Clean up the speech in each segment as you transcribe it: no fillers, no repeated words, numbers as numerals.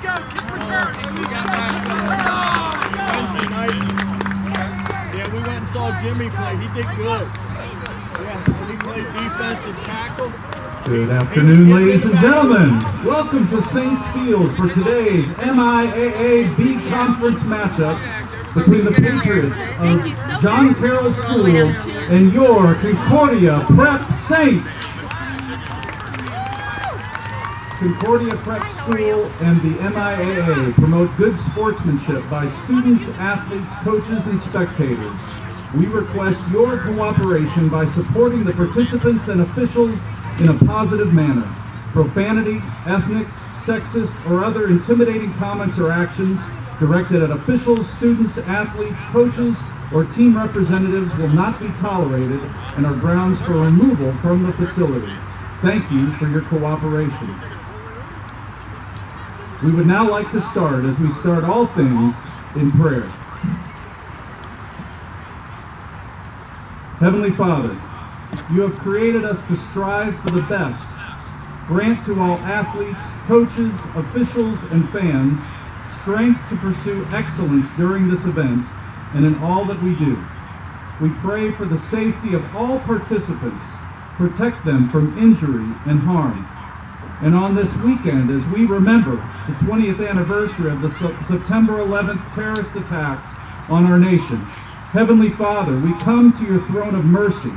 go. Kick return. Wednesday night. Yeah, we went and saw Jimmy play. He did good. Yeah, he played defensive tackle. Good afternoon, ladies and gentlemen. Welcome to Saints Field for today's MIAA B Conference matchup between the Patriots of John Carroll School and your Concordia Prep Saints. Concordia Prep School and the MIAA promote good sportsmanship by students, athletes, coaches, and spectators. We request your cooperation by supporting the participants and officials in a positive manner. Profanity, ethnic, sexist, or other intimidating comments or actions directed at officials, students, athletes, coaches, or team representatives will not be tolerated and are grounds for removal from the facility. Thank you for your cooperation. We would now like to start, as we start all things, in prayer. Heavenly Father, you have created us to strive for the best. Grant to all athletes, coaches, officials, and fans strength to pursue excellence during this event and in all that we do. We pray for the safety of all participants, protect them from injury and harm. And on this weekend, as we remember the 20th anniversary of the September 11th terrorist attacks on our nation, Heavenly Father, we come to your throne of mercy,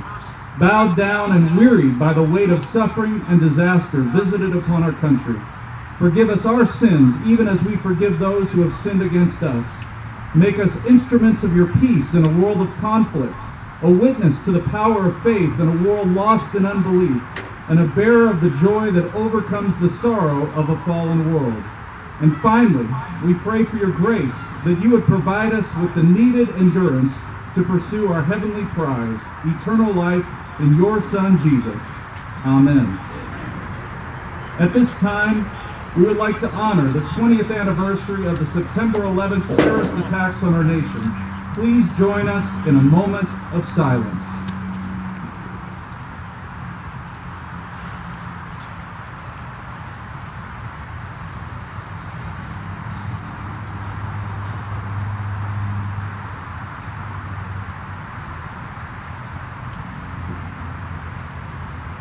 bowed down and wearied by the weight of suffering and disaster visited upon our country. Forgive us our sins, even as we forgive those who have sinned against us. Make us instruments of your peace in a world of conflict, a witness to the power of faith in a world lost in unbelief, and a bearer of the joy that overcomes the sorrow of a fallen world. And finally, we pray for your grace, that you would provide us with the needed endurance to pursue our heavenly prize, eternal life in your Son, Jesus. Amen. At this time, we would like to honor the 20th anniversary of the September 11th terrorist attacks on our nation. Please join us in a moment of silence.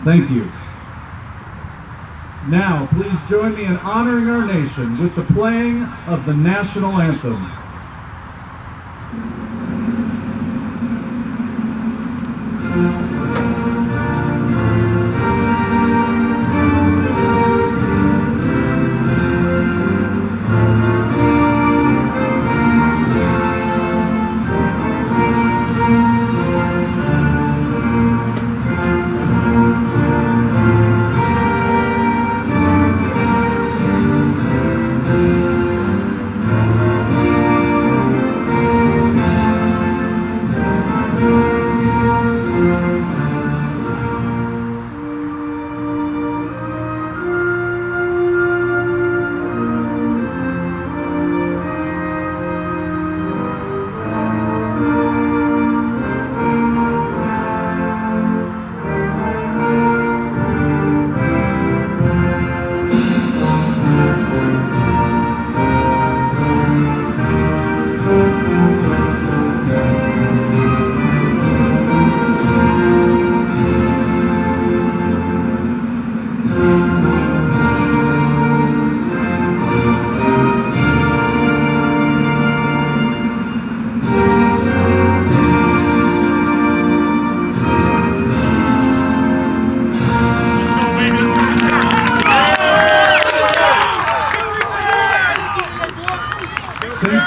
Thank you. Now, please join me in honoring our nation with the playing of the national anthem.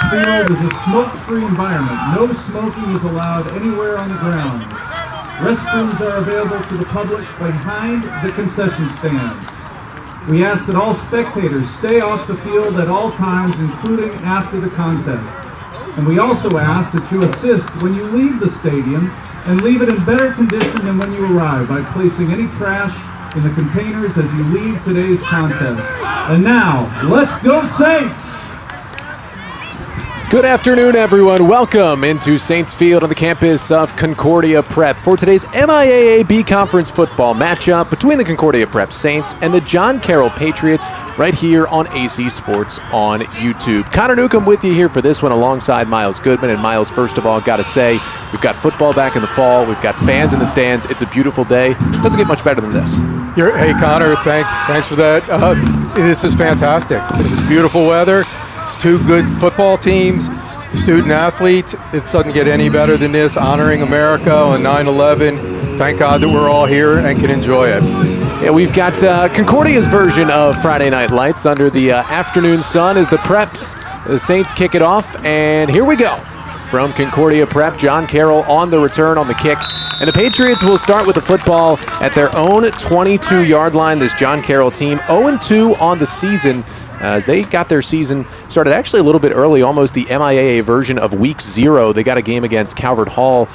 Field is a smoke-free environment. No smoking is allowed anywhere on the ground. Restrooms are available to the public behind the concession stands. We ask that all spectators stay off the field at all times, including after the contest. And we also ask that you assist when you leave the stadium and leave it in better condition than when you arrive by placing any trash in the containers as you leave today's contest. And now, let's go Saints! Good afternoon, everyone. Welcome into Saints Field on the campus of Concordia Prep for today's MIAA B Conference football matchup between the Concordia Prep Saints and the John Carroll Patriots right here on AC Sports on YouTube. Connor Newcomb with you here for this one alongside Miles Goodman. And Miles, first of all, got to say, we've got football back in the fall. We've got fans in the stands. It's a beautiful day. Doesn't get much better than this. Hey, Connor, thanks for that. This is fantastic. This is beautiful weather. It's two good football teams, student athletes. It doesn't get any better than this, honoring America on 9/11. Thank God that we're all here and can enjoy it. Yeah, we've got Concordia's version of Friday Night Lights under the afternoon sun as the Preps, the Saints kick it off, and here we go. From Concordia Prep, John Carroll on the return on the kick. And the Patriots will start with the football at their own 22-yard line. This John Carroll team 0-2 on the season, as they got their season started actually a little bit early, almost the MIAA version of Week 0. They got a game against Calvert Hall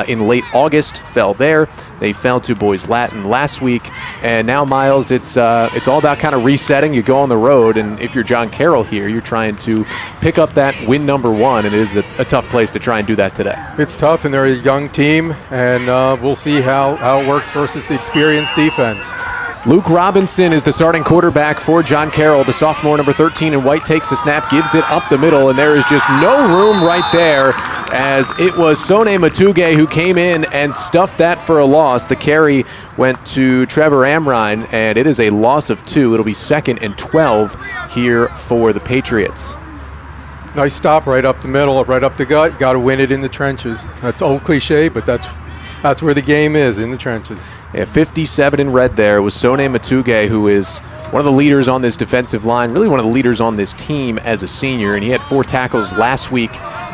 in late August, fell there. They fell to Boys Latin last week, and now, Miles, it's all about kind of resetting. You go on the road, and if you're John Carroll here, you're trying to pick up that win number 1, and it is a tough place to try and do that today. It's tough, and they're a young team, and we'll see how it works versus the experienced defense. Luke Robinson is the starting quarterback for John Carroll. The sophomore, number 13 in white, takes the snap, gives it up the middle, and there is just no room right there, as it was Sone Matuge who came in and stuffed that for a loss. The carry went to Trevor Amrine, and it is a loss of 2. It'll be 2nd and 12 here for the Patriots. Nice stop right up the middle, right up the gut. Got to win it in the trenches. That's old cliche, but that's where the game is, in the trenches. Yeah, 57 in red there was Sone Matuge, who is one of the leaders on this defensive line, really one of the leaders on this team as a senior, and he had 4 tackles last week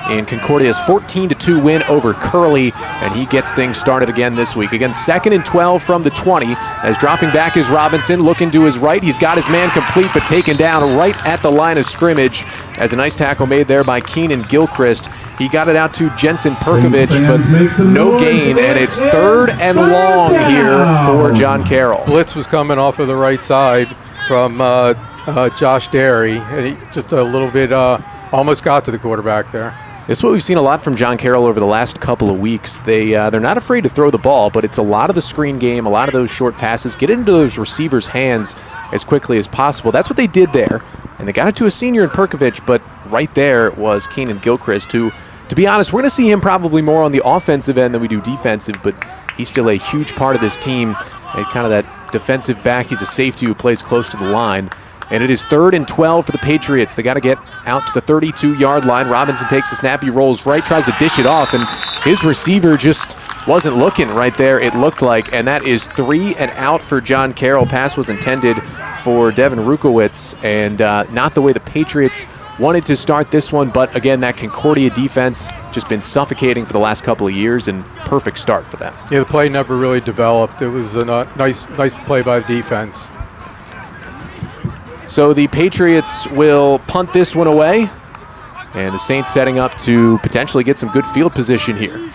in Concordia's 14-2 win over Curley, and he gets things started again this week. Again, 2nd and 12 from the 20, as dropping back is Robinson, looking to his right. He's got his man complete, but taken down right at the line of scrimmage, as a nice tackle made there by Keenan Gilchrist. He got it out to Jensen Perkovich, but no gain, and it's 3rd and long here for John Carroll. Blitz was coming off of the right side from Josh Derry, and he just a little bit almost got to the quarterback there. This is what we've seen a lot from John Carroll over the last couple of weeks. They're not afraid to throw the ball, but it's a lot of the screen game, a lot of those short passes, get into those receivers' hands as quickly as possible. That's what they did there, and they got it to a senior in Perkovich, but right there was Keenan Gilchrist, who, to be honest, we're going to see him probably more on the offensive end than we do defensive, but he's still a huge part of this team, and kind of that defensive back. He's a safety who plays close to the line. And it is 3rd and 12 for the Patriots. They got to get out to the 32-yard line. Robinson takes the snap, he rolls right, tries to dish it off, and his receiver just wasn't looking right there, it looked like, and that is 3 and out for John Carroll. Pass was intended for Devin Rukowitz, and not the way the Patriots wanted to start this one, but again, that Concordia defense just been suffocating for the last couple of years, and perfect start for them. Yeah, the play never really developed. It was a nice play by the defense. So the Patriots will punt this one away, and the Saints setting up to potentially get some good field position here,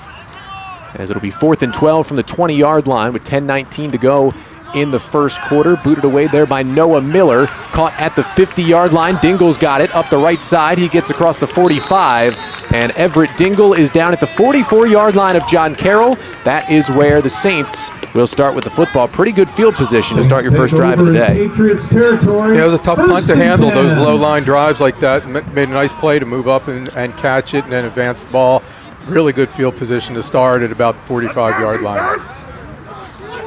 as it'll be 4th and 12 from the 20-yard line with 10:19 to go in the first quarter. Booted away there by Noah Miller, caught at the 50-yard line. Dingle's got it up the right side. He gets across the 45, and Everett Dingle is down at the 44-yard line of John Carroll. That is where the Saints will start with the football. Pretty good field position to start your first drive of the day. Yeah, it was a tough punt to handle, those low-line drives like that. Made a nice play to move up and catch it and then advance the ball. Really good field position to start at about the 45-yard line.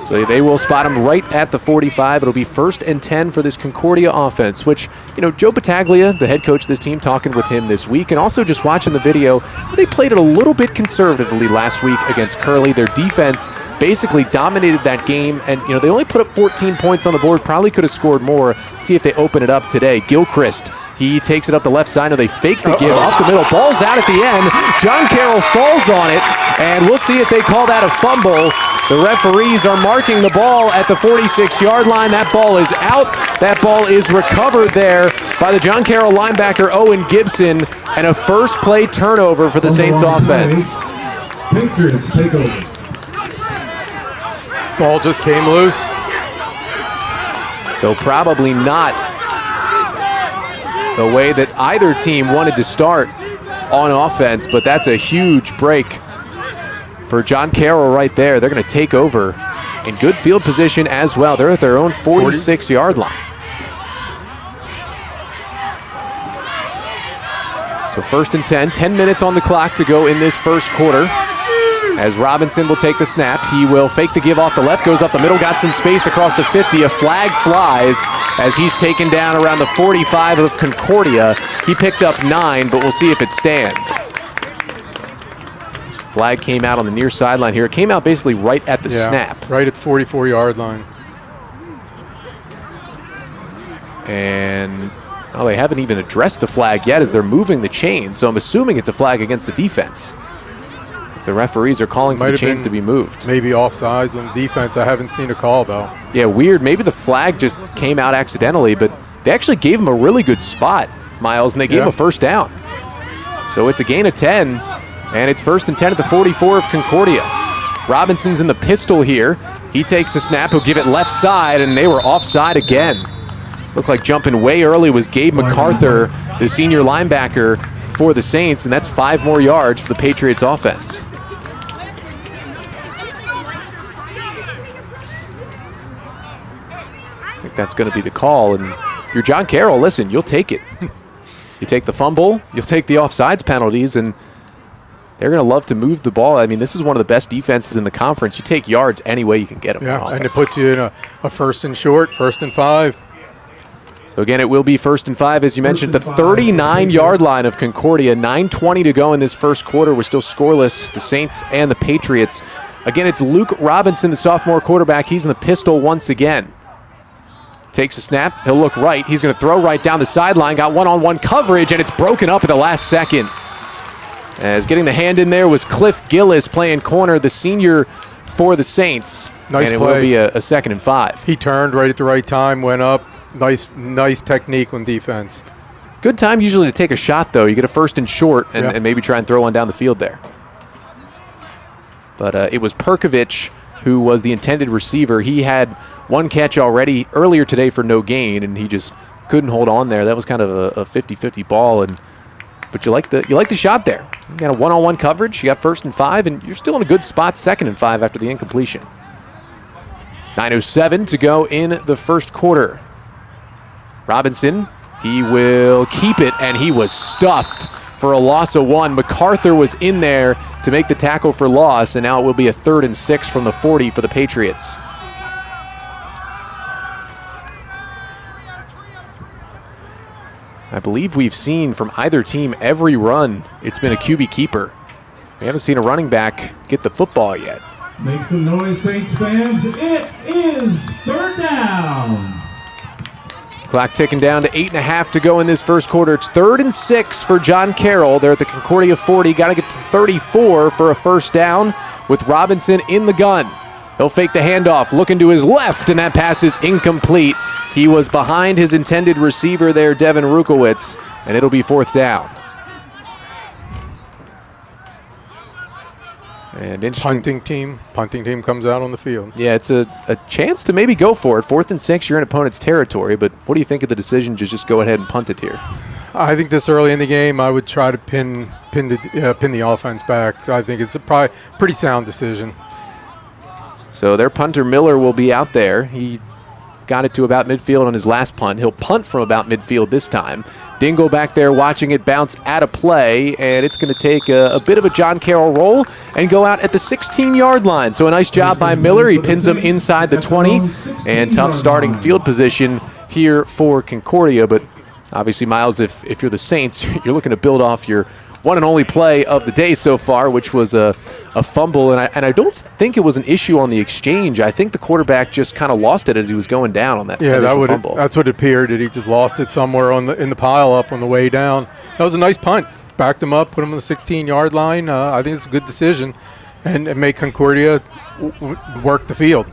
So they will spot him right at the 45. It'll be 1st and 10 for this Concordia offense, which, you know, Joe Battaglia, the head coach of this team, talking with him this week, and also just watching the video, they played it a little bit conservatively last week against Curley. Their defense basically dominated that game, and, you know, they only put up 14 points on the board, probably could have scored more. See if they open it up today. Gilchrist, he takes it up the left side. No, they fake the give up the middle. Ball's out at the end. John Carroll falls on it, and we'll see if they call that a fumble. The referees are marking the ball at the 46-yard line. That ball is out. That ball is recovered there by the John Carroll linebacker, Owen Gibson, and a first play turnover for the Saints offense. Patriots take over. Ball just came loose. So probably not the way that either team wanted to start on offense, but that's a huge break for John Carroll right there. They're going to take over in good field position as well. They're at their own 46-yard line. So 1st and 10, 10 minutes on the clock to go in this first quarter. As Robinson will take the snap, he will fake the give off the left, goes up the middle, got some space across the 50. A flag flies as he's taken down around the 45 of Concordia. He picked up 9, but we'll see if it stands. This flag came out on the near sideline here. It came out basically right at the snap. Right at the 44-yard line. And they haven't even addressed the flag yet as they're moving the chains, so I'm assuming it's a flag against the defense. If the referees are calling for the chains to be moved. Maybe offsides on defense. I haven't seen a call, though. Yeah, weird. Maybe the flag just came out accidentally, but they actually gave him a really good spot, Miles, and they gave him a first down. So it's a gain of 10, and it's 1st and 10 at the 44 of Concordia. Robinson's in the pistol here. He takes the snap. He'll give it left side, and they were offside again. Looked like jumping way early was Gabe MacArthur, the senior linebacker for the Saints, and that's 5 more yards for the Patriots offense. I think that's going to be the call, and if you're John Carroll, listen, you'll take it. You take the fumble, you'll take the offsides penalties, and they're going to love to move the ball. I mean, this is one of the best defenses in the conference. You take yards any way you can get them. Yeah, and it puts you in a 1st and short, 1st and 5. So again, it will be 1st and 5, as you mentioned, the 39-yard line of Concordia. 9:20 to go in this first quarter. We're still scoreless, the Saints and the Patriots. Again, it's Luke Robinson, the sophomore quarterback. He's in the pistol once again. Takes a snap. He'll look right. He's going to throw right down the sideline. Got one-on-one coverage, and it's broken up at the last second. As getting the hand in there was Cliff Gillis playing corner, the senior for the Saints. Nice and it play. will be a 2nd and 5. He turned right at the right time, went up. Nice technique on defense. Good time usually to take a shot, though. You get a 1st and short and maybe try and throw one down the field there. But it was Perkovich who was the intended receiver. He had one catch already earlier today for no gain, and he just couldn't hold on there. That was kind of a 50-50 ball, but you like the shot there. You got a one-on-one coverage. You got 1st and 5, and you're still in a good spot, 2nd and 5 after the incompletion. 9:07 to go in the first quarter. Robinson, he will keep it, and he was stuffed for a loss of 1. MacArthur was in there to make the tackle for loss, and now it will be a 3rd and 6 from the 40 for the Patriots. I believe we've seen from either team every run, it's been a QB keeper. We haven't seen a running back get the football yet. Make some noise, Saints fans. It is 3rd down. Clock ticking down to 8.5 to go in this first quarter. It's 3rd and 6 for John Carroll. They're at the Concordia 40. Got to get to 34 for a first down with Robinson in the gun. He'll fake the handoff, looking to his left, and that pass is incomplete. He was behind his intended receiver there, Devin Rukowitz, and it'll be 4th down. And Punting team comes out on the field. Yeah, it's a chance to maybe go for it. 4th and 6, you're in opponent's territory, but what do you think of the decision to just go ahead and punt it here? I think this early in the game, I would try to pin the offense back. I think it's a probably pretty sound decision. So their punter Miller will be out there. He got it to about midfield on his last punt. He'll punt from about midfield this time. Dingle back there watching it bounce out of play, and it's going to take a bit of a John Carroll roll and go out at the 16-yard line. So a nice job by Miller. He pins him inside the 20, and tough starting field position here for Concordia. But obviously, Miles, if you're the Saints, you're looking to build off your one and only play of the day so far, which was a fumble. And I don't think it was an issue on the exchange. I think the quarterback just kind of lost it as he was going down on that fumble. That's what it appeared, that he just lost it somewhere in the pile up on the way down. That was a nice punt. Backed him up, put him on the 16-yard line. I think it's a good decision, and make Concordia work the field.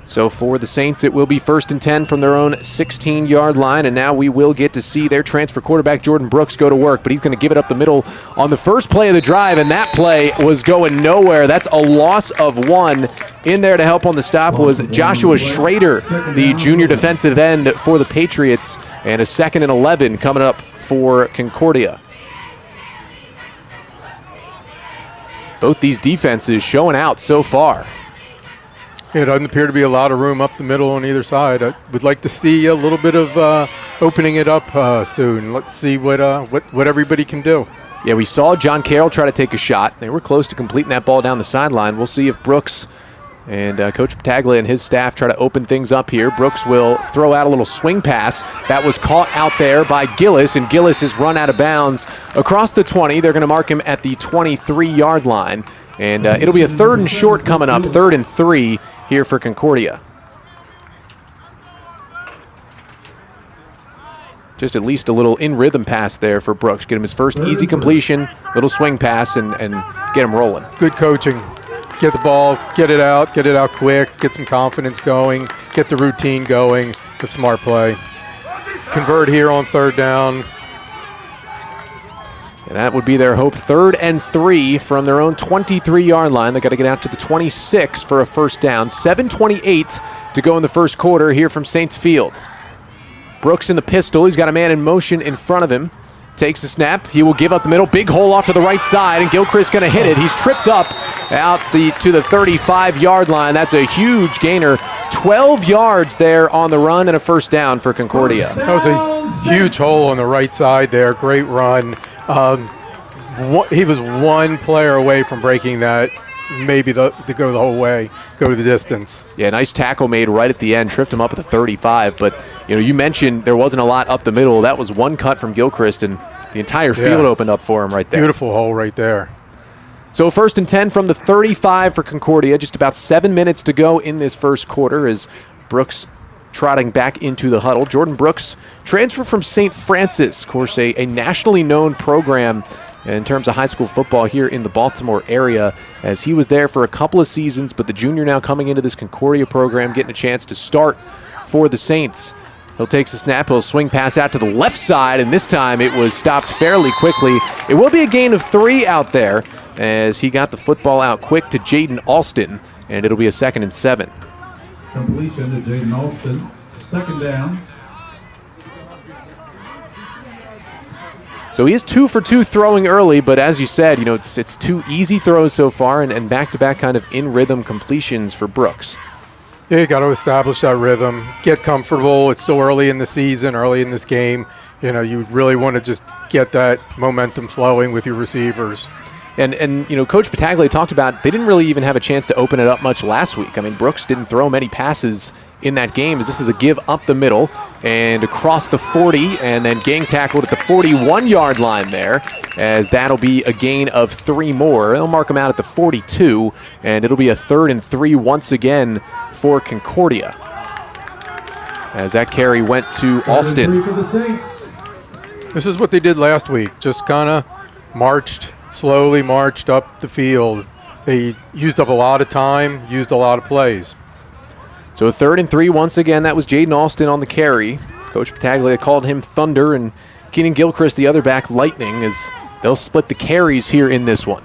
So for the Saints, it will be 1st and 10 from their own 16-yard line, and now we will get to see their transfer quarterback, Jordan Brooks, go to work, but he's going to give it up the middle on the first play of the drive, and that play was going nowhere. That's a loss of 1. In there to help on the stop was Joshua Schrader, the junior defensive end for the Patriots, and a 2nd and 11 coming up for Concordia. Both these defenses showing out so far. It doesn't appear to be a lot of room up the middle on either side. I would like to see a little bit of opening it up soon. Let's see what everybody can do. Yeah, we saw John Carroll try to take a shot. They were close to completing that ball down the sideline. We'll see if Brooks and Coach Battaglia and his staff try to open things up here. Brooks will throw out a little swing pass. That was caught out there by Gillis, and Gillis is run out of bounds across the 20. They're going to mark him at the 23-yard line. And it'll be a 3rd and short coming up, 3rd and 3 here for Concordia. Just at least a little in-rhythm pass there for Brooks. Get him his first easy completion, little swing pass, and get him rolling. Good coaching. Get the ball, get it out quick, get some confidence going, get the routine going. The smart play. Convert here on 3rd down. And that would be their hope. 3rd and 3 from their own 23-yard line. They got to get out to the 26 for a first down. 7:28 to go in the first quarter here from Saints Field. Brooks in the pistol. He's got a man in motion in front of him. Takes the snap. He will give up the middle. Big hole off to the right side, and Gilchrist going to hit it. He's tripped up out to the 35-yard line. That's a huge gainer. 12 yards there on the run and a first down for Concordia. That was a huge hole on the right side there. Great run. He was one player away from breaking that, maybe to go the whole way, go to the distance. Yeah, nice tackle made right at the end, tripped him up at the 35. But you mentioned there wasn't a lot up the middle. That was one cut from Gilchrist, and the entire field opened up for him right there. Beautiful hole right there. So 1st and 10 from the 35 for Concordia. Just about 7 minutes to go in this first quarter as Brooks trotting back into the huddle. Jordan Brooks, transfer from St. Francis, of course, a nationally known program in terms of high school football here in the Baltimore area, as he was there for a couple of seasons, but the junior now coming into this Concordia program, getting a chance to start for the Saints. He'll take the snap, he'll swing pass out to the left side, and this time it was stopped fairly quickly. It will be a gain of 3 out there as he got the football out quick to Jaden Alston, and it'll be a 2nd and 7. Completion to Jaden Alston. 2nd down. So he is 2 for 2 throwing early, but as you said, it's 2 easy throws so far and back-to-back kind of in-rhythm completions for Brooks. Yeah, you got to establish that rhythm, get comfortable. It's still early in the season, early in this game. You really want to just get that momentum flowing with your receivers. And Coach Battaglia talked about they didn't really even have a chance to open it up much last week. I mean, Brooks didn't throw many passes in that game, as this is a give up the middle and across the 40, and then gang tackled at the 41-yard line there, as that'll be a gain of 3 more. They'll mark him out at the 42, and it'll be a 3rd and 3 once again for Concordia, as that carry went to Alston. This is what they did last week, just kind of slowly marched up the field. They used up a lot of time, used a lot of plays. So a 3rd and 3 once again. That was Jaden Alston on the carry. Coach Battaglia called him Thunder, and Keenan Gilchrist, the other back, Lightning, as they'll split the carries here in this one.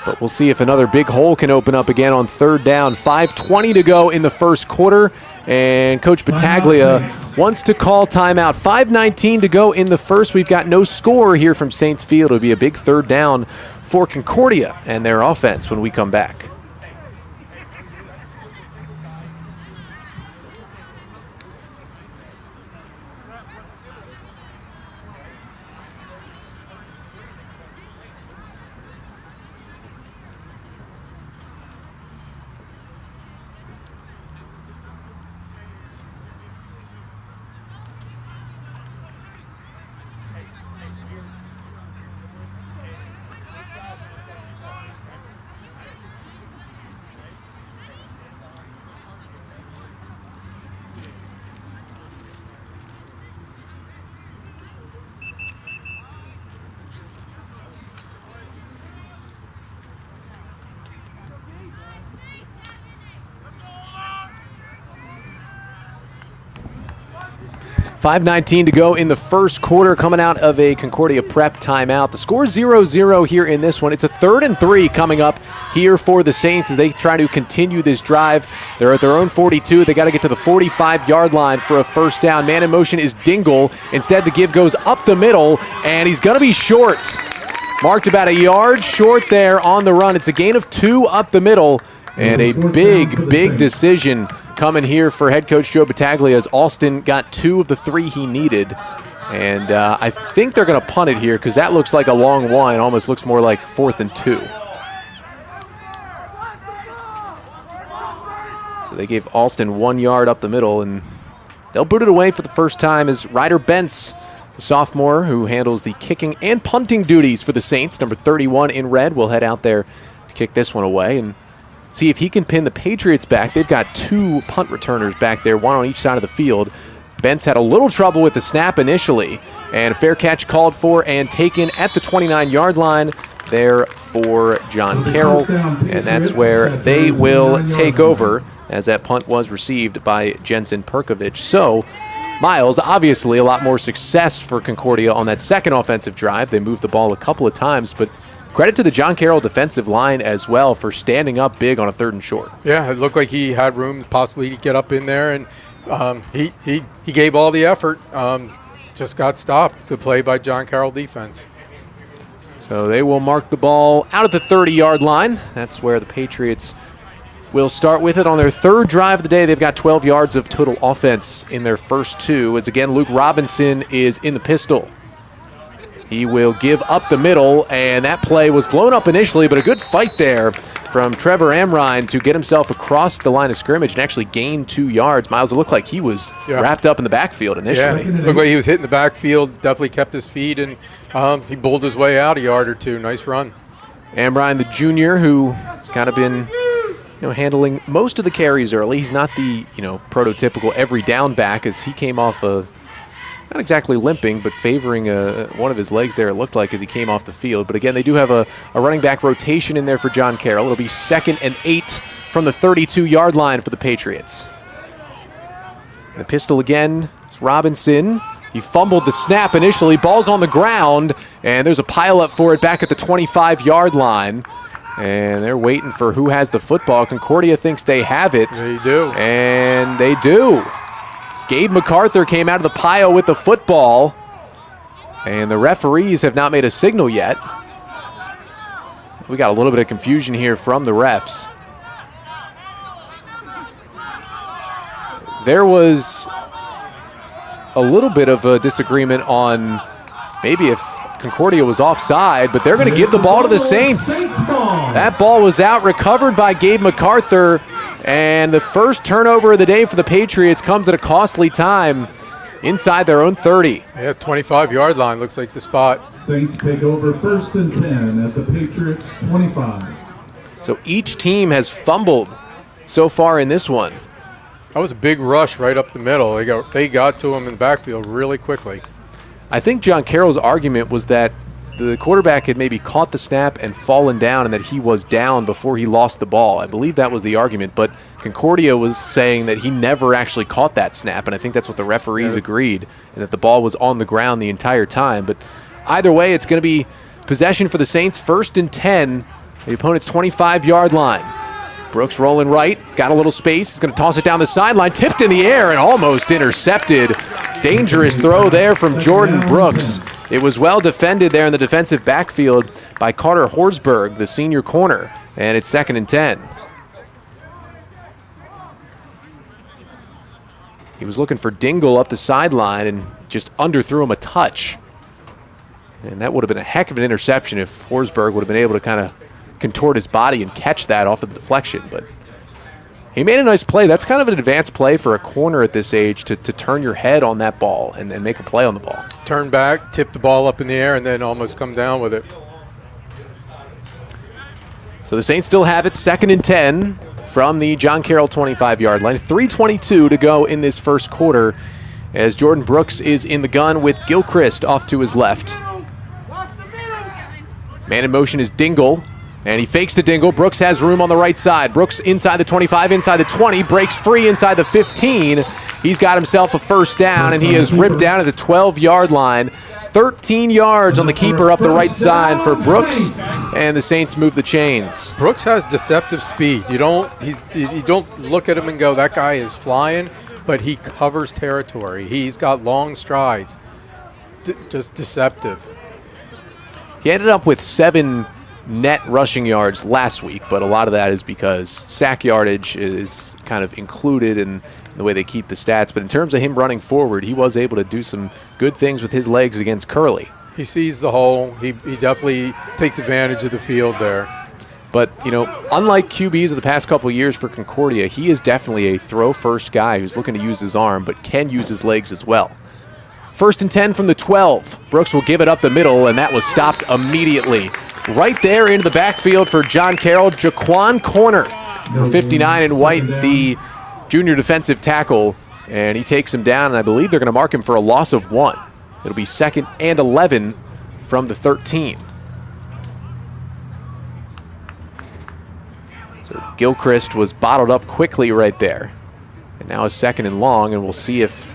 But we'll see if another big hole can open up again on 3rd down. 5:20 to go in the first quarter, and Coach Battaglia wants to call timeout. 5:19 to go in the first. We've got no score here from Saints Field. It'll be a big 3rd down for Concordia and their offense when we come back. $5:19 to go in the first quarter, coming out of a Concordia prep timeout. The score 0-0 here in this one. It's a 3rd and 3 coming up here for the Saints as they try to continue this drive. They're at their own 42. They got to get to the 45-yard line for a first down. Man in motion is Dingle. Instead, the give goes up the middle, and he's going to be short. marked about a yard short there on the run. It's a gain of 2 up the middle, and a big decision coming here for head coach Joe Battaglia as Alston got 2 of the 3 he needed. And I think they're going to punt it here because that looks like a long one. It almost looks more like 4th and 2. So they gave Alston 1 yard up the middle, and they'll boot it away for the first time as Ryder Bentz, the sophomore who handles the kicking and punting duties for the Saints, number 31 in red, will head out there to kick this one away and see if he can pin the Patriots back. They've got 2 punt returners back there, one on each side of the field. Bentz had a little trouble with the snap initially, and a fair catch called for and taken at the 29-yard line there for John Carroll, and that's where they will take over as that punt was received by Jensen Perkovich. So, Miles, obviously a lot more success for Concordia on that second offensive drive. They moved the ball a couple of times, but credit to the John Carroll defensive line as well for standing up big on a 3rd and short. Yeah, it looked like he had room possibly to get up in there, and he gave all the effort, just got stopped. Good play by John Carroll defense. So they will mark the ball out at the 30-yard line. That's where the Patriots will start with it on their 3rd drive of the day. They've got 12 yards of total offense in their first 2. As again, Luke Robinson is in the pistol. He will give up the middle, and that play was blown up initially, but a good fight there from Trevor Amrine to get himself across the line of scrimmage and actually gain 2 yards. Miles, it looked like he was wrapped up in the backfield initially. Yeah, looked like he was hitting the backfield, definitely kept his feet, and he bowled his way out a yard or 2. Nice run. Amrine, the junior, who has kind of been handling most of the carries early. He's not the prototypical every down back, as he came off not exactly limping, but favoring one of his legs there, it looked like, as he came off the field. But again, they do have a running back rotation in there for John Carroll. It'll be 2nd and 8 from the 32-yard line for the Patriots. The pistol again, it's Robinson. He fumbled the snap initially. Ball's on the ground, and there's a pileup for it back at the 25-yard line. And they're waiting for who has the football. Concordia thinks they have it. They do. And they do. Gabe MacArthur came out of the pile with the football, and the referees have not made a signal yet. We got a little bit of confusion here from the refs. There was a little bit of a disagreement on maybe if Concordia was offside, but they're going to give the ball to the Saints. That ball was out, recovered by Gabe MacArthur. And the first turnover of the day for the Patriots comes at a costly time inside their own 30. Yeah, 25-yard line looks like the spot. Saints take over 1st and 10 at the Patriots 25. So each team has fumbled so far in this one. That was a big rush right up the middle. They got to him in the backfield really quickly. I think John Carroll's argument was that the quarterback had maybe caught the snap and fallen down, and that he was down before he lost the ball. I believe that was the argument, but Concordia was saying that he never actually caught that snap, and I think that's what the referees agreed, and that the ball was on the ground the entire time. But either way, it's going to be possession for the Saints, 1st and 10, the opponent's 25-yard line. Brooks rolling right, got a little space, he's going to toss it down the sideline, tipped in the air and almost intercepted. Dangerous throw there from Jordan Brooks. It was well defended there in the defensive backfield by Carter Horsberg, the senior corner, and it's 2nd and 10. He was looking for Dingle up the sideline and just underthrew him a touch. And that would have been a heck of an interception if Horsberg would have been able to kind of contort his body and catch that off of the deflection. But he made a nice play. That's kind of an advanced play for a corner at this age to turn your head on that ball and make a play on the ball. Turn back, tip the ball up in the air, and then almost come down with it. So the Saints still have it, 2nd and 10 from the John Carroll 25-yard line. 3:22 to go in this first quarter as Jordan Brooks is in the gun with Gilchrist off to his left. Man in motion is Dingle. And he fakes to Dingle. Brooks has room on the right side. Brooks inside the 25, inside the 20, breaks free inside the 15. He's got himself a first down, and he is ripped down at the 12-yard line. 13 yards on the keeper up the right side for Brooks, and the Saints move the chains. Brooks has deceptive speed. You don't look at him and go, that guy is flying, but he covers territory. He's got long strides. Just deceptive. He ended up with 7 net rushing yards last week, but a lot of that is because sack yardage is kind of included in the way they keep the stats. But in terms of him running forward, he was able to do some good things with his legs against Curley. He sees the hole. He definitely takes advantage of the field there. But, you know, unlike QBs of the past couple of years for Concordia, he is definitely a throw-first guy who's looking to use his arm, but can use his legs as well. 1st and 10 from the 12. Brooks will give it up the middle, and that was stopped immediately. Right there into the backfield for John Carroll. Jaquan Corner, 59 in white, the junior defensive tackle, and he takes him down, and I believe they're going to mark him for a loss of 1. It'll be 2nd and 11 from the 13. So Gilchrist was bottled up quickly right there. And now it's 2nd and long, and we'll see if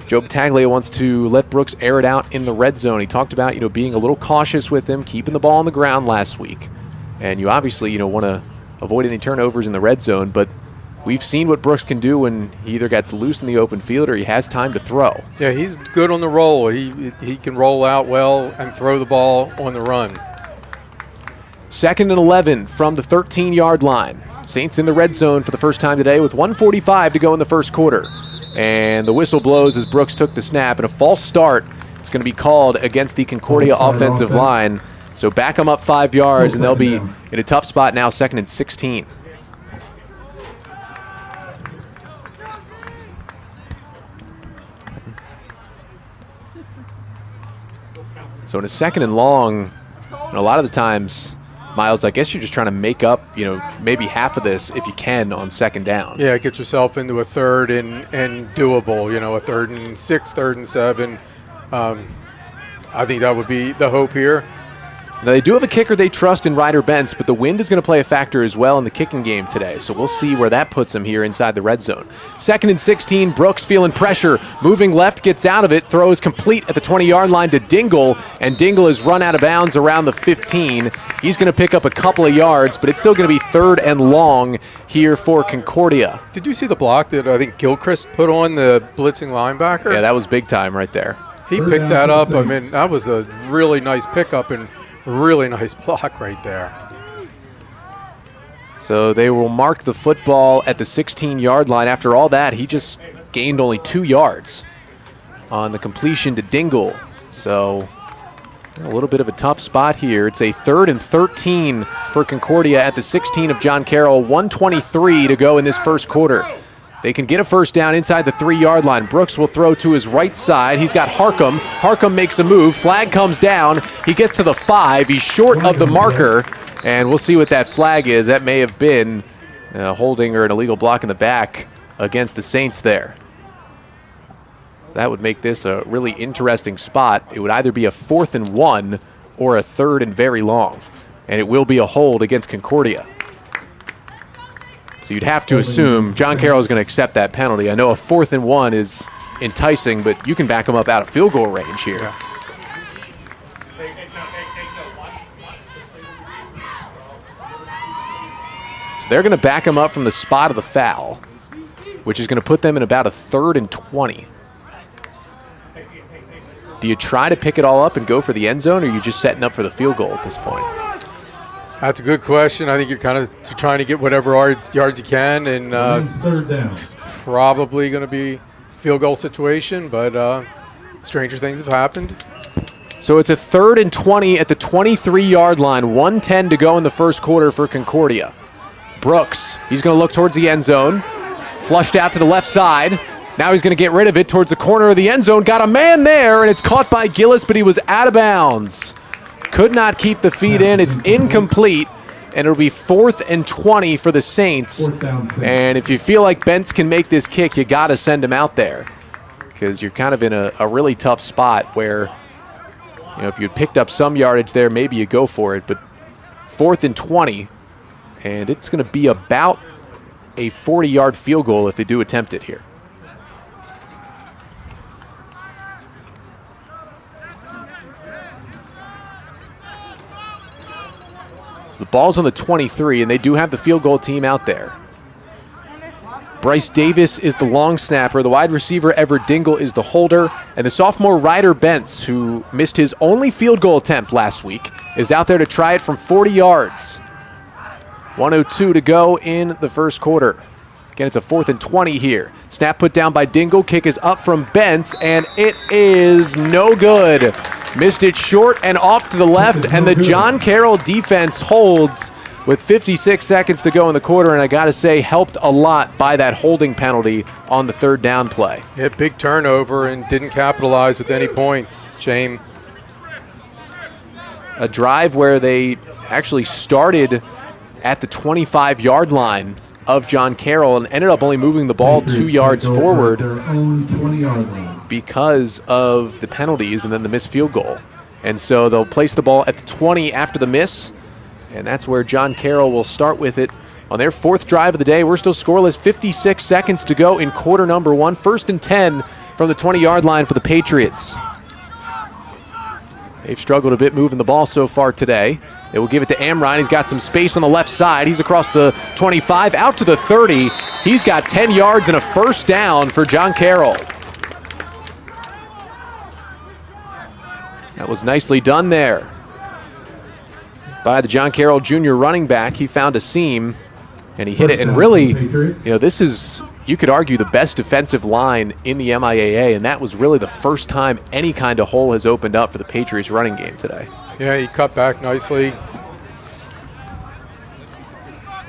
Joe Battaglia wants to let Brooks air it out in the red zone. He talked about, you know, being a little cautious with him, keeping the ball on the ground last week. And you obviously, you know, want to avoid any turnovers in the red zone, but we've seen what Brooks can do when he either gets loose in the open field or he has time to throw. Yeah, he's good on the roll. He can roll out well and throw the ball on the run. 2nd and 11 from the 13-yard line. Saints in the red zone for the first time today with 1:45 to go in the first quarter. And the whistle blows as Brooks took the snap, and a false start is going to be called against the Concordia offensive line. So back them up 5 yards, and they'll be in a tough spot now, 2nd and 16. So in a 2nd and long, and a lot of the times, Miles, I guess you're just trying to make up, you know, maybe half of this if you can on 2nd down. Yeah, get yourself into a 3rd and doable, you know, a 3rd and 6, 3rd and 7. I think that would be the hope here. Now, they do have a kicker they trust in Ryder Bentz, but the wind is going to play a factor as well in the kicking game today. So we'll see where that puts him here inside the red zone. 2nd and 16, Brooks feeling pressure. Moving left, gets out of it. Throw is complete at the 20-yard line to Dingle, and Dingle is run out of bounds around the 15. He's going to pick up a couple of yards, but it's still going to be 3rd and long here for Concordia. Did you see the block that I think Gilchrist put on the blitzing linebacker? Yeah, that was big time right there. He picked that up. I mean, that was a really nice pickup and really nice block right there. So they will mark the football at the 16-yard line. After all that, he just gained only 2 yards on the completion to Dingle. So a little bit of a tough spot here. It's a 3rd and 13 for Concordia at the 16 of John Carroll. 1:23 to go in this first quarter. They can get a first down inside the 3-yard line. Brooks will throw to his right side. He's got Harcum. Harcum makes a move. Flag comes down. He gets to the 5. He's short of the marker, and we'll see what that flag is. That may have been holding or an illegal block in the back against the Saints there. That would make this a really interesting spot. It would either be a 4th and 1 or a 3rd and very long, and it will be a hold against Concordia. So you'd have to assume John Carroll is going to accept that penalty. I know a 4th and 1 is enticing, but you can back him up out of field goal range here. Yeah. So they're going to back him up from the spot of the foul, which is going to put them in about a 3rd and 20. Do you try to pick it all up and go for the end zone, or are you just setting up for the field goal at this point? That's a good question. I think you're trying to get whatever yards you can, and it's probably going to be field goal situation, but stranger things have happened. So it's a 3rd and 20 at the 23-yard line, 1:10 to go in the first quarter for Concordia. Brooks, he's going to look towards the end zone, flushed out to the left side. Now he's going to get rid of it towards the corner of the end zone. Got a man there, and it's caught by Gillis, but he was out of bounds. Could not keep the feet in. It's incomplete, and it'll be 4th and 20 for the Saints. And if you feel like Bentz can make this kick, you got to send him out there, because you're kind of in a really tough spot where, you know, if you had picked up some yardage there, maybe you go for it. But 4th and 20, and it's going to be about a 40-yard field goal if they do attempt it here. The ball's on the 23, and they do have the field goal team out there. Bryce Davis is the long snapper. The wide receiver, Everett Dingle, is the holder. And the sophomore Ryder Bentz, who missed his only field goal attempt last week, is out there to try it from 40 yards. 1:02 to go in the first quarter. Again, it's a 4th and 20 here. Snap put down by Dingle. Kick is up from Bentz, and it is no good. Missed it short and off to the left, and the John Carroll defense holds with 56 seconds to go in the quarter, and I got to say, helped a lot by that holding penalty on the 3rd down play. Yeah, big turnover and didn't capitalize with any points. Shame. A drive where they actually started at the 25-yard line of John Carroll and ended up only moving the ball 2 yards forward because of the penalties and then the missed field goal. And so they'll place the ball at the 20 after the miss, and that's where John Carroll will start with it on their 4th drive of the day. We're still scoreless, 56 seconds to go in quarter number 1. 1st and 10 from the 20-yard line for the Patriots. They've struggled a bit moving the ball so far today. They will give it to Amrine. He's got some space on the left side. He's across the 25, out to the 30. He's got 10 yards and a 1st down for John Carroll. That was nicely done there by the John Carroll Jr. running back. He found a seam, and he hit it. And really, you know, this is, you could argue, the best defensive line in the MIAA, and that was really the first time any kind of hole has opened up for the Patriots running game today. Yeah, he cut back nicely.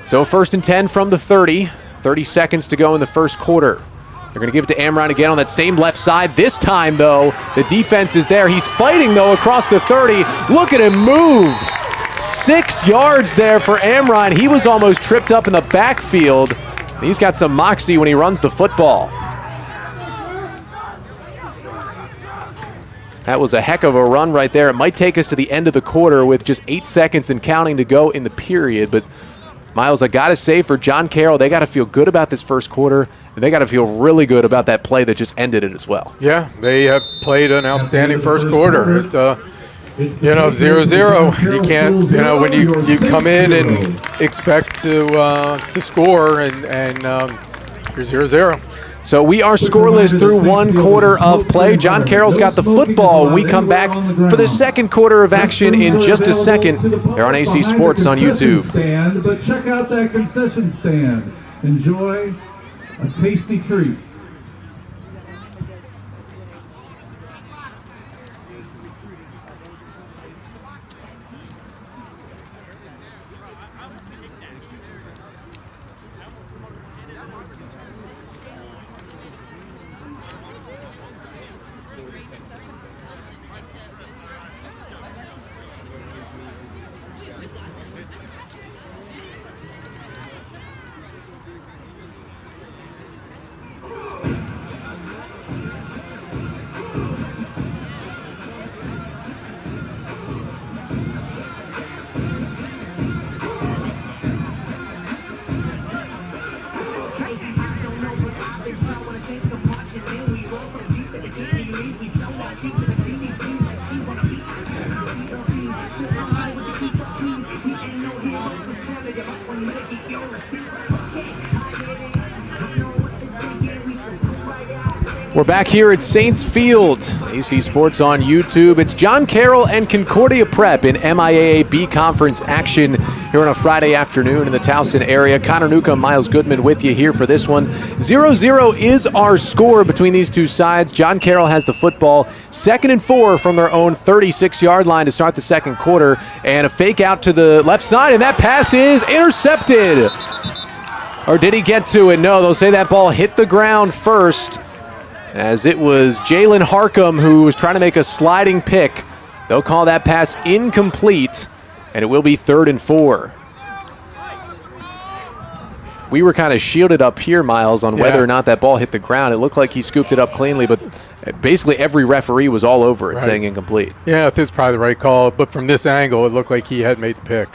So 1st and 10 from the 30. 30 seconds to go in the first quarter. They're going to give it to Amrine again on that same left side. This time, though, the defense is there. He's fighting, though, across the 30. Look at him move. 6 yards there for Amrine. He was almost tripped up in the backfield. He's got some moxie when he runs the football. That was a heck of a run right there. It might take us to the end of the quarter with just 8 seconds and counting to go in the period. But, Miles, I got to say, for John Carroll, they got to feel good about this first quarter, and they got to feel really good about that play that just ended it as well. Yeah, they have played an outstanding first quarter. You know, 0-0. You can't, you know, when you come in and expect to score and you're 0-0. So we are scoreless through 1 quarter of play. John Carroll's got the football when we come back for the second quarter of action in just a second here on AC Sports on YouTube. But check out that concession stand. Enjoy a tasty treat. We're back here at Saints Field, AC Sports on YouTube. It's John Carroll and Concordia Prep in MIAA B Conference action here on a Friday afternoon in the Towson area. Connor Newcomb, Miles Goodman with you here for this one. 0-0 is our score between these two sides. John Carroll has the football. 2nd and 4 from their own 36-yard line to start the second quarter. And a fake out to the left side, and that pass is intercepted. Or did he get to it? No, they'll say that ball hit the ground first, as it was Jalen Harcum who was trying to make a sliding pick. They'll call that pass incomplete, and it will be 3rd and 4. We were kind of shielded up here, Miles, on whether or not that ball hit the ground. It looked like he scooped it up cleanly, but basically every referee was all over it, saying incomplete. Yeah, it's probably the right call, but from this angle, it looked like he had made the pick.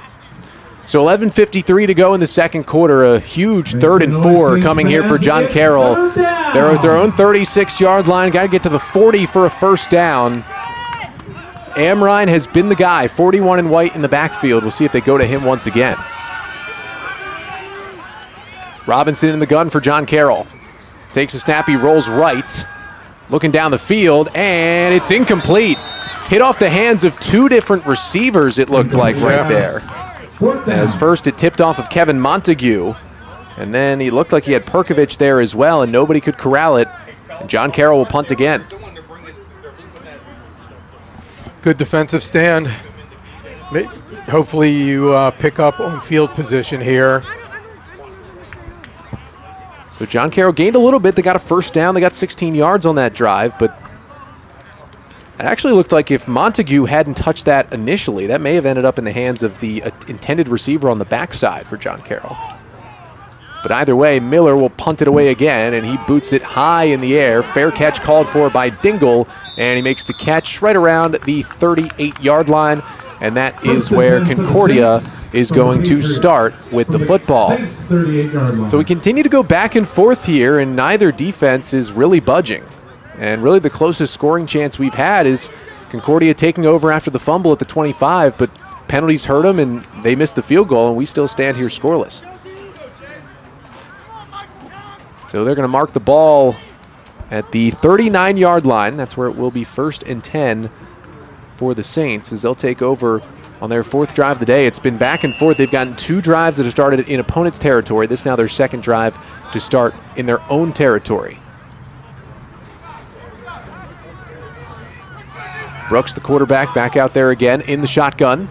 So 11:53 to go in the second quarter. A huge 3rd and 4 coming here for John Carroll. They're at their own 36-yard line. Got to get to the 40 for a 1st down. Amrine has been the guy, 41 in white in the backfield. We'll see if they go to him once again. Robinson in the gun for John Carroll. Takes a snap, he rolls right. Looking down the field, and it's incomplete. Hit off the hands of two different receivers, it looked like right there. As first it tipped off of Kevin Montague, and then he looked like he had Perkovich there as well, and nobody could corral it. And John Carroll will punt again. Good defensive stand. Hopefully you pick up on field position here. So John Carroll gained a little bit. They got a first down. They got 16 yards on that drive, but it actually looked like if Montague hadn't touched that initially, that may have ended up in the hands of the intended receiver on the backside for John Carroll. But either way, Miller will punt it away again, and he boots it high in the air. Fair catch called for by Dingle, and he makes the catch right around the 38-yard line, and that is where Concordia is going to start with the football. So we continue to go back and forth here, and neither defense is really budging. And really the closest scoring chance we've had is Concordia taking over after the fumble at the 25, but penalties hurt them, and they missed the field goal, and we still stand here scoreless. So they're going to mark the ball at the 39-yard line. That's where it will be 1st and 10 for the Saints as they'll take over on their 4th drive of the day. It's been back and forth. They've gotten 2 drives that have started in opponent's territory. This now their 2nd drive to start in their own territory. Brooks, the quarterback, back out there again in the shotgun.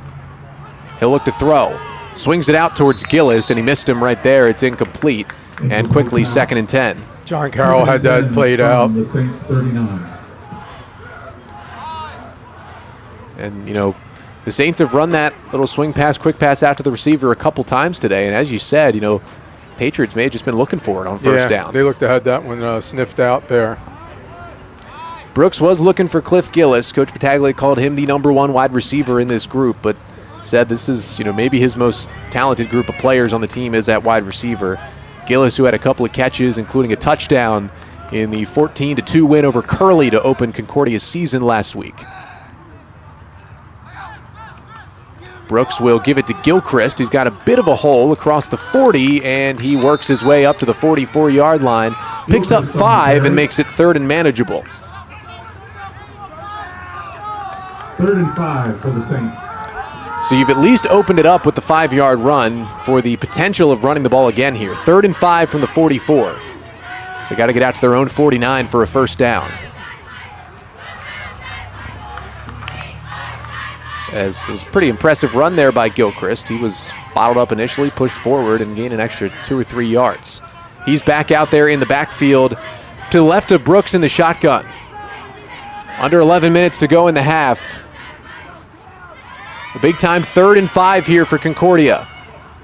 He'll look to throw. Swings it out towards Gillis, and he missed him right there. It's incomplete. And quickly 2nd and 10. John Carroll had that played out. And, you know, the Saints have run that little swing pass, quick pass out to the receiver a couple times today. And as you said, you know, Patriots may have just been looking for it on first down. They looked to have that one sniffed out there. Brooks was looking for Cliff Gillis. Coach Battaglia called him the #1 wide receiver in this group, but said this is, you know, maybe his most talented group of players on the team is at wide receiver. Gillis, who had a couple of catches, including a touchdown in the 14-2 win over Curley to open Concordia's season last week. Brooks will give it to Gilchrist. He's got a bit of a hole across the 40, and he works his way up to the 44-yard line, picks up 5, and makes it 3rd and manageable. 3rd and 5 for the Saints. So you've at least opened it up with the 5-yard run for the potential of running the ball again here. 3rd and 5 from the 44. So they got to get out to their own 49 for a first down. As it was a pretty impressive run there by Gilchrist. He was bottled up initially, pushed forward, and gained an extra 2 or 3 yards. He's back out there in the backfield to the left of Brooks in the shotgun. Under 11 minutes to go in the half. A big time 3rd and 5 here for Concordia.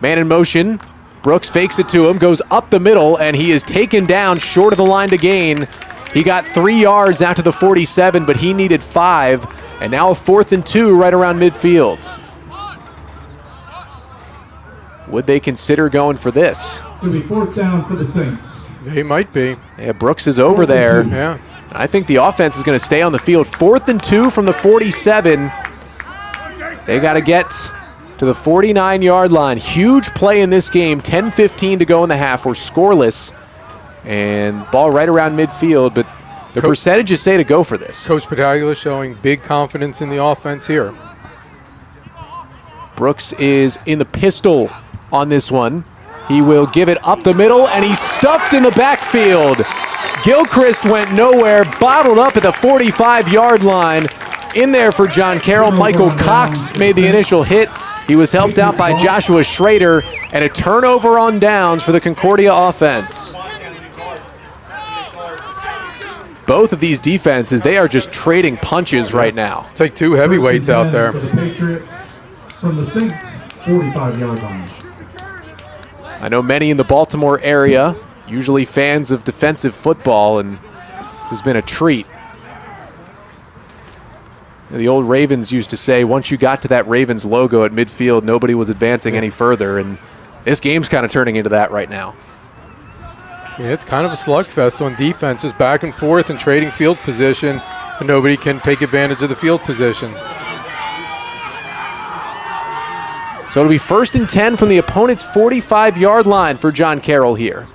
Man in motion. Brooks fakes it to him, goes up the middle, and he is taken down short of the line to gain. He got 3 yards out to the 47, but he needed 5. And now a 4th and 2 right around midfield. Would they consider going for this? It's going to be 4th down for the Saints. They might be. Yeah, Brooks is over there. Yeah. I think the offense is going to stay on the field. 4th and 2 from the 47. They got to get to the 49-yard line. Huge play in this game. 10:15 to go in the half. We're scoreless. And ball right around midfield, but the percentages say to go for this. Coach Battaglia showing big confidence in the offense here. Brooks is in the pistol on this one. He will give it up the middle, and he's stuffed in the backfield. Gilchrist went nowhere, bottled up at the 45-yard line. In there for John Carroll. Michael Cox made the initial hit. He was helped out by Joshua Schrader, and a turnover on downs for the Concordia offense. Both of these defenses, they are just trading punches right now. It's like 2 heavyweights out there. For the Patriots from the Saints 45-yard line. I know many in the Baltimore area, usually fans of defensive football, and this has been a treat. The old Ravens used to say once you got to that Ravens logo at midfield, nobody was advancing any further, and this game's kind of turning into that right now. Yeah, it's kind of a slugfest on defense, just back and forth and trading field position, and nobody can take advantage of the field position. So it'll be 1st and 10 from the opponent's 45-yard line for John Carroll here.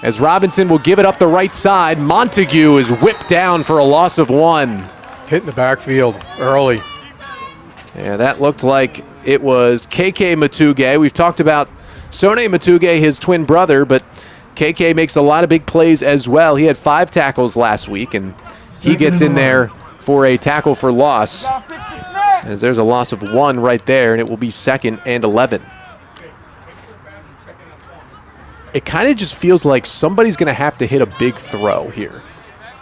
As Robinson will give it up the right side, Montague is whipped down for a loss of 1. Hitting the backfield early. Yeah, that looked like it was KK Matuge. We've talked about Sone Matuge, his twin brother, but KK makes a lot of big plays as well. He had 5 tackles last week, and he gets in there for a tackle for loss. As there's a loss of 1 right there, and it will be 2nd and 11. It kind of just feels like somebody's going to have to hit a big throw here,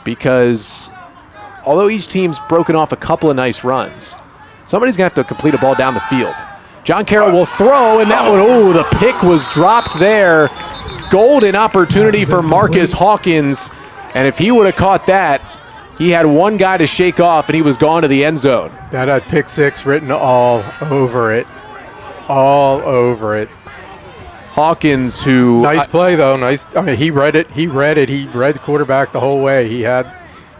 because although each team's broken off a couple of nice runs, somebody's going to have to complete a ball down the field. John Carroll will throw, and that one, oh, the pick was dropped there. Golden opportunity for Marcus Hawkins, and if he would have caught that, he had one guy to shake off, and he was gone to the end zone. That had pick 6 written all over it. All over it. Hawkins, who... Nice play, though. Nice. I mean, he read it. He read the quarterback the whole way. He had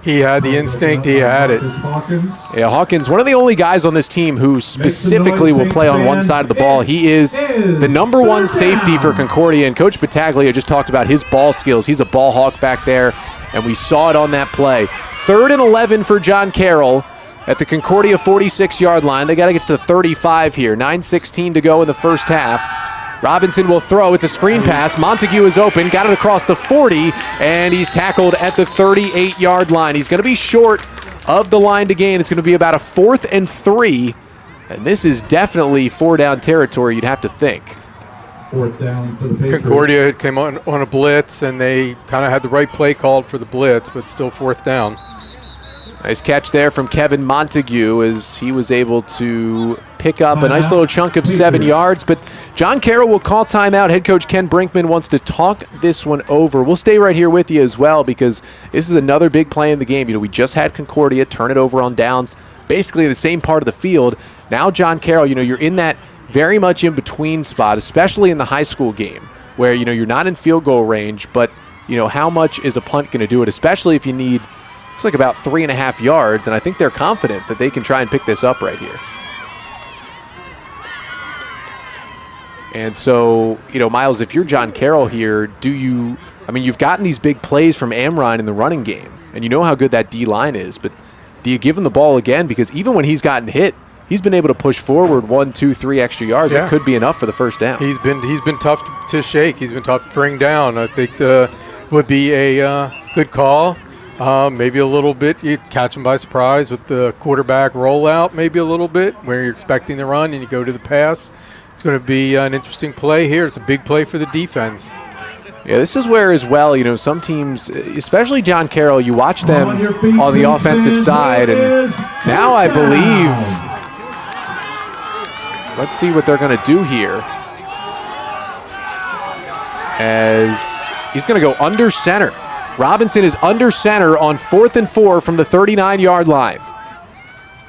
the instinct. He had it. Yeah, Hawkins, one of the only guys on this team who specifically will play on one side of the ball. He is the #1 safety for Concordia, and Coach Battaglia just talked about his ball skills. He's a ball hawk back there, and we saw it on that play. 3rd and 11 for John Carroll at the Concordia 46-yard line. They got to get to the 35 here. 9:16 to go in the first half. Robinson will throw. It's a screen pass. Montague is open. Got it across the 40, and he's tackled at the 38-yard line. He's going to be short of the line to gain. It's going to be about a 4th and 3, and this is definitely 4-down territory, you'd have to think. 4th down for the Patriots. Concordia came on a blitz, and they kind of had the right play called for the blitz, but still 4th down. Nice catch there from Kevin Montague as he was able to pick up a nice little chunk of 7 yards. But John Carroll will call timeout. Head coach Ken Brinkman wants to talk this one over. We'll stay right here with you as well, because this is another big play in the game. You know, we just had Concordia turn it over on downs, basically in the same part of the field. Now John Carroll, you know, you're in that very much in between spot, especially in the high school game, where, you know, you're not in field goal range, but, you know, how much is a punt going to do it, especially if you need, looks like about 3.5 yards, and I think they're confident that they can try and pick this up right here. And so, you know, Miles, if you're John Carroll here, you've gotten these big plays from Amrine in the running game, and you know how good that D-line is, but do you give him the ball again? Because even when he's gotten hit, he's been able to push forward 1, 2, 3 extra yards. Yeah. That could be enough for the first down. He's been tough to shake. He's been tough to bring down. I think would be a good call. Maybe a little bit, you catch him by surprise with the quarterback rollout, maybe a little bit, where you're expecting the run and you go to the pass. It's going to be an interesting play here. It's a big play for the defense. Yeah, this is where as well, you know, some teams, especially John Carroll, you watch them on the offensive side, and now I believe, let's see what they're going to do here. As he's going to go under center. Robinson is under center on 4th and 4 from the 39-yard line.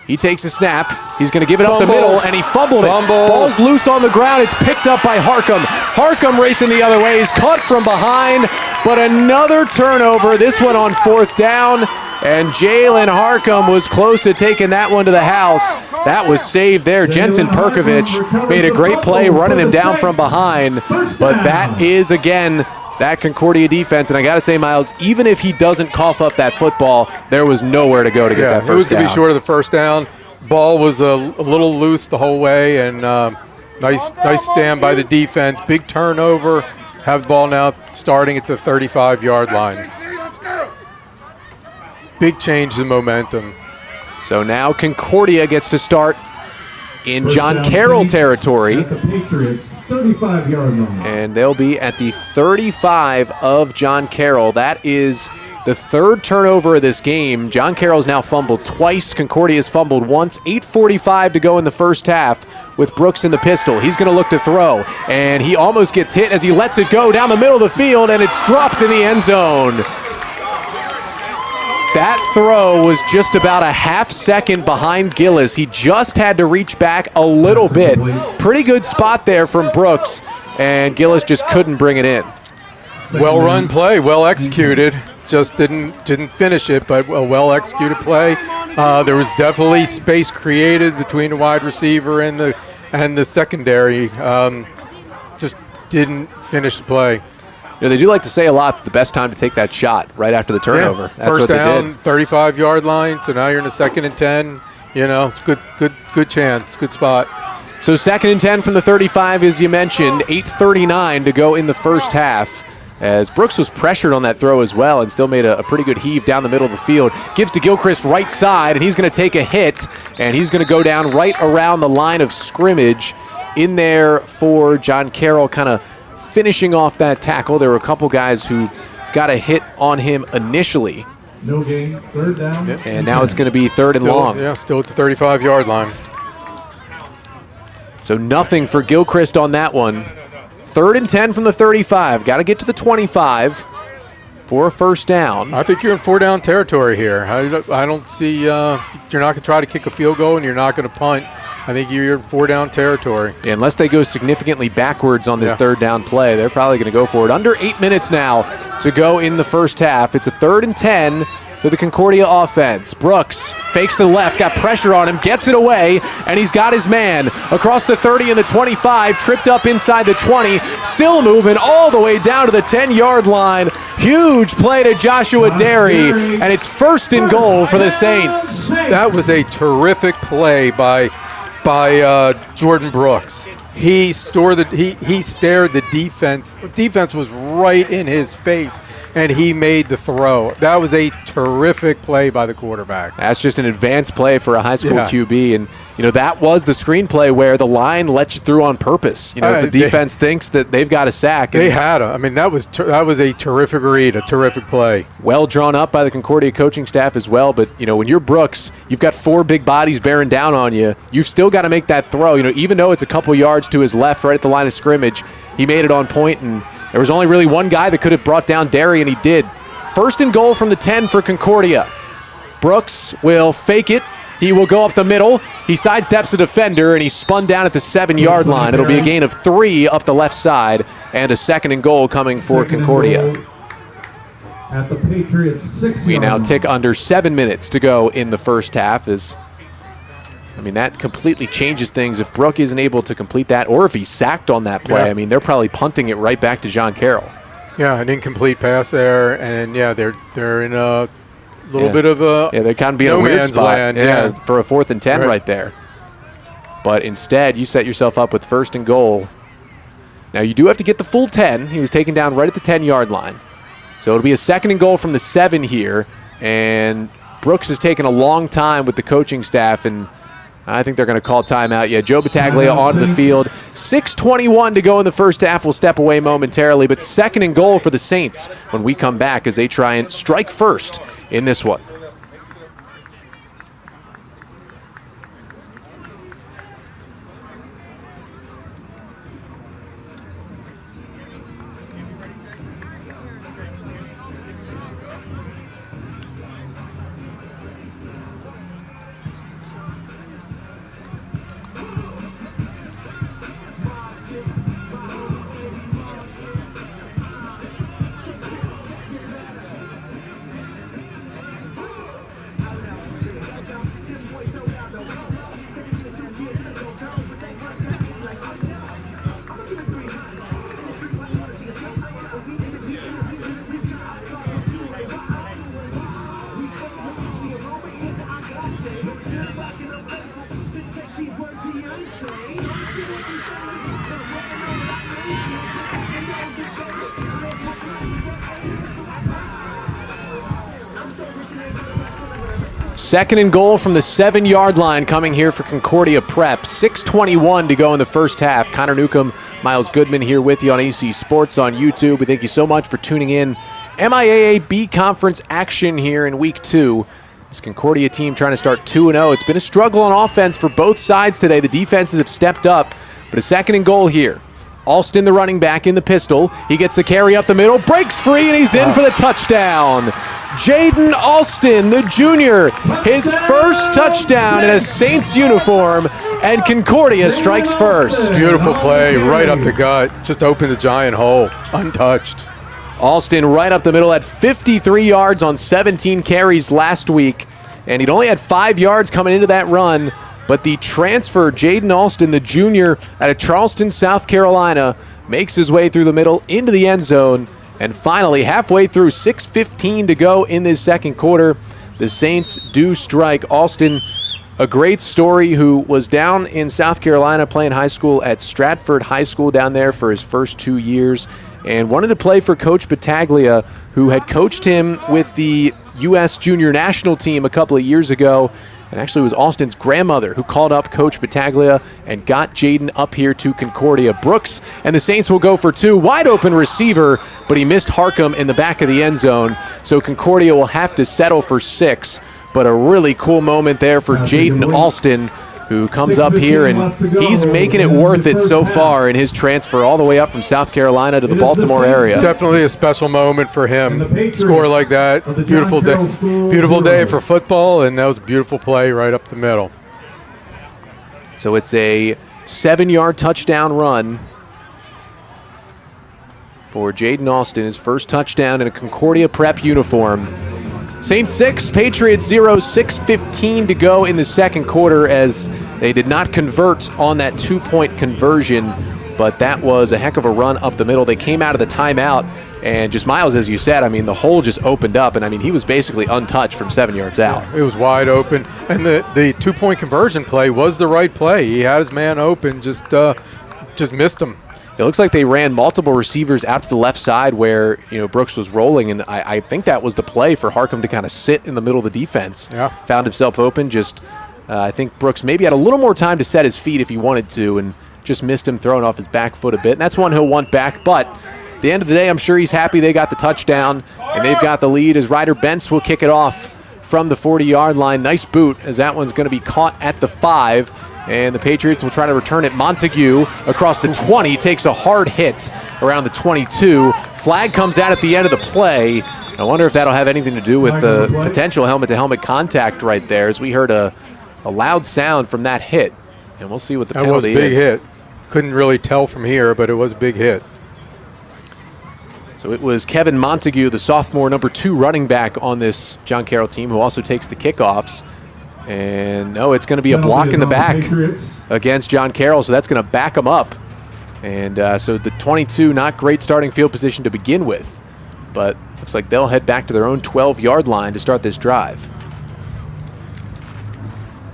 He takes a snap. He's going to give it up the middle, and he fumbled it. Ball's loose on the ground. It's picked up by Harcum. Harcum racing the other way. He's caught from behind, but another turnover, this one on 4th down, and Jalen Harcum was close to taking that one to the house. That was saved there. Jensen Perkovich made a great play running him down from behind, but that is, again, that Concordia defense, and I got to say, Miles, even if he doesn't cough up that football, there was nowhere to go to get that first down. It was going to be short of the first down. Ball was a little loose the whole way, and nice stand by the defense. Big turnover. Have the ball now starting at the 35-yard line. Big change in momentum. So now Concordia gets to start in John Carroll territory. At the Patriots 35-yard line. And they'll be at the 35 of John Carroll. That is the 3rd turnover of this game. John Carroll's now fumbled twice. Concordia's fumbled once. 8:45 to go in the first half with Brooks in the pistol. He's going to look to throw, and he almost gets hit as he lets it go down the middle of the field, and it's dropped in the end zone. That throw was just about a half second behind Gillis. He just had to reach back a little bit. Pretty good spot there from Brooks, and Gillis just couldn't bring it in. Well run play, well executed. Just didn't finish it, but a well executed play. There was definitely space created between the wide receiver and and the secondary just didn't finish the play. You know, they do like to say a lot that the best time to take that shot right after the turnover. Yeah. That's First what down, they did. 35-yard line. So now you're in a 2nd and 10. You know, it's good chance, good spot. So 2nd and 10 from the 35, as you mentioned. 8:39 to go in the first half. As Brooks was pressured on that throw as well and still made a pretty good heave down the middle of the field. Gives to Gilchrist right side, and he's going to take a hit, and he's going to go down right around the line of scrimmage. In there for John Carroll, kind of finishing off that tackle. There were a couple guys who got a hit on him initially. No gain, 3rd down. Yep. And now it's going to be 3rd and long. Yeah, still at the 35-yard line. So nothing for Gilchrist on that one. 3rd and 10 from the 35. Got to get to the 25 for a first down. I think you're in 4-down territory here. I don't see you're not going to try to kick a field goal, and you're not going to punt. I think you're in 4-down territory. Yeah, unless they go significantly backwards on this 3rd down play, they're probably going to go for it. Under 8 minutes now to go in the first half. It's a 3rd and 10 for the Concordia offense. Brooks fakes to the left, got pressure on him, gets it away, and he's got his man across the 30 and the 25, tripped up inside the 20, still moving all the way down to the 10-yard line. Huge play to Joshua Derry, and it's 1st and goal for the Saints. That was a terrific play by Jordan Brooks. He stared the defense. The defense was right in his face, and he made the throw. That was a terrific play by the quarterback. That's just an advanced play for a high school QB, and that was the screenplay where the line lets you through on purpose. If the defense thinks that they've got a sack. They had him. I mean, that was a terrific read, a terrific play. Well drawn up by the Concordia coaching staff as well, but when you're Brooks, you've got 4 big bodies bearing down on you. You've still got to make that throw. Even though it's a couple yards to his left, right at the line of scrimmage, he made it on point, and there was only really one guy that could have brought down Derry, and he did. 1st and goal from the 10 for Concordia. Brooks will fake it. He will go up the middle. He sidesteps a defender, and he's spun down at the 7-yard line. It'll be a gain of 3 up the left side, and a 2nd and goal coming for Concordia. At the Patriots 6 We now tick under 7 minutes to go in the first half. That completely changes things if Brooke isn't able to complete that, or if he's sacked on that play. Yeah. They're probably punting it right back to John Carroll. Yeah, an incomplete pass there, and they're in a little bit of a they're kind of being no a weird man's spot. land. For a 4th and 10 right there. But instead, you set yourself up with 1st and goal. Now you do have to get the full 10. He was taken down right at the 10-yard line. So it'll be a 2nd and goal from the 7 here, and Brooks has taken a long time with the coaching staff, and I think they're going to call timeout. Yeah, Joe Battaglia onto the field. 6:21 to go in the first half. We'll step away momentarily, but 2nd and goal for the Saints when we come back as they try and strike first in this one. Second and goal from the 7-yard line coming here for Concordia Prep. 6:21 to go in the first half. Connor Newcomb, Miles Goodman here with you on AC Sports on YouTube. We thank you so much for tuning in. MIAA B Conference action here in Week 2. This Concordia team trying to start 2-0. It's been a struggle on offense for both sides today. The defenses have stepped up, but a 2nd and goal here. Alston, the running back, in the pistol. He gets the carry up the middle, breaks free, and he's in for the touchdown. Jaden Alston, the junior, his first touchdown in a Saints uniform, and Concordia strikes first. Beautiful play, right up the gut. Just opened the giant hole, untouched. Alston right up the middle at 53 yards on 17 carries last week, and he'd only had 5 yards coming into that run But the transfer, Jaden Alston, the junior out of Charleston, South Carolina, makes his way through the middle into the end zone. And finally, halfway through, 6:15 to go in this second quarter, the Saints do strike. Alston, a great story, who was down in South Carolina playing high school at Stratford High School down there for his first 2 years, and wanted to play for Coach Battaglia, who had coached him with the U.S. Junior National Team a couple of years ago. And actually, it was Alston's grandmother who called up Coach Battaglia and got Jaden up here to Concordia. Brooks and the Saints will go for two. Wide open receiver, but he missed Harcum in the back of the end zone. So Concordia will have to settle for 6. But a really cool moment there for Jaden Alston, who comes up here, and he's making it worth it so far in his transfer all the way up from South Carolina to the Baltimore area. Definitely a special moment for him. Score like that, beautiful day for football, and that was a beautiful play right up the middle. So it's a 7-yard touchdown run for Jaden Alston, his first touchdown in a Concordia Prep uniform. Saints 6, Patriots 0, 6:15 to go in the second quarter, as they did not convert on that 2-point conversion, but that was a heck of a run up the middle. They came out of the timeout, and just Miles, as you said, I mean, the hole just opened up, and I mean, he was basically untouched from 7 yards out. It was wide open, and the 2-point conversion play was the right play. He had his man open, just missed him. It looks like they ran multiple receivers out to the left side where, Brooks was rolling, and I think that was the play for Harcum to kind of sit in the middle of the defense. Yeah. Found himself open. I think Brooks maybe had a little more time to set his feet if he wanted to, and just missed him throwing off his back foot a bit. And that's one he'll want back. But at the end of the day, I'm sure he's happy they got the touchdown, and they've got the lead as Ryder Bentz will kick it off from the 40-yard line. Nice boot, as that one's going to be caught at the 5. And the Patriots will try to return it. Montague across the 20 takes a hard hit around the 22. Flag comes out at the end of the play. I wonder if that'll have anything to do with the potential helmet-to-helmet contact right there, as we heard a loud sound from that hit. And we'll see what the penalty is. That was a big hit. Couldn't really tell from here, but it was a big hit. So it was Kevin Montague, the sophomore number 2 running back on this John Carroll team, who also takes the kickoffs. And no, it's going to be a block in the back against John Carroll, so that's going to back him up. And so the 22, not great starting field position to begin with, but looks like they'll head back to their own 12-yard line to start this drive.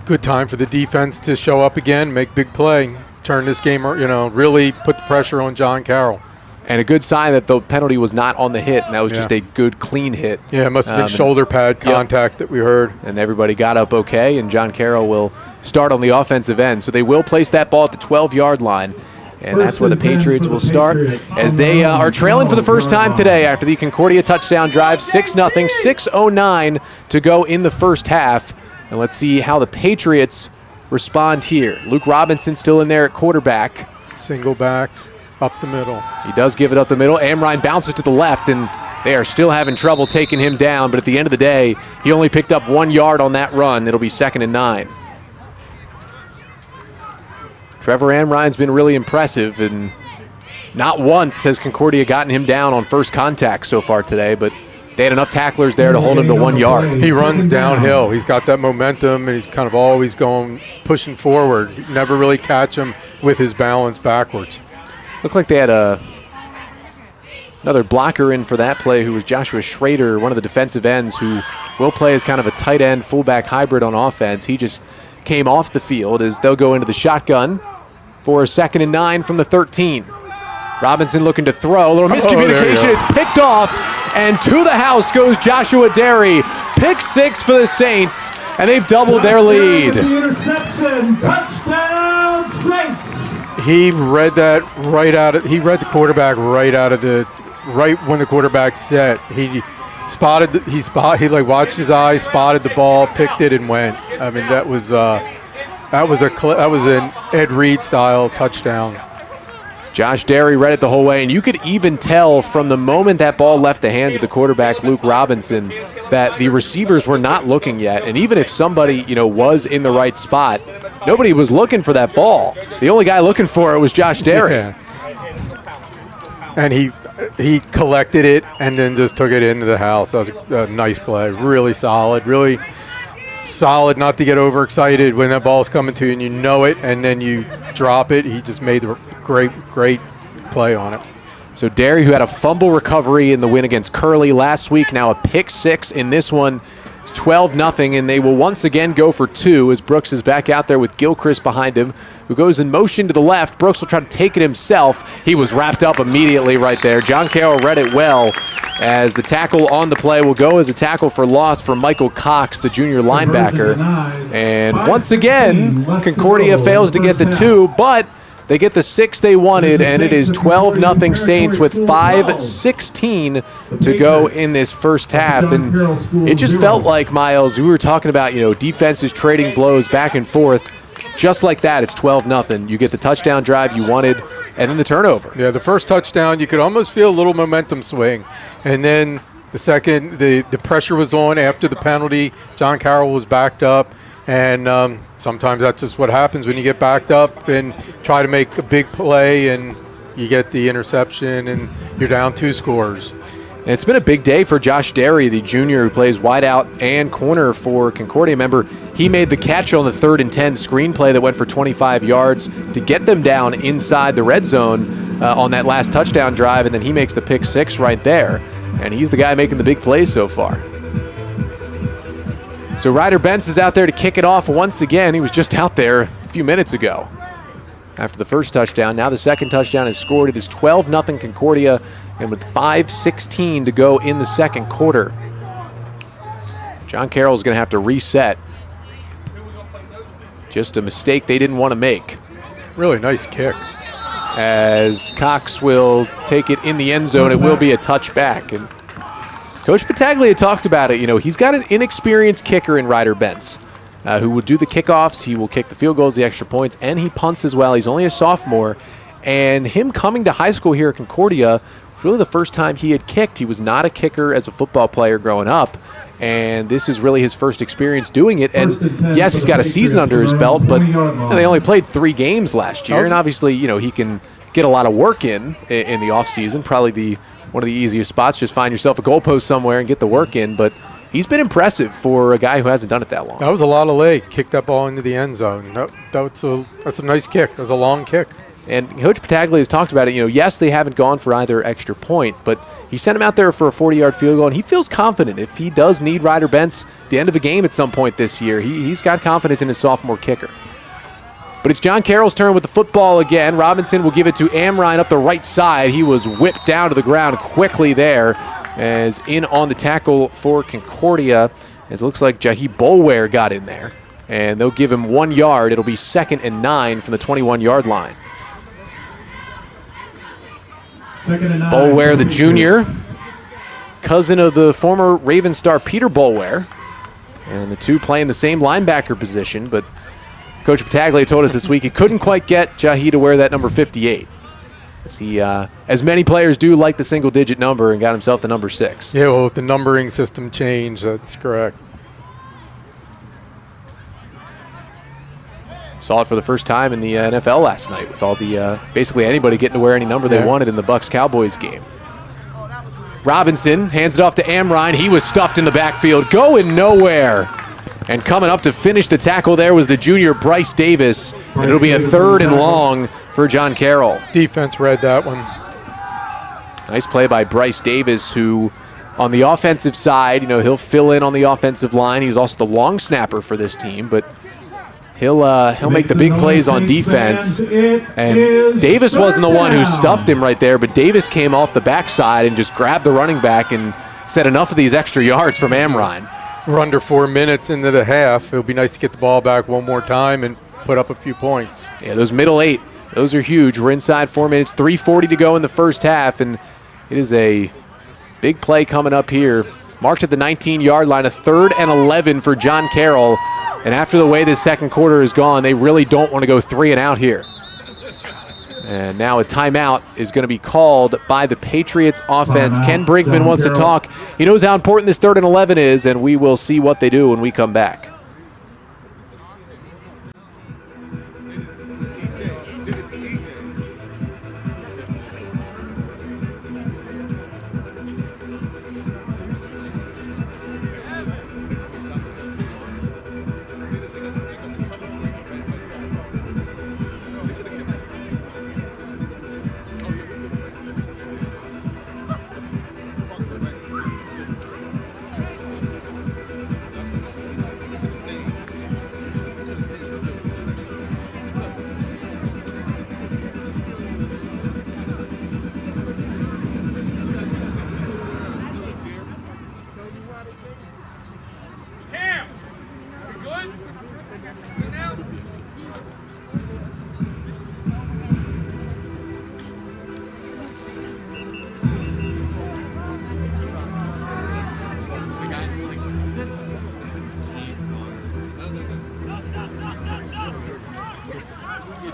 Good time for the defense to show up again, make big play, turn this game, really put the pressure on John Carroll. And a good sign that the penalty was not on the hit, and that was just a good, clean hit. Yeah, it must have been shoulder pad contact that we heard. And everybody got up okay, and John Carroll will start on the offensive end. So they will place that ball at the 12-yard line, and that's where the Patriots will start, as they are trailing for the first time today after the Concordia touchdown drive, 6-0, 6:09 to go in the first half. And let's see how the Patriots respond here. Luke Robinson still in there at quarterback. Single back. Up the middle. He does give it up the middle. Amrine bounces to the left, and they are still having trouble taking him down. But at the end of the day, he only picked up 1 yard on that run. It'll be 2nd and 9. Trevor Amrine's been really impressive, and not once has Concordia gotten him down on first contact so far today, but they had enough tacklers there to hold him to 1 yard. He runs downhill. He's got that momentum, and he's kind of always pushing forward. You never really catch him with his balance backwards. Looked like they had another blocker in for that play, who was Joshua Schrader, one of the defensive ends, who will play as kind of a tight end fullback hybrid on offense. He just came off the field as they'll go into the shotgun for a 2nd and 9 from the 13. Robinson looking to throw. A little miscommunication. It's picked off, and to the house goes Joshua Derry. Pick 6 for the Saints, and they've doubled their lead. Interception, touchdown, Saints. He read that he read the quarterback right when the quarterback set. He watched his eyes, spotted the ball, picked it, and went. I mean, that was an Ed Reed style touchdown. Josh Derry read it the whole way, and you could even tell from the moment that ball left the hands of the quarterback, Luke Robinson, that the receivers were not looking yet. And even if somebody, was in the right spot, nobody was looking for that ball. The only guy looking for it was Josh Derry. Yeah. And he collected it and then just took it into the house. That was a nice play, really solid, really solid not to get overexcited when that ball's coming to you and you know it, and then you drop it. He just made the great play on it. So Derry, who had a fumble recovery in the win against Curley last week, now a pick 6 in this one. It's 12-0, and they will once again go for 2 as Brooks is back out there with Gilchrist behind him, who goes in motion to the left. Brooks will try to take it himself. He was wrapped up immediately right there. John Carroll read it well, as the tackle on the play will go as a tackle for loss for Michael Cox, the junior linebacker. And once again, Concordia fails to get the 2, but they get the 6 they wanted, and it is 12-0 Saints with 5:16 to go in this first half. And it just felt like, Miles, we were talking about, defenses trading blows back and forth. Just like that, it's 12-0. You get the touchdown drive you wanted, and then the turnover. Yeah, the first touchdown, you could almost feel a little momentum swing. And then the second, the pressure was on after the penalty. John Carroll was backed up, and sometimes that's just what happens when you get backed up and try to make a big play and you get the interception and you're down 2 scores. And it's been a big day for Josh Derry, the junior who plays wideout and corner for Concordia. Remember, he made the catch on the 3rd and 10 screen play that went for 25 yards to get them down inside the red zone on that last touchdown drive, and then he makes the pick 6 right there. And he's the guy making the big plays so far. So Ryder Bentz is out there to kick it off once again. He was just out there a few minutes ago after the first touchdown. Now the second touchdown is scored. It is 12-0 Concordia, and with 5:16 to go in the second quarter. John Carroll is going to have to reset. Just a mistake they didn't want to make. Really nice kick. As Cox will take it in the end zone, it will be a touchback. And Coach Battaglia talked about it. He's got an inexperienced kicker in Ryder Bentz, who will do the kickoffs. He will kick the field goals, the extra points, and he punts as well. He's only a sophomore. And him coming to high school here at Concordia was really the first time he had kicked. He was not a kicker as a football player growing up. And this is really his first experience doing it. And yes, he's got a season under his belt, but they only played 3 games last year. And obviously, he can get a lot of work in the offseason. Probably one of the easiest spots, just find yourself a goalpost somewhere and get the work in. But he's been impressive for a guy who hasn't done it that long. That was a lot of leg. Kicked that ball into the end zone. That's a nice kick. That was a long kick. And Coach Battaglia has talked about it. Yes, they haven't gone for either extra point, but he sent him out there for a 40-yard field goal, and he feels confident if he does need Ryder Bentz at the end of a game at some point this year. He's got confidence in his sophomore kicker. But it's John Carroll's turn with the football again. Robinson will give it to Amrine up the right side. He was whipped down to the ground quickly there, as in on the tackle for Concordia, as it looks like Jahi Bolware got in there. And they'll give him 1 yard. It'll be 2nd and 9 from the 21-yard line. Bolware, the junior, cousin of the former Raven star Peter Bolware. And the two playing the same linebacker position, but Coach Battaglia told us this week he couldn't quite get Jahi to wear that number 58. As many players do, like the single-digit number, and got himself the number 6. Yeah, well, with the numbering system changed, that's correct. Saw it for the first time in the NFL last night with all the basically anybody getting to wear any number they wanted in the Bucs-Cowboys game. Robinson hands it off to Amrine. He was stuffed in the backfield, going nowhere. And coming up to finish the tackle there was the junior Bryce Davis. And it'll be a 3rd and long for John Carroll. Defense read that one. Nice play by Bryce Davis, who on the offensive side, he'll fill in on the offensive line. He was also the long snapper for this team, but he'll make the big plays on defense. And Davis wasn't the one who stuffed him right there, but Davis came off the backside and just grabbed the running back and set enough of these extra yards from Amrine. We're under 4 minutes into the half. It'll be nice to get the ball back one more time and put up a few points. Yeah, those middle 8, those are huge. We're inside 4 minutes, 3:40 to go in the first half, and it is a big play coming up here. Marked at the 19-yard line, a 3rd and 11 for John Carroll. And after the way this second quarter is gone, they really don't want to go 3 and out here. And now a timeout is going to be called by the Patriots offense. Ken Brinkman wants to talk. He knows how important this 3rd and 11 is, and we will see what they do when we come back.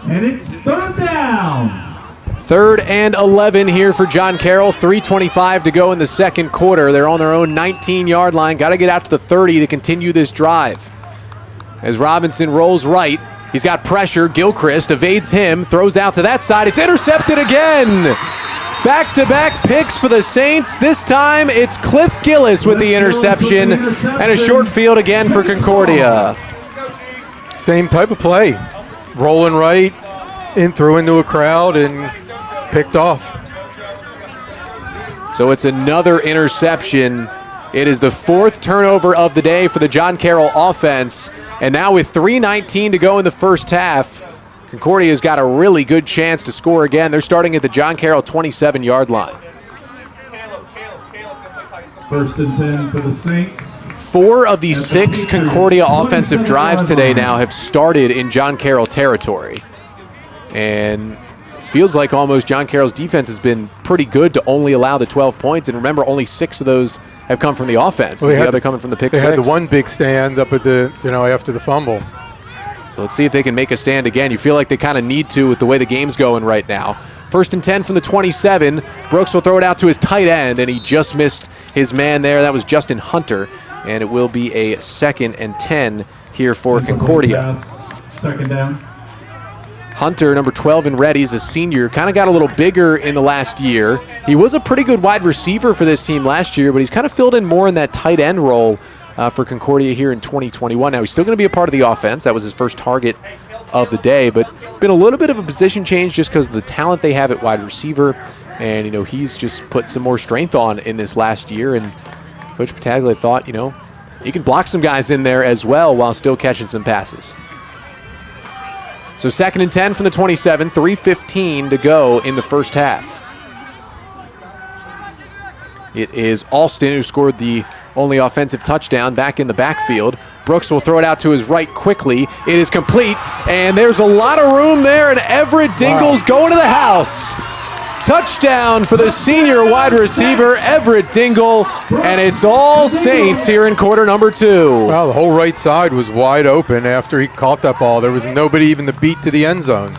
And it's third down. 3rd and 11 here for John Carroll. 3:25 to go in the second quarter. They're on their own 19-yard line. Got to get out to the 30 to continue this drive. As Robinson rolls right, he's got pressure. Gilchrist evades him, throws out to that side. It's intercepted again. Back-to-back picks for the Saints. This time it's Cliff Gillis with the interception, and a short field again for Concordia. Same type of play. Rolling right, threw into a crowd, and picked off. So it's another interception. It is the 4th turnover of the day for the John Carroll offense. And now with 3:19 to go in the first half, Concordia's got a really good chance to score again. They're starting at the John Carroll 27-yard line. 1st and 10 for the Saints. 4 of the 6 Concordia offensive drives today now have started in John Carroll territory. And feels like almost John Carroll's defense has been pretty good to only allow the 12 points. And remember, only 6 of those have come from the offense. Well, the other coming from the pick 6. They had the one big stand up at the, after the fumble. So let's see if they can make a stand again. You feel like they kind of need to with the way the game's going right now. 1st and 10 from the 27. Brooks will throw it out to his tight end, and he just missed his man there. That was Justin Hunter. And it will be a 2nd and 10 here for Concordia. 2nd down. Hunter, number 12 in red, he's a senior, kind of got a little bigger in the last year. He was a pretty good wide receiver for this team last year, but he's kind of filled in more in that tight end role for Concordia here in 2021. Now, he's still going to be a part of the offense. That was his first target of the day, but been a little bit of a position change just because of the talent they have at wide receiver. And, he's just put some more strength on in this last year. And Coach Pataglia thought, he can block some guys in there as well while still catching some passes. So 2nd and 10 from the 27, 3:15 to go in the first half. It is Alston who scored the only offensive touchdown back in the backfield. Brooks will throw it out to his right quickly. It is complete, and there's a lot of room there, and Everett Dingle's going to the house. Touchdown for the senior wide receiver, Everett Dingle, and it's all Saints here in quarter number 2. Well, the whole right side was wide open after he caught that ball. There was nobody even to beat to the end zone.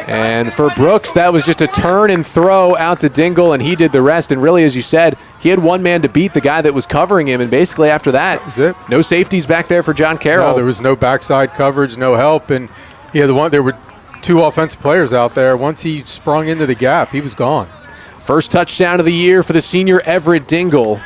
And for Brooks, that was just a turn and throw out to Dingle, and he did the rest. And really, as you said, he had one man to beat the guy that was covering him, and basically after that was it. No safeties back there for John Carroll. No, there was no backside coverage, no help, and there were 2 offensive players out there. Once he sprung into the gap, he was gone. First touchdown of the year for the senior Everett Dingle,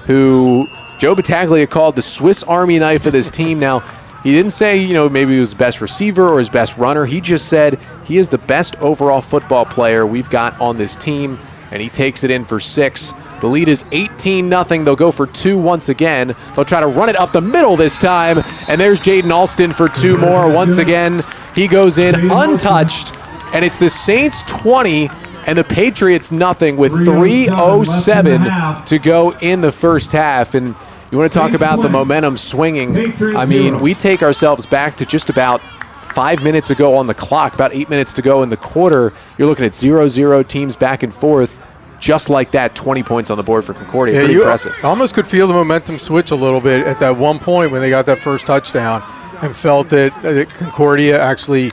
who Joe Battaglia called the Swiss Army knife of this team. Now, he didn't say, maybe he was his best receiver or his best runner. He just said he is the best overall football player we've got on this team, and he takes it in for 6. The lead is 18-0. They'll go for 2 once again. They'll try to run it up the middle this time, and there's Jaden Alston for 2 more. Once again, he goes in untouched, and it's the Saints 20 and the Patriots nothing with 3:07 to go in the first half. And you want to talk about the momentum swinging. I mean, we take ourselves back to just about 5 minutes ago on the clock, about 8 minutes to go in the quarter. You're looking at 0-0 teams back and forth. Just like that, 20 points on the board for Concordia. Yeah, pretty impressive. I almost could feel the momentum switch a little bit at that one point when they got that first touchdown, and felt that Concordia actually,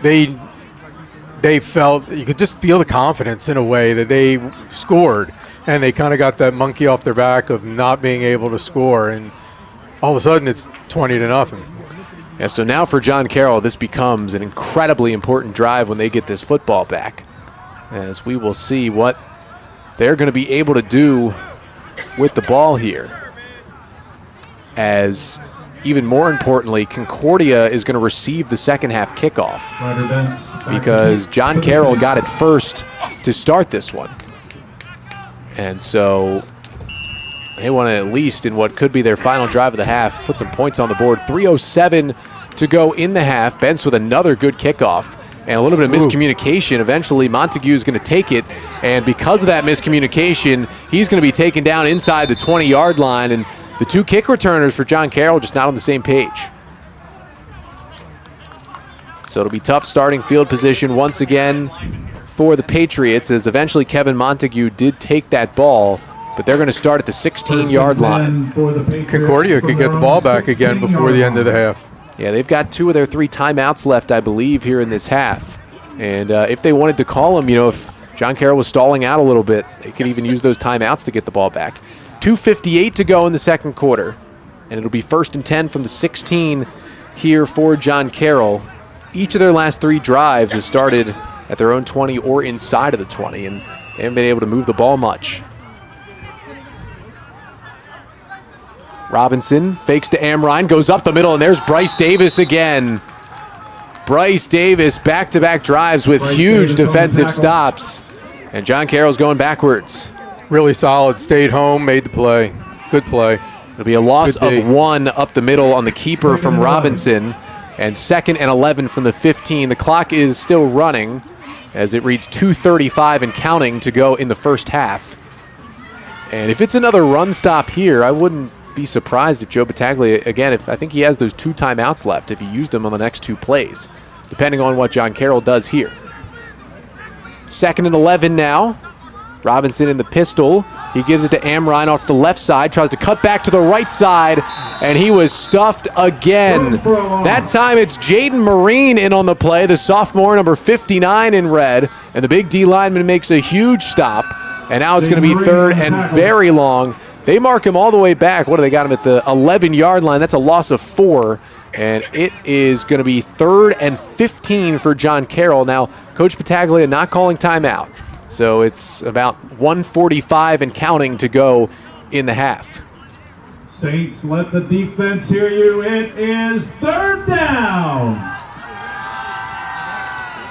they felt, you could just feel the confidence in a way that they scored, and they kind of got that monkey off their back of not being able to score, and all of a sudden it's 20-0. Yeah, so now for John Carroll, this becomes an incredibly important drive when they get this football back, as we will see what they're going to be able to do with the ball here. As even more importantly, Concordia is going to receive the second half kickoff because John Carroll got it first to start this one. And so they want to, at least in what could be their final drive of the half, put some points on the board. 3:07 to go in the half. Bentz with another good kickoff. And a little bit of miscommunication. Eventually, Montague is going to take it. And because of that miscommunication, he's going to be taken down inside the 20-yard line. And the 2 kick returners for John Carroll just not on the same page. So it'll be tough starting field position once again for the Patriots, as eventually Kevin Montague did take that ball. But they're going to start at the 16-yard line. Concordia could get the ball back again before the end of the half. Yeah, they've got 2 of their 3 timeouts left, I believe, here in this half. And if they wanted to call them, if John Carroll was stalling out a little bit, they could even use those timeouts to get the ball back. 2:58 to go in the second quarter. And it'll be 1st and 10 from the 16 here for John Carroll. Each of their last 3 drives has started at their own 20 or inside of the 20, and they haven't been able to move the ball much. Robinson fakes to Amrine, goes up the middle, and there's Bryce Davis again. Bryce Davis, back-to-back drives with huge defensive stops. And John Carroll's going backwards. Really solid, stayed home, made the play. Good play. It'll be a loss of 1 up the middle on the keeper from Robinson. And 2nd and 11 from the 15. The clock is still running as it reads 2:35 and counting to go in the first half. And if it's another run stop here, I wouldn't be surprised if Joe Battaglia, again, I think he has those 2 timeouts left, if he used them on the next 2 plays, depending on what John Carroll does here. 2nd and 11 now. Robinson in the pistol. He gives it to Amrine off the left side, tries to cut back to the right side, and he was stuffed again. That time it's Jaden Marine in on the play, the sophomore, number 59 in red, and the big D lineman makes a huge stop, and now it's going to be 3rd and very long. They mark him all the way back. What do they got him at the 11-yard line? That's a loss of 4, and it is going to be 3rd and 15 for John Carroll. Now, Coach Battaglia not calling timeout. So it's about 1:45 and counting to go in the half. Saints, let the defense hear you. It is 3rd down.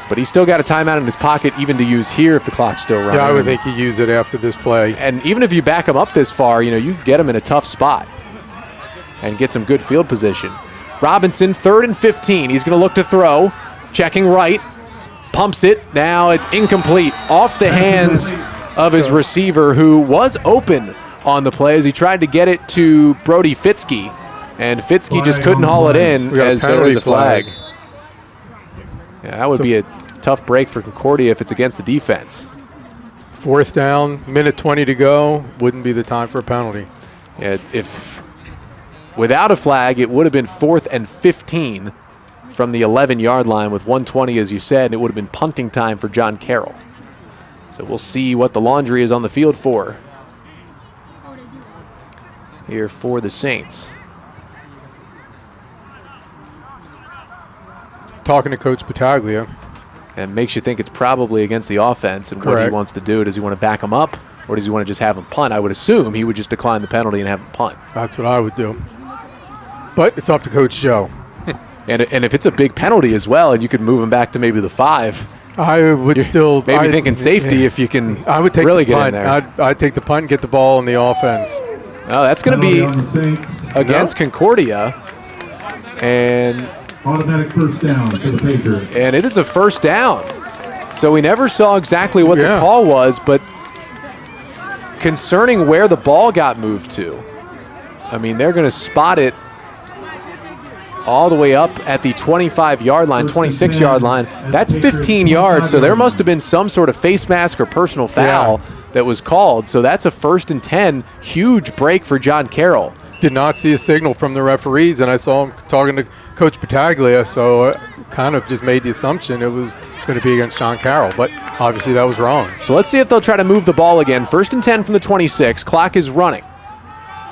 But he's still got a timeout in his pocket even to use here if the clock's still running. Yeah, I would think he'd use it after this play. And even if you back him up this far, you can get him in a tough spot and get some good field position. Robinson, 3rd and 15. He's going to look to throw. Checking right. Pumps it. Now it's incomplete. Off the hands of his receiver, who was open on the play as he tried to get it to Brody Fitzke. And Fitzke just couldn't haul it in as there was a flag. Yeah, that would be a tough break for Concordia if it's against the defense. 4th down, minute 20 to go. Wouldn't be the time for a penalty. Yeah, if without a flag, it would have been 4th and 15 from the 11-yard line with 1:20, as you said, and it would have been punting time for John Carroll. So we'll see what the laundry is on the field for here for the Saints. Talking to Coach Battaglia. And makes you think it's probably against the offense and what he wants to do. Does he want to back him up, or does he want to just have him punt? I would assume he would just decline the penalty and have him punt. That's what I would do. But it's up to Coach Joe. And if it's a big penalty as well, and you could move him back to maybe the 5, I would still maybe thinking safety if you can. I would take really the punt. Get in there. I'd take the punt and get the ball in the offense. Oh, that's going to be against Concordia, and automatic 1st down for the Patriots. And it is a 1st down. So we never saw exactly what the call was, but concerning where the ball got moved to, I mean, they're going to spot it all the way up at the 25-yard line, 26-yard line. That's 15 yards, so there must have been some sort of face mask or personal foul that was called. So that's a 1st and 10. Huge break for John Carroll. Did not see a signal from the referees, and I saw him talking to Coach Battaglia, so kind of just made the assumption it was going to be against John Carroll, but obviously that was wrong. So let's see if they'll try to move the ball again. 1st and 10 from the 26. Clock is running.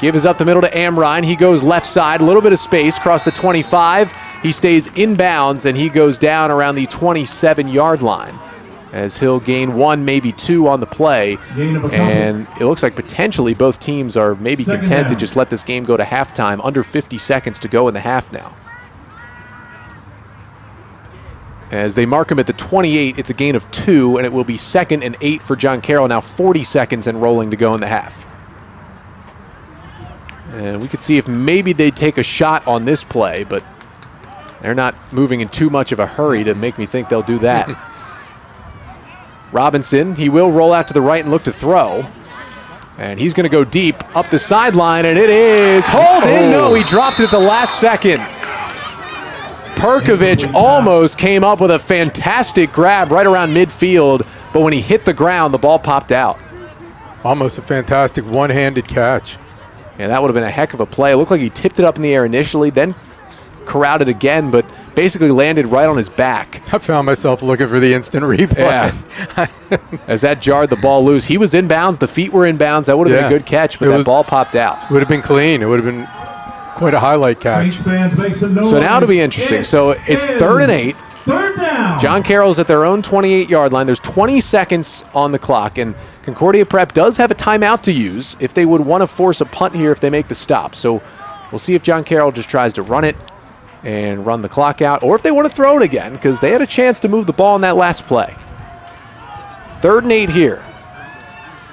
Give is up the middle to Amrine. He goes left side, a little bit of space, across the 25. He stays inbounds, and he goes down around the 27-yard line as he'll gain 1, maybe 2 on the play. And it looks like potentially both teams are maybe content to just let this game go to halftime. Under 50 seconds to go in the half now. As they mark him at the 28, it's a gain of 2, and it will be 2nd and 8 for John Carroll. Now 40 seconds and rolling to go in the half. And we could see if maybe they take a shot on this play, but they're not moving in too much of a hurry to make me think they'll do that. Robinson, he will roll out to the right and look to throw. And he's going to go deep up the sideline, and it is hauled in. No, he dropped it at the last second. Perkovich almost came up with a fantastic grab right around midfield, but when he hit the ground, the ball popped out. Almost a fantastic one-handed catch. Yeah, that would have been a heck of a play. It looked like he tipped it up in the air initially, then corralled it again, but basically landed right on his back. I found myself looking for the instant replay. Yeah. As that jarred the ball loose. He was inbounds. The feet were inbounds. That would have been a good catch, but that ball popped out. Would have been clean. It would have been quite a highlight catch. So now it'll be interesting. So it's 3rd and 8. Third down. John Carroll's at their own 28-yard line. There's 20 seconds on the clock, and Concordia Prep does have a timeout to use if they would want to force a punt here if they make the stop. So we'll see if John Carroll just tries to run it and run the clock out, or if they want to throw it again, because they had a chance to move the ball in that last play. 3rd and 8 here.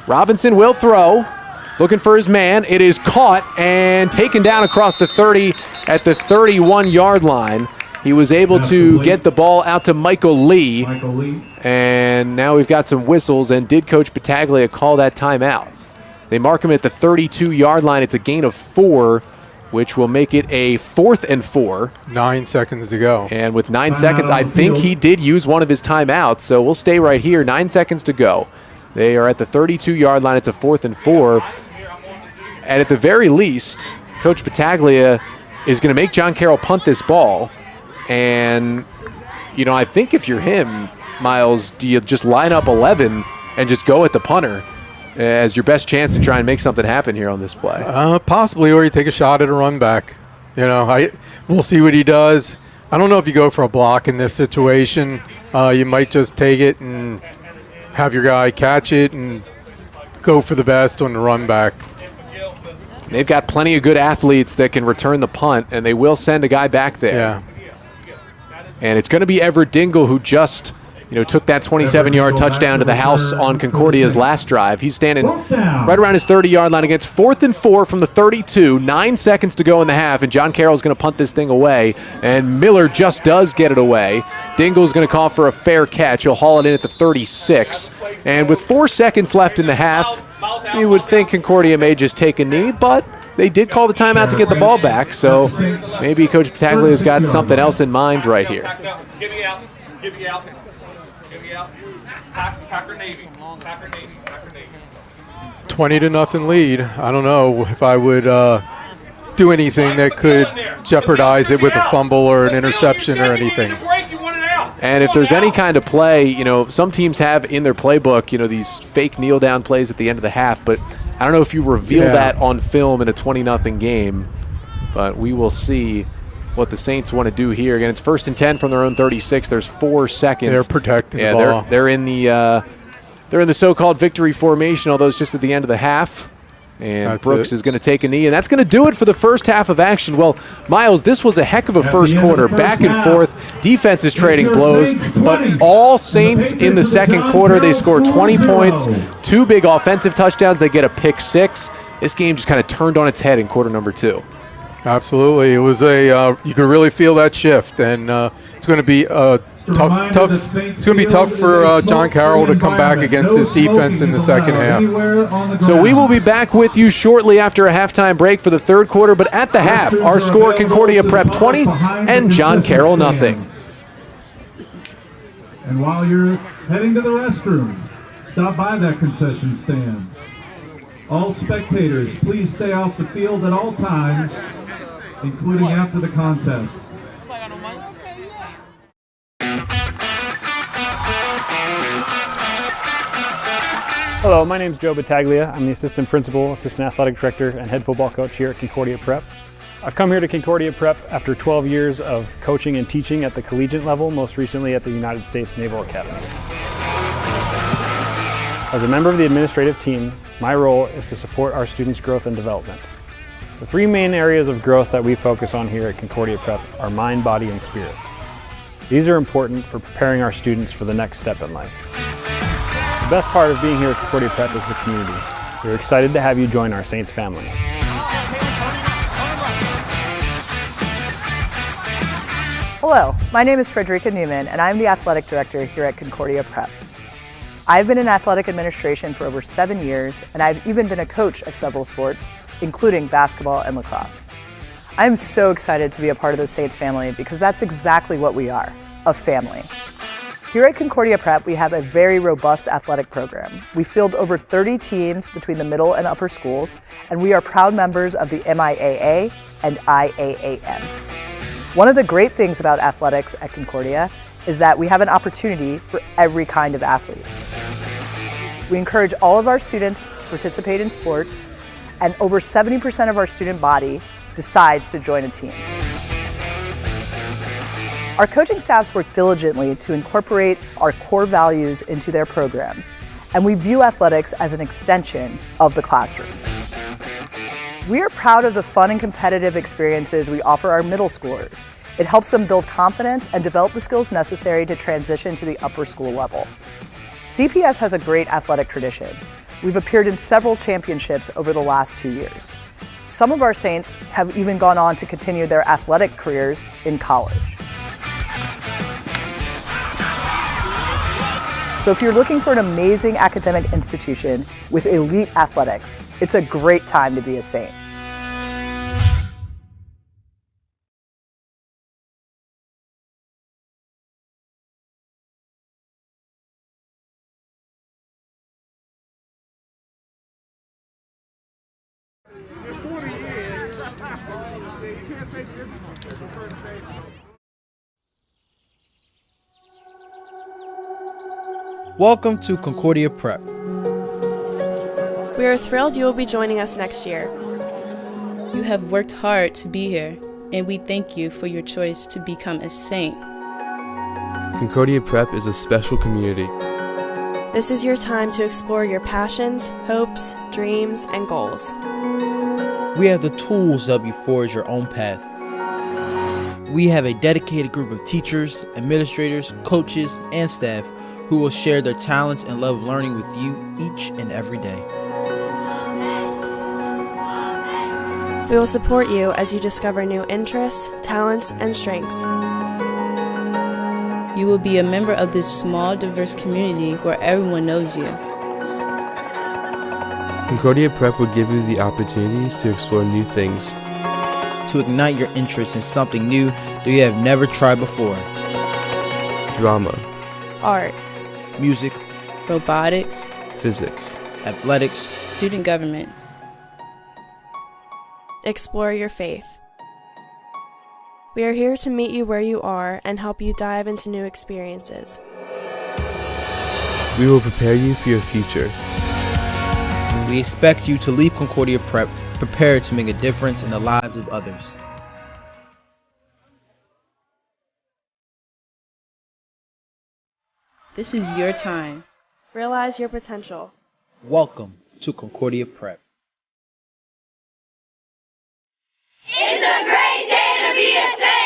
Robinson will throw, looking for his man. It is caught and taken down across the 30 at the 31-yard line. He was able to get the ball out to Michael Lee. And now we've got some whistles. And did Coach Battaglia call that timeout? They mark him at the 32-yard line. It's a gain of 4, which will make it a 4th and 4. 9 seconds to go. And with 9 seconds, I think he did use one of his timeouts. So we'll stay right here. 9 seconds to go. They are at the 32-yard line. It's a 4th and 4. And at the very least, Coach Battaglia is going to make John Carroll punt this ball. And, you know, I think if you're him, Miles, do you just line up 11 and just go at the punter as your best chance to try and make something happen here on this play? Possibly, or you take a shot at a run back. You know, we'll see what he does. I don't know if you go for a block in this situation. You might just take it and have your guy catch it and go for the best on the run back. They've got plenty of good athletes that can return the punt, and they will send a guy back there. Yeah. And it's going to be Everett Dingle, who just, took that 27-yard touchdown to the house on Concordia's last drive. He's standing right around his 30-yard line against 4th and 4 from the 32. 9 seconds to go in the half, and John Carroll's going to punt this thing away. And Miller just does get it away. Dingle's going to call for a fair catch. He'll haul it in at the 36. And with 4 seconds left in the half, you would think Concordia may just take a knee, but they did call the timeout to get the ball back, so maybe Coach Battaglia's got something else in mind right here. Give me out. Give me out. Give me out. Packer Navy. Packer Navy. Packer Navy. 20-0 lead. I don't know if I would do anything that could jeopardize it with a fumble or an interception or anything. And if there's any kind of play, some teams have in their playbook, these fake kneel-down plays at the end of the half, but I don't know if you reveal that on film in a 20-0 game, but we will see what the Saints want to do here. Again, it's 1st and 10 from their own 36. There's 4 seconds. They're protecting the ball. They're in the so-called victory formation, although it's just at the end of the half. And that's Brooks is going to take a knee, and that's going to do it for the first half of action. Well, Miles, this was a heck of a first quarter, back and forth. Defense is trading blows, but all Saints in the second quarter. They scored 20 points, 2 big offensive touchdowns. They get a pick 6. This game just kind of turned on its head in quarter number 2. Absolutely. It was you could really feel that shift, and it's going to be tough. It's going to be tough for John Carroll to come back against his defense in the second half. So we will be back with you shortly after a halftime break for the third quarter, but at the half, our score, Concordia Prep 20 and John Carroll nothing. And while you're heading to the restroom, stop by that concession stand. All spectators, please stay off the field at all times, including after the contest. Hello, my name is Joe Battaglia. I'm the assistant principal, assistant athletic director, and head football coach here at Concordia Prep. I've come here to Concordia Prep after 12 years of coaching and teaching at the collegiate level, most recently at the United States Naval Academy. As a member of the administrative team, my role is to support our students' growth and development. The 3 main areas of growth that we focus on here at Concordia Prep are mind, body, and spirit. These are important for preparing our students for the next step in life. The best part of being here at Concordia Prep is the community. We're excited to have you join our Saints family. Hello, my name is Frederica Newman, and I'm the athletic director here at Concordia Prep. I've been in athletic administration for over 7 years, and I've even been a coach of several sports, including basketball and lacrosse. I'm so excited to be a part of the Saints family because that's exactly what we are, a family. Here at Concordia Prep, we have a very robust athletic program. We field over 30 teams between the middle and upper schools, and we are proud members of the MIAA and IAAM. One of the great things about athletics at Concordia is that we have an opportunity for every kind of athlete. We encourage all of our students to participate in sports, and over 70% of our student body decides to join a team. Our coaching staffs work diligently to incorporate our core values into their programs, and we view athletics as an extension of the classroom. We are proud of the fun and competitive experiences we offer our middle schoolers. It helps them build confidence and develop the skills necessary to transition to the upper school level. CPS has a great athletic tradition. We've appeared in several championships over the last 2 years. Some of our Saints have even gone on to continue their athletic careers in college. So if you're looking for an amazing academic institution with elite athletics, it's a great time to be a Saint. Welcome to Concordia Prep. We are thrilled you will be joining us next year. You have worked hard to be here, and we thank you for your choice to become a Saint. Concordia Prep is a special community. This is your time to explore your passions, hopes, dreams, and goals. We have the tools to help you forge your own path. We have a dedicated group of teachers, administrators, coaches, and staff who will share their talents and love of learning with you each and every day. We will support you as you discover new interests, talents, and strengths. You will be a member of this small, diverse community where everyone knows you. Concordia Prep will give you the opportunities to explore new things, to ignite your interest in something new that you have never tried before. drama, art, music, robotics, physics, athletics, student government. Explore your faith. We are here to meet you where you are and help you dive into new experiences. We will prepare you for your future. We expect you to leave Concordia Prep prepared to make a difference in the lives of others. This is your time. Realize your potential. Welcome to Concordia Prep. It's a great day to be a Saint!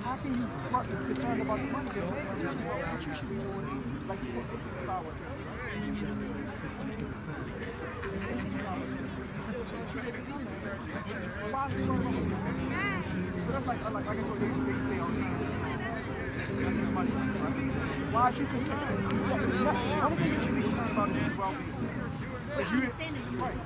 How can you be concerned about the money? What you should be doing, like you said, it's about what. So that's like I told you, they say all the time. That's the money, right? Why should you concerned? The only thing you should be concerned about is well-being. Like you, right.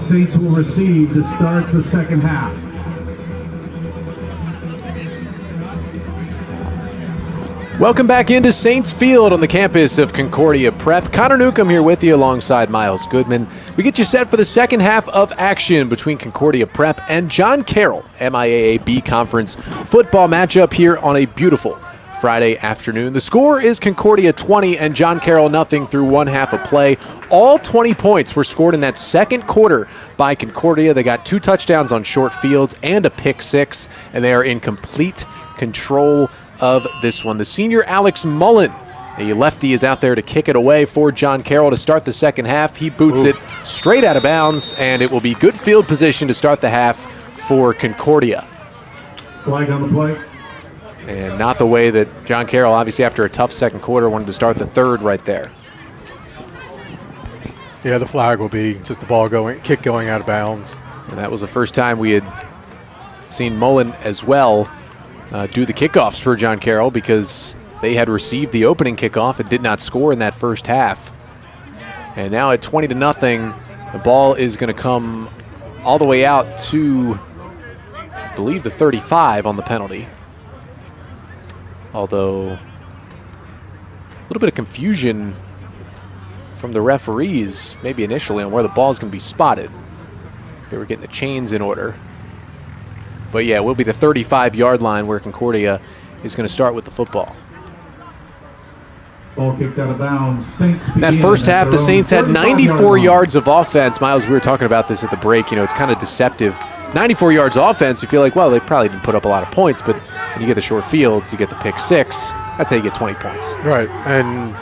Saints will receive to start the second half. Welcome back into Saints Field on the campus of Concordia Prep. Connor Newcomb here with you alongside Miles Goodman. We get you set for the second half of action between Concordia Prep and John Carroll, MIAA B Conference football matchup here on a beautiful Friday afternoon. The score is Concordia 20 and John Carroll nothing through one half of play. All 20 points were scored in that second quarter by Concordia. They got 2 touchdowns on short fields and a pick 6, and they are in complete control of this one. The senior Alex Mullen, a lefty, is out there to kick it away for John Carroll to start the second half. He boots it straight out of bounds, and it will be good field position to start the half for Concordia. Flag on the play. And not the way that John Carroll, obviously after a tough second quarter, wanted to start the third right there. Yeah, the flag will be just the ball kick going out of bounds. And that was the first time we had seen Mullen as well do the kickoffs for John Carroll, because they had received the opening kickoff and did not score in that first half. And now at 20-0, the ball is going to come all the way out to, I believe, the 35 on the penalty. although a little bit of confusion from the referees, maybe initially, on where the ball is going to be spotted. They were getting the chains in order. But yeah, it will be the 35-yard line where Concordia is going to start with the football. Ball kicked out of bounds. Saints In that first half, the Saints had 94 yards of offense. Miles, we were talking about this at the break. You know, it's kind of deceptive. 94 yards offense, you feel like, well, they probably didn't put up a lot of points, but when you get the short fields, you get the pick six, that's how you get 20 points. Right, and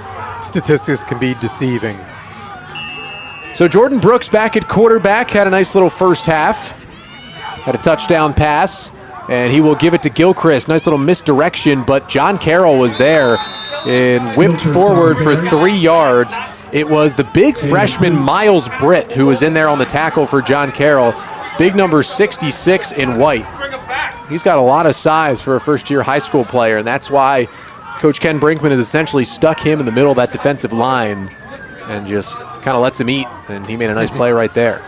statistics can be deceiving. So Jordan Brooks back at quarterback, had a nice little first half. Had a touchdown pass, and he will give it to Gilchrist. Nice little misdirection, but John Carroll was there and whipped forward for 3 yards. It was the big freshman Miles Britt who was in there on the tackle for John Carroll. Big number 66 in white. He's got a lot of size for a first-year high school player, and that's why Coach Ken Brinkman has essentially stuck him in the middle of that defensive line and just kind of lets him eat, and he made a nice play right there.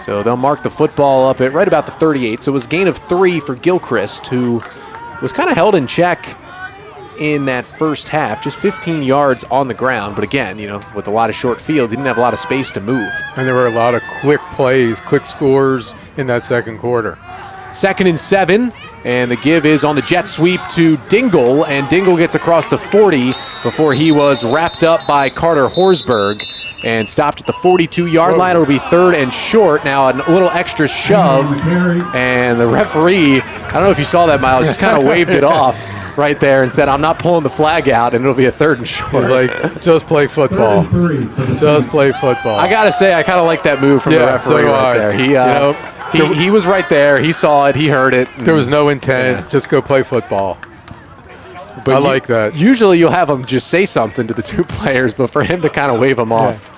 So they'll mark the football up at right about the 38. So it was a gain of 3 for Gilchrist, who was kind of held in check in that first half, just 15 yards on the ground. But again, you know, with a lot of short fields, he didn't have a lot of space to move. And there were a lot of quick plays, quick scores in that second quarter. 2nd and 7, and the give is on the jet sweep to Dingle, and Dingle gets across the 40 before he was wrapped up by Carter Horsberg and stopped at the 42-yard line. It'll be 3rd and short. Now a little extra shove, and the referee, I don't know if you saw that, Miles, just kind of waved it off right there and said, I'm not pulling the flag out, and it'll be a 3rd and short. He's like, just play football. Just play football. I got to say, I kind of like that move from the referee right there. He was right there. He saw it. He heard it. There was no intent. Yeah. Just go play football. But I like that. Usually you'll have them just say something to the two players, but for him to kind of wave them off.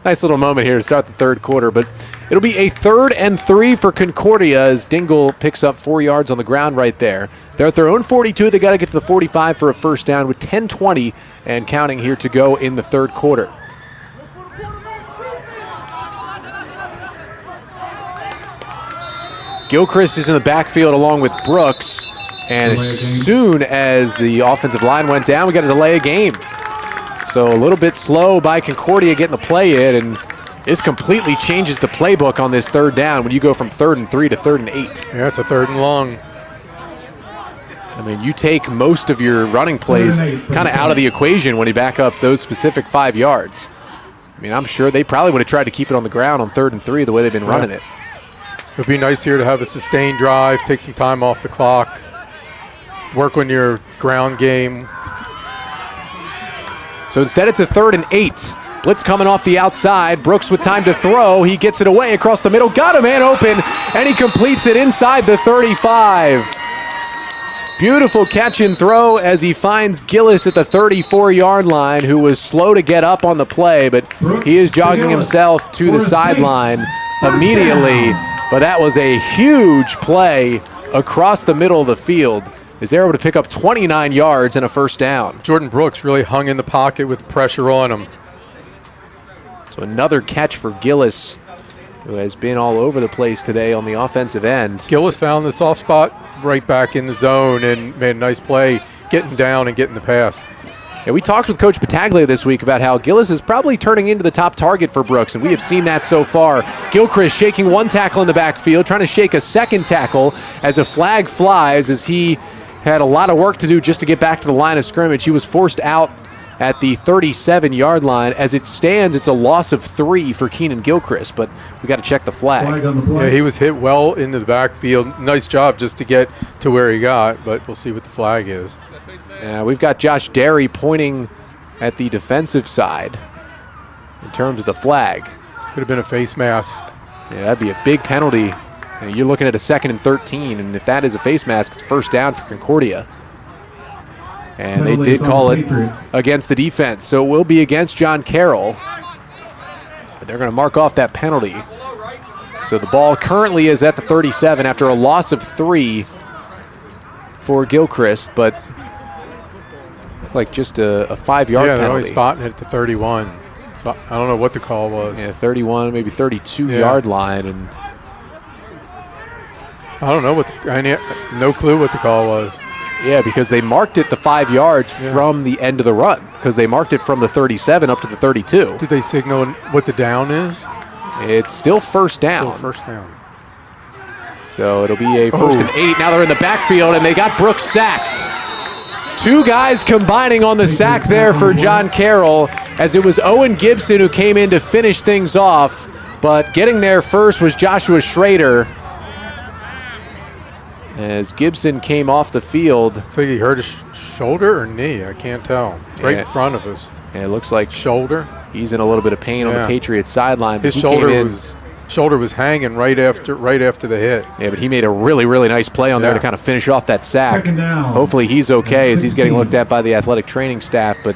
Nice little moment here to start the third quarter. But it'll be a 3rd and 3 for Concordia as Dingle picks up 4 yards on the ground right there. They're at their own 42. They got to get to the 45 for a first down with 10:20 and counting here to go in the third quarter. Gilchrist is in the backfield along with Brooks, and as soon as the offensive line went down, we got to delay a game. So a little bit slow by Concordia getting the play in, and this completely changes the playbook on this third down when you go from 3rd and 3 to 3rd and 8. Yeah, it's a 3rd and long. I mean, you take most of your running plays kind of out of the equation when you back up those specific 5 yards. I mean, I'm sure they probably would have tried to keep it on the ground on 3rd and 3 the way they've been running it. It would be nice here to have a sustained drive, take some time off the clock, work on your ground game. So instead it's a 3rd and 8. Blitz coming off the outside. Brooks with time to throw. He gets it away across the middle. Got a man open, and he completes it inside the 35. Beautiful catch and throw as he finds Gillis at the 34-yard line, who was slow to get up on the play, but he is jogging himself to the sideline immediately. But that was a huge play across the middle of the field as they're able to pick up 29 yards and a first down. Jordan Brooks really hung in the pocket with pressure on him. So another catch for Gillis, who has been all over the place today on the offensive end. Gillis found the soft spot right back in the zone and made a nice play getting down and getting the pass. Yeah, we talked with Coach Battaglia this week about how Gillis is probably turning into the top target for Brooks, and we have seen that so far. Gilchrist shaking one tackle in the backfield, trying to shake a second tackle as a flag flies as he had a lot of work to do just to get back to the line of scrimmage. He was forced out at the 37-yard line. As it stands, it's a loss of 3 for Keenan Gilchrist, but we got to check the flag. Yeah, he was hit well into the backfield. Nice job just to get to where he got, but we'll see what the flag is. Yeah, we've got Josh Derry pointing at the defensive side in terms of the flag. Could have been a face mask. Yeah, that'd be a big penalty. You're looking at a 2nd and 13, and if that is a face mask, it's first down for Concordia. And they did call it against the defense, so it will be against John Carroll. But they're going to mark off that penalty. So the ball currently is at the 37 after a loss of 3 for Gilchrist, but like just a 5-yard penalty. Yeah, they're always spotting it at the 31. So I don't know what the call was. Yeah, 31, maybe 32-yard line. And I don't know no clue what the call was. Yeah, because they marked it the 5 yards from the end of the run, because they marked it from the 37 up to the 32. Did they signal what the down is? It's still first down. Still first down. So it'll be a 1st and 8. Now they're in the backfield, and they got Brooks sacked. 2 guys combining on the sack there for John Carroll, as it was Owen Gibson who came in to finish things off, but getting there first was Joshua Schrader. As Gibson came off the field. So he hurt his shoulder or knee? I can't tell. It's right in front of us. And it looks like shoulder. He's in a little bit of pain on the Patriots sideline. His shoulder was hanging right after the hit. Yeah, but he made a really, really nice play on there to kind of finish off that sack. Hopefully he's okay as he's getting looked at by the athletic training staff. But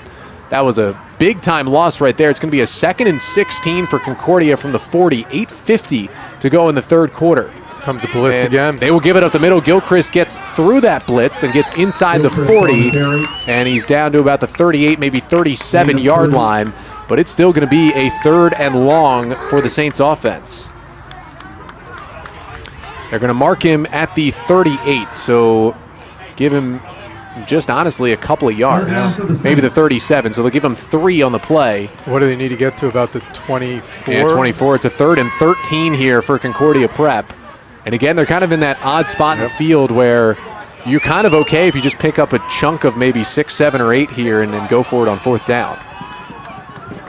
that was a big-time loss right there. It's going to be a 2nd and 16 for Concordia from the 40. 8:50 to go in the third quarter. Comes a blitz again. They will give it up the middle. Gilchrist gets through that blitz and gets inside the 40, and he's down to about the 38, maybe 37-yard line, but it's still going to be a 3rd and long for the Saints offense. They're going to mark him at the 38, so give him just honestly a couple of yards, maybe the 37, so they'll give him 3 on the play. What do they need to get to, about the 24? Yeah, 24. It's a 3rd and 13 here for Concordia Prep. And again, they're kind of in that odd spot in the field where you're kind of okay if you just pick up a chunk of maybe 6, 7, or 8 here and then go for it on 4th down.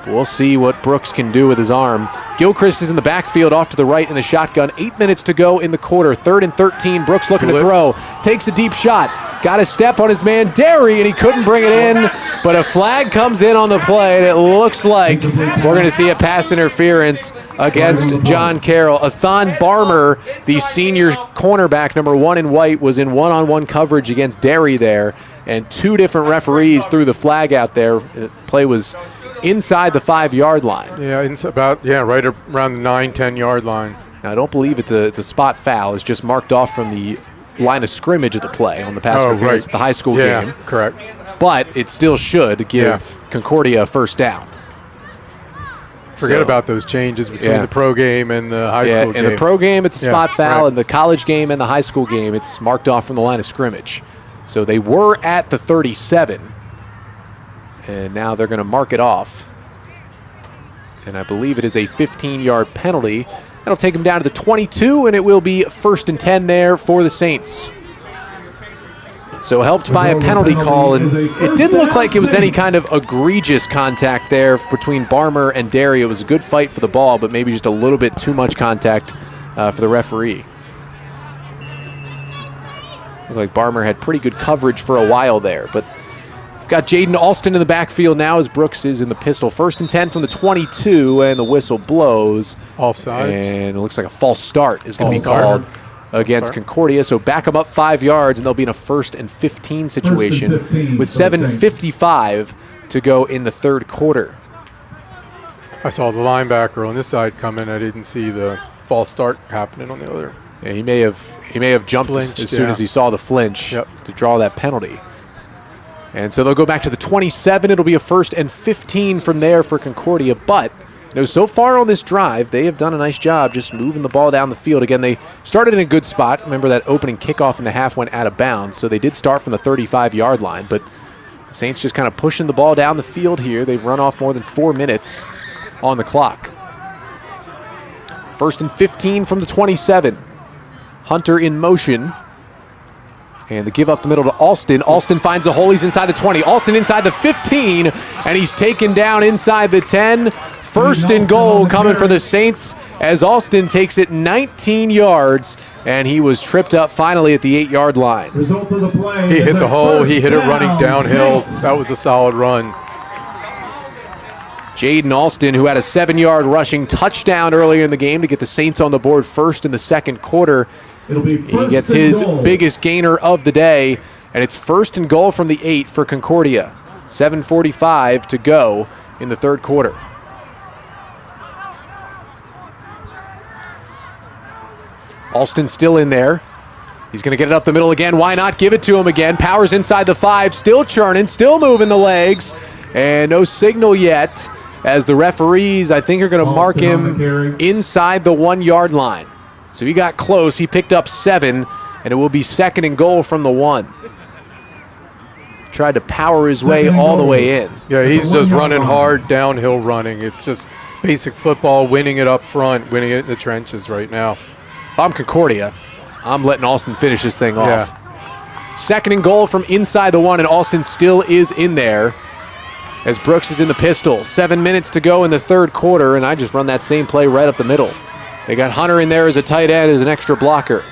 We'll see what Brooks can do with his arm. Gilchrist is in the backfield off to the right in the shotgun. 8 minutes to go in the quarter. 3rd and 13. Brooks looking to throw. Takes a deep shot. Got a step on his man, Derry, and he couldn't bring it in. But a flag comes in on the play, and it looks like we're going to see a pass interference against John Carroll. Athan Barmer, the senior cornerback, number 1 in white, was in one-on-one coverage against Derry there. And 2 different referees threw the flag out there. The play was inside the 5-yard line. Yeah, it's about right around the 9-10 yard line. Now, I don't believe it's a spot foul. It's just marked off from the line of scrimmage of the play on the pass interference, the high school game. Correct. But it still should give Concordia a 1st down. Forget about those changes between the pro game and the high school game. In the pro game, it's a spot foul. In the college game and the high school game, it's marked off from the line of scrimmage. So they were at the 37. And now they're going to mark it off. And I believe it is a 15-yard penalty. That'll take them down to the 22, and it will be 1st and 10 there for the Saints. So helped by a penalty call, and it didn't look like it was any kind of egregious contact there between Barmer and Derry. It was a good fight for the ball, but maybe just a little bit too much contact for the referee. Looked like Barmer had pretty good coverage for a while there, but we've got Jaden Alston in the backfield now as Brooks is in the pistol. 1st and 10 from the 22, and the whistle blows. Offsides. And it looks like a false start is going to be called against Concordia. So back them up 5 yards, and they'll be in a 1st and 15 situation with 7:55 to go in the third quarter. I saw the linebacker on this side come in. I didn't see the false start happening on the other. Yeah, he may have jumped as soon as he saw the flinch to draw that penalty. And so they'll go back to the 27. It'll be a 1st and 15 from there for Concordia. But so far on this drive, they have done a nice job just moving the ball down the field. Again, they started in a good spot. Remember that opening kickoff in the half went out of bounds. So they did start from the 35-yard line. But the Saints just kind of pushing the ball down the field here. They've run off more than 4 minutes on the clock. 1st and 15 from the 27. Hunter in motion. And the give up the middle to Alston. Alston finds a hole. He's inside the 20. Alston inside the 15, and he's taken down inside the 10. 1st and goal coming for the Saints as Alston takes it 19 yards, and he was tripped up finally at the 8-yard line. Results of the play. He hit the hole. He hit it running downhill. That was a solid run. Jaden Alston, who had a 7-yard rushing touchdown earlier in the game to get the Saints on the board first in the second quarter. He gets his biggest gainer of the day, and it's 1st and goal from the 8 for Concordia. 7:45 to go in the third quarter. Alston still in there. He's going to get it up the middle again. Why not give it to him again? Powers inside the 5, still churning, still moving the legs, and no signal yet as the referees, I think, are going to mark him inside the 1-yard line. So he got close. He picked up 7, and it will be 2nd and goal from the 1. Tried to power his way all the way in. Yeah, he's just running hard, downhill running. It's just basic football, winning it up front, winning it in the trenches right now. If I'm Concordia, I'm letting Alston finish this thing off. 2nd and goal from inside the 1, and Alston still is in there as Brooks is in the pistol. 7 minutes to go in the 3rd quarter, and I just run that same play right up the middle. They got Hunter in there as a tight end, as an extra blocker.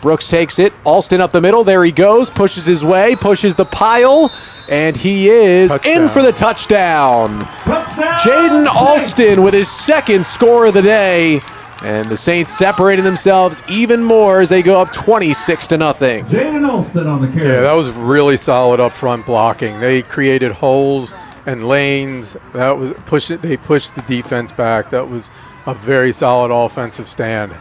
Brooks takes it. Alston up the middle. There he goes. Pushes his way. Pushes the pile. And he is in for the touchdown. Jaden Alston with his 2nd score of the day. And the Saints separating themselves even more as they go up 26-0. Jaden Alston on the carry. Yeah, that was really solid up front blocking. They created holes and lanes. That was they pushed the defense back. That was a very solid offensive stand.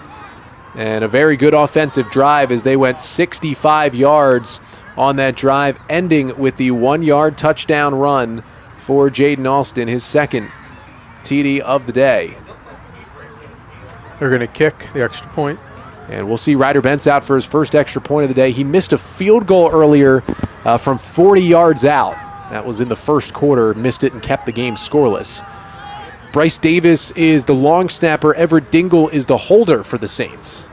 And a very good offensive drive as they went 65 yards on that drive, ending with the 1-yard touchdown run for Jaden Alston, his 2nd TD of the day. They're going to kick the extra point. And we'll see Ryder Bentz out for his first extra point of the day. He missed a field goal earlier from 40 yards out. That was in the 1st quarter, missed it and kept the game scoreless. Bryce Davis is the long snapper. Everett Dingle is the holder for the Saints.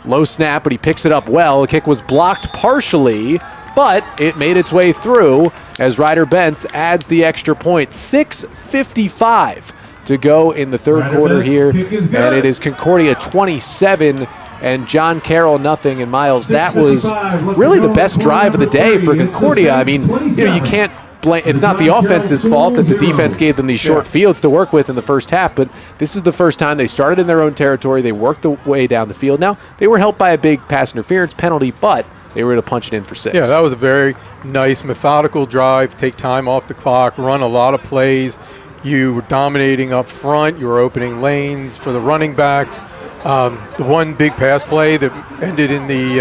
Low snap, but he picks it up well. The kick was blocked partially, but it made its way through as Ryder Bentz adds the extra point. 6:55 to go in the 3rd quarter here. And it is Concordia 27 and John Carroll nothing. And Miles, that was really the best drive of the day for Concordia. I mean, you can't blame, it's not the offense's fault that the defense gave them these short fields to work with in the first half, but this is the first time they started in their own territory. They worked the way down the field. Now, they were helped by a big pass interference penalty, but they were able to punch it in for 6. Yeah, that was a very nice, methodical drive. Take time off the clock, run a lot of plays. You were dominating up front. You were opening lanes for the running backs. The one big pass play that ended in the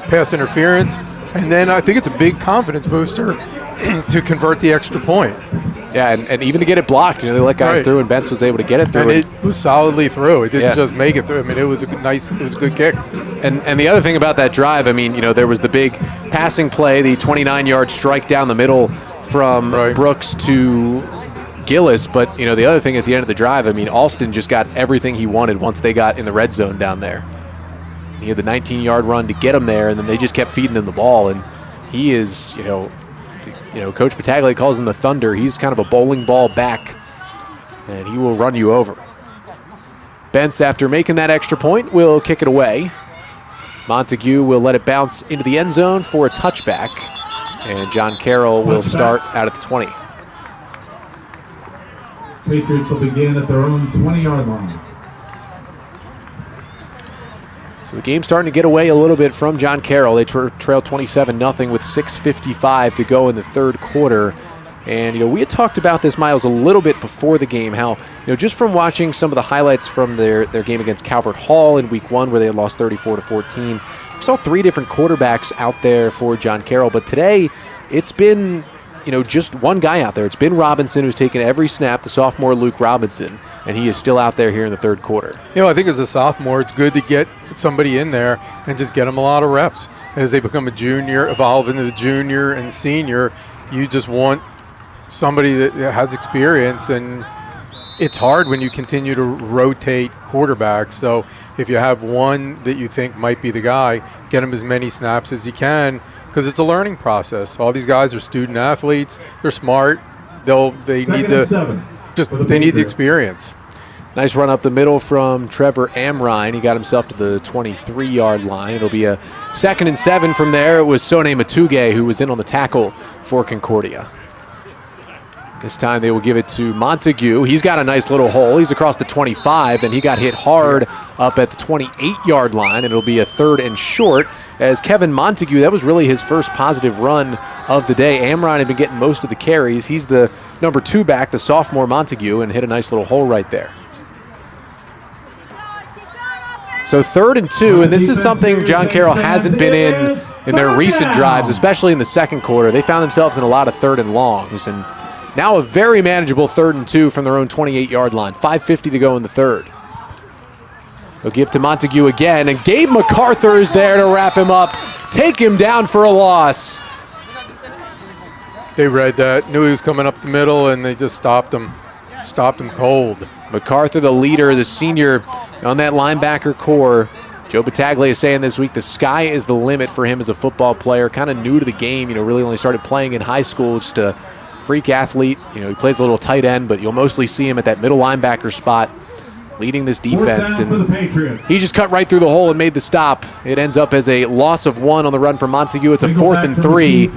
pass interference. And then I think it's a big confidence booster to convert the extra point. Yeah, and even to get it blocked. They let guys through, and Bentz was able to get it through. And it was solidly through. It didn't just make it through. I mean, it was a good kick. And the other thing about that drive, I mean, there was the big passing play, the 29-yard strike down the middle from Brooks to Gillis, but the other thing at the end of the drive, I mean, Alston just got everything he wanted once they got in the red zone down there. He had the 19-yard run to get him there, and then they just kept feeding him the ball. And he is, Coach Battaglia calls him the Thunder. He's kind of a bowling ball back, and he will run you over. Bentz, after making that extra point, will kick it away. Montague will let it bounce into the end zone for a touchback, and John Carroll will start out at the 20. Patriots will begin at their own 20-yard line. So the game's starting to get away a little bit from John Carroll. They trail 27-0 with 6:55 to go in the 3rd quarter. And, we had talked about this, Miles, a little bit before the game, how, just from watching some of the highlights from their game against Calvert Hall in week 1 where they had lost 34-14, we saw 3 different quarterbacks out there for John Carroll. But today, it's been, just one guy out there. It's been Robinson, who's taken every snap, the sophomore Luke Robinson, and he is still out there here in the 3rd quarter. I think as a sophomore, it's good to get somebody in there and just get them a lot of reps. As they become a junior, evolve into the junior and senior, you just want somebody that has experience, and it's hard when you continue to rotate quarterbacks. So if you have one that you think might be the guy, get him as many snaps as you can, because it's a learning process. All these guys are student athletes. They're smart. They need the experience. Nice run up the middle from Trevor Amrine. He got himself to the 23-yard line. It'll be a 2nd and 7 from there. It was Sone Matuge who was in on the tackle for Concordia. This time they will give it to Montague. He's got a nice little hole. He's across the 25, and he got hit hard up at the 28-yard line, and it'll be a 3rd and short as Kevin Montague, that was really his first positive run of the day. Amrine had been getting most of the carries. He's the number 2 back, the sophomore Montague, and hit a nice little hole right there. So 3rd and 2, and this is something John Carroll hasn't been in their recent drives, especially in the 2nd quarter. They found themselves in a lot of 3rd and longs, and now a very manageable 3rd and 2 from their own 28-yard line. 5:50 to go in the 3rd. He'll give to Montague again, and Gabe MacArthur is there to wrap him up, take him down for a loss. They read that, knew he was coming up the middle, and they just stopped him cold. MacArthur, the leader, the senior on that linebacker core. Joe Battaglia is saying this week the sky is the limit for him as a football player, kind of new to the game, really only started playing in high school, just a freak athlete. He plays a little tight end, but you'll mostly see him at that middle linebacker spot leading this defense. And he just cut right through the hole and made the stop. It ends up as a loss of 1 on the run for Montague. It's a 4th and 3,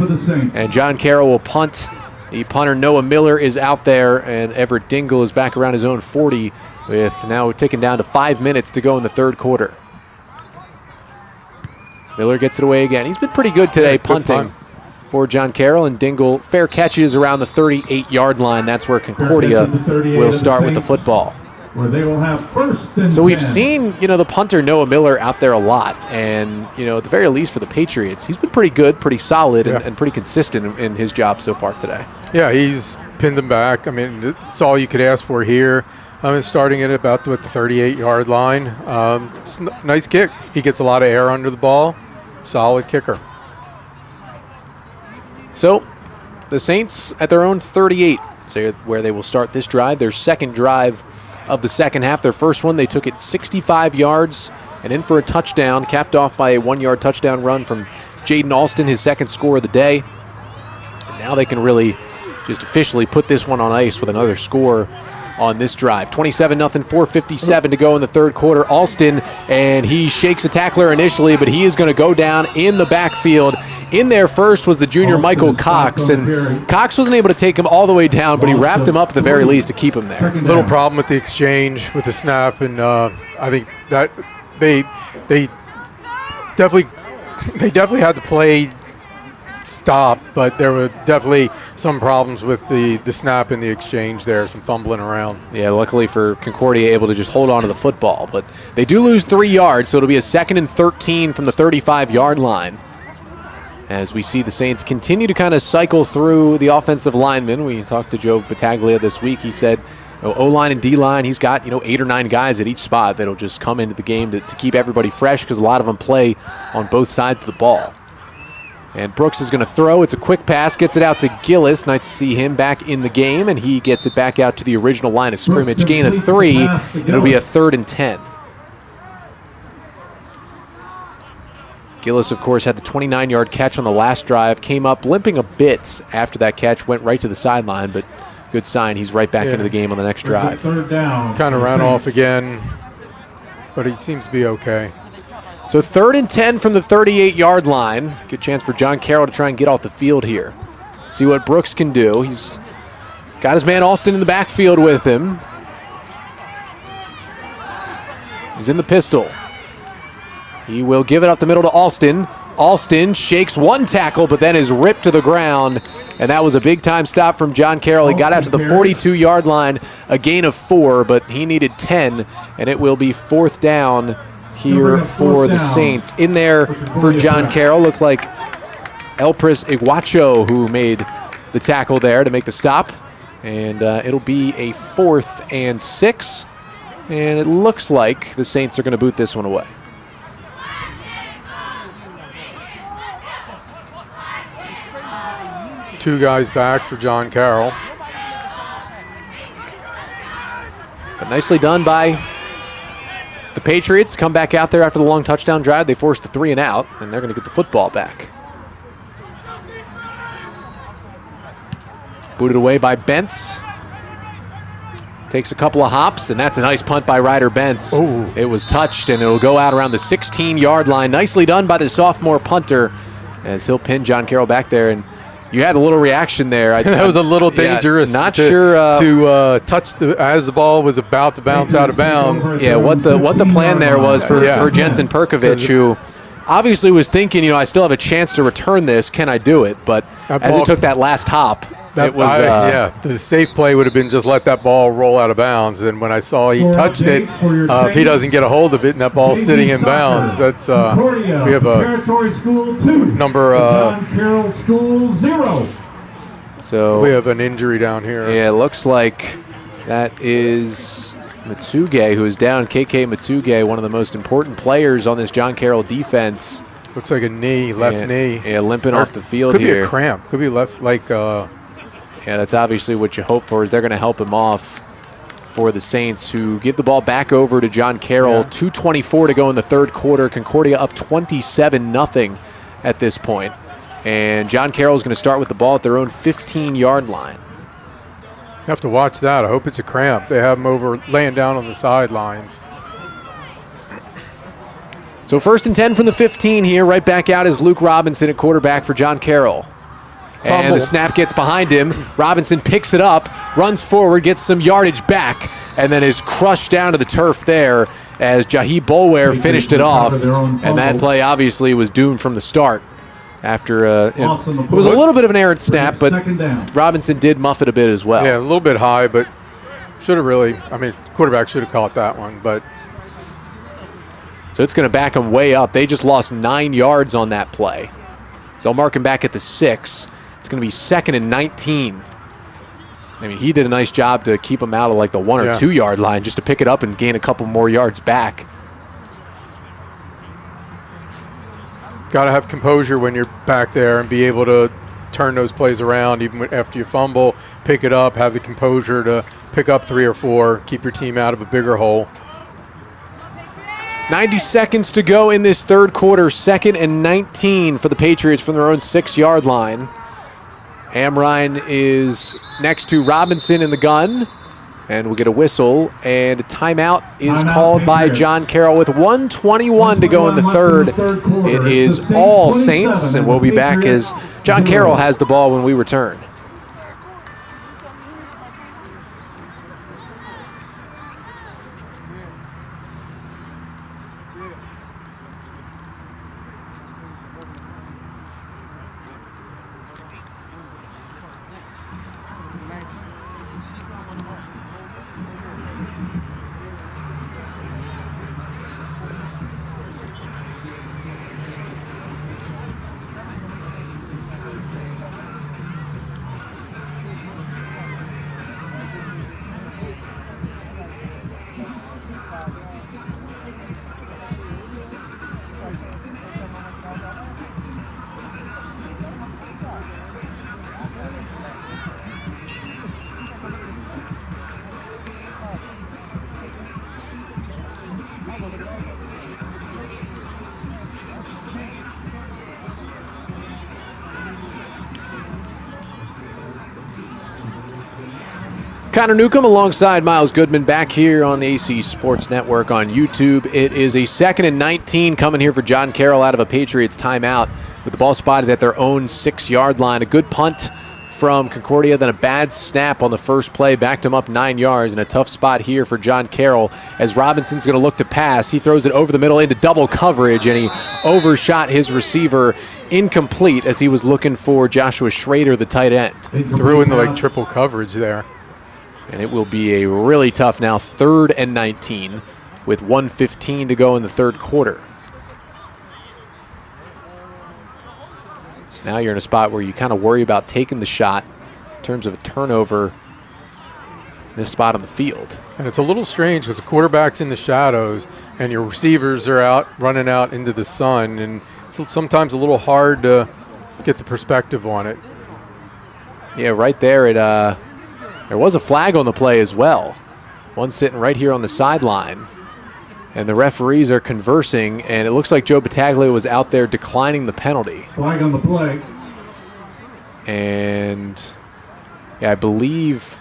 and John Carroll will punt. The punter Noah Miller is out there, and Everett Dingle is back around his own 40 with now ticking down to 5 minutes to go in the third quarter. Miller gets it away again. He's been pretty good today punting for John Carroll, and Dingle fair catches around the 38-yard line. That's where Concordia will start with the football. Where they will have first and so we've 10. seen, the punter Noah Miller out there a lot, and at the very least for the Patriots, he's been pretty good, pretty solid, and pretty consistent in his job so far today. Yeah, he's pinned them back. I mean, that's all you could ask for here. Starting at about the 38-yard line. It's a nice kick. He gets a lot of air under the ball. Solid kicker. So the Saints at their own 38, so where they will start this drive, their second drive of the second half. Their first one, they took it 65 yards and in for a touchdown, capped off by a 1-yard touchdown run from Jaden Alston, his second score of the day. And now they can really just officially put this one on ice with another score on this drive. 27-0, 4:57 to go in the third quarter. Alston, and he shakes a tackler initially, but he is going to go down in the backfield. In there first was the junior Michael Cox, and Cox wasn't able to take him all the way down, but he wrapped him up at the very least to keep him there. Little problem with the exchange with the snap, and I think that they definitely had to play stop, but there were definitely some problems with the snap and the exchange there, some fumbling around. Yeah, luckily for Concordia, able to just hold on to the football, but they do lose 3 yards, so it'll be a 2nd and 13 from the 35-yard line. As we see the Saints continue to kind of cycle through the offensive linemen. We talked to Joe Battaglia this week. He said O-line and D-line, he's got 8 or 9 guys at each spot that'll just come into the game to keep everybody fresh, because a lot of them play on both sides of the ball. And Brooks is going to throw. It's a quick pass, gets it out to Gillis. Nice to see him back in the game, and he gets it back out to the original line of scrimmage. Gain of 3, it'll be a 3rd and 10. Gillis, of course, had the 29-yard catch on the last drive, came up limping a bit after that catch, went right to the sideline, but good sign. He's right back into the game on the next drive. Third down. Kind of ran off again, but he seems to be okay. So 3rd and 10 from the 38-yard line. Good chance for John Carroll to try and get off the field here. See what Brooks can do. He's got his man Alston in the backfield with him. He's in the pistol. He will give it up the middle to Alston. Alston shakes one tackle, but then is ripped to the ground. And that was a big-time stop from John Carroll. He got out to the 42-yard line, a gain of 4, but he needed 10, and it will be 4th down here for the Saints. In there for John Carroll, looked like Elpris Iguacho who made the tackle there to make the stop. And it'll be a 4th and 6. And it looks like the Saints are going to boot this one away. Two guys back for John Carroll. But nicely done by the Patriots. Come back out there after the long touchdown drive. They forced the 3 and out, and they're going to get the football back. Booted away by Bentz. Takes a couple of hops, and that's a nice punt by Ryder Bentz. Ooh. It was touched, and it'll go out around the 16-yard line. Nicely done by the sophomore punter as he'll pin John Carroll back there. And you had a little reaction there. That was a little dangerous. Not to, sure to touch as the ball was about to bounce out of bounds. Yeah, what the plan there was for Jensen Perkovich, who obviously was thinking, I still have a chance to return this. Can I do it? But as he took that last hop, it was the safe play would have been just let that ball roll out of bounds. And when I saw he touched it, if he doesn't get a hold of it and that ball's sitting in bounds, that's we have a Territory School 2. number. John Carroll School 0. So we have an injury down here. Yeah, it looks like that is Matsuge, who is down, KK Matsuge, one of the most important players on this John Carroll defense. Looks like a knee, left knee. Yeah, limping off the field could here. Could be a cramp. Could be left, like. Yeah, that's obviously what you hope for, is they're going to help him off for the Saints, who give the ball back over to John Carroll. 2:24 to go in the third quarter. Concordia up 27-0 at this point. And John Carroll is going to start with the ball at their own 15-yard line. You have to watch that. I hope it's a cramp. They have him over laying down on the sidelines. So 1st and 10 from the 15 here. Right back out is Luke Robinson at quarterback for John Carroll. And the snap gets behind him. Robinson picks it up, runs forward, gets some yardage back, and then is crushed down to the turf there as Jahi Bolware finished it off. And that play obviously was doomed from the start. After it was a little bit of an errant snap, but Robinson did muff it a bit as well. Yeah, a little bit high, but should have really, quarterback should have caught that one. But so it's going to back him way up. They just lost 9 yards on that play. So I'll mark him back at the 6. It's going to be 2nd and 19. He did a nice job to keep him out of like the 1 or 2 yard line just to pick it up and gain a couple more yards back. Got to have composure when you're back there and be able to turn those plays around even after you fumble, pick it up, have the composure to pick up 3 or 4, keep your team out of a bigger hole. 90 seconds to go in this third quarter. 2nd and 19 for the Patriots from their own 6-yard line. Amrine is next to Robinson in the gun. And we'll get a whistle, and a timeout is called by John Carroll with 1:21 to go in the third. It is all Saints, and we'll be back as John Carroll has the ball when we return. Connor Newcomb alongside Miles Goodman back here on the AC Sports Network on YouTube. It is a 2nd and 19 coming here for John Carroll out of a Patriots timeout with the ball spotted at their own 6-yard line. A good punt from Concordia, then a bad snap on the first play, backed him up 9 yards, and a tough spot here for John Carroll as Robinson's going to look to pass. He throws it over the middle into double coverage, and he overshot his receiver, incomplete, as he was looking for Joshua Schrader, the tight end. Threw in the triple coverage there. And it will be a really tough now 3rd and 19 with 1:15 to go in the third quarter. So now you're in a spot where you kind of worry about taking the shot in terms of a turnover in this spot on the field. And it's a little strange because the quarterback's in the shadows and your receivers are out running out into the sun, and it's sometimes a little hard to get the perspective on it. Yeah, right there there was a flag on the play as well. One sitting right here on the sideline. And the referees are conversing, and it looks like Joe Battaglia was out there declining the penalty. Flag on the play. And yeah, I believe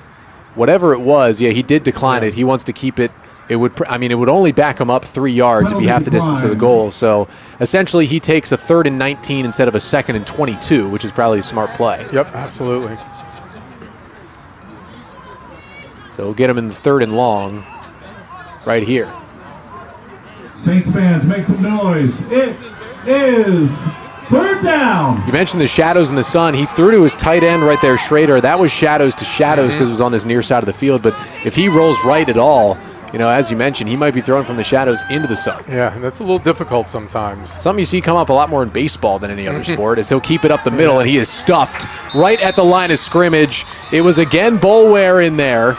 whatever it was, yeah, he did decline it. He wants to keep it. It would only back him up 3 yards. It'd be half the distance to the goal. So essentially he takes a 3rd and 19 instead of a 2nd and 22, which is probably a smart play. Yep, absolutely. So we'll get him in the 3rd and long right here. Saints fans, make some noise. It is 3rd down. You mentioned the shadows in the sun. He threw to his tight end right there, Schrader. That was shadows to shadows because it was on this near side of the field. But if he rolls right at all, as you mentioned, he might be thrown from the shadows into the sun. Yeah, that's a little difficult sometimes. Something you see come up a lot more in baseball than any other sport is he'll keep it up the middle, and he is stuffed right at the line of scrimmage. It was again Bolware in there.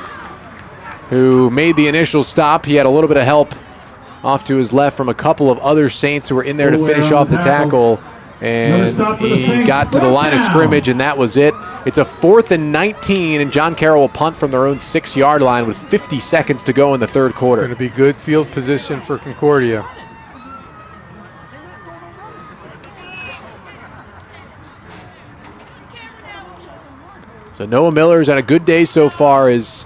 who made the initial stop. He had a little bit of help off to his left from a couple of other Saints who were in there to finish off the tackle. And he got to the line of scrimmage, and that was it. It's a 4th and 19, and John Carroll will punt from their own 6-yard line with 50 seconds to go in the third quarter. Going to be good field position for Concordia. So Noah Miller's had a good day so far, is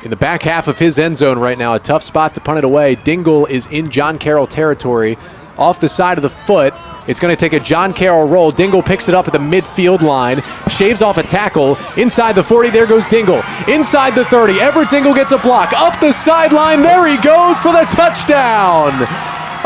in the back half of his end zone right now. A tough spot to punt it away. Dingle is in John Carroll territory. Off the side of the foot, it's going to take a John Carroll roll. Dingle picks it up at the midfield line, shaves off a tackle. Inside the 40, there goes Dingle. Inside the 30, Everett Dingle gets a block. Up the sideline, there he goes for the touchdown.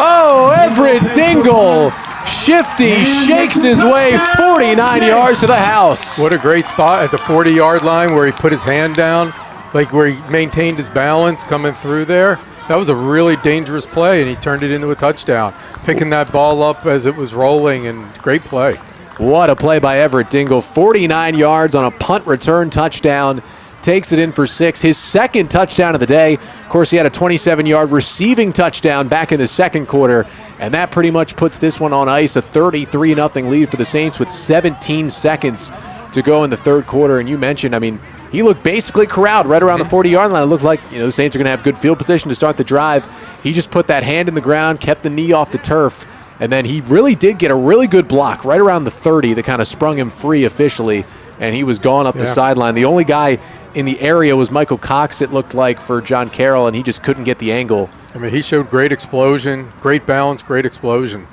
Oh, Everett Dingle, shifty, shakes his way 49 yards to the house. What a great spot at the 40-yard line where he put his hand down, like where he maintained his balance coming through there. That was a really dangerous play, and he turned it into a touchdown, picking that ball up as it was rolling, and great play. What a play by Everett Dingle. 49 yards on a punt return touchdown. Takes it in for 6. His second touchdown of the day. Of course, he had a 27-yard receiving touchdown back in the second quarter, and that pretty much puts this one on ice. A 33-0 lead for the Saints with 17 seconds to go in the third quarter. And you mentioned, I mean, he looked basically corralled right around the 40-yard line. It looked like, the Saints are going to have good field position to start the drive. He just put that hand in the ground, kept the knee off the turf, and then he really did get a really good block right around the 30 that kind of sprung him free officially, and he was gone up the sideline. The only guy in the area was Michael Cox, it looked like, for John Carroll, and he just couldn't get the angle. I mean, he showed great explosion, great balance, great explosion.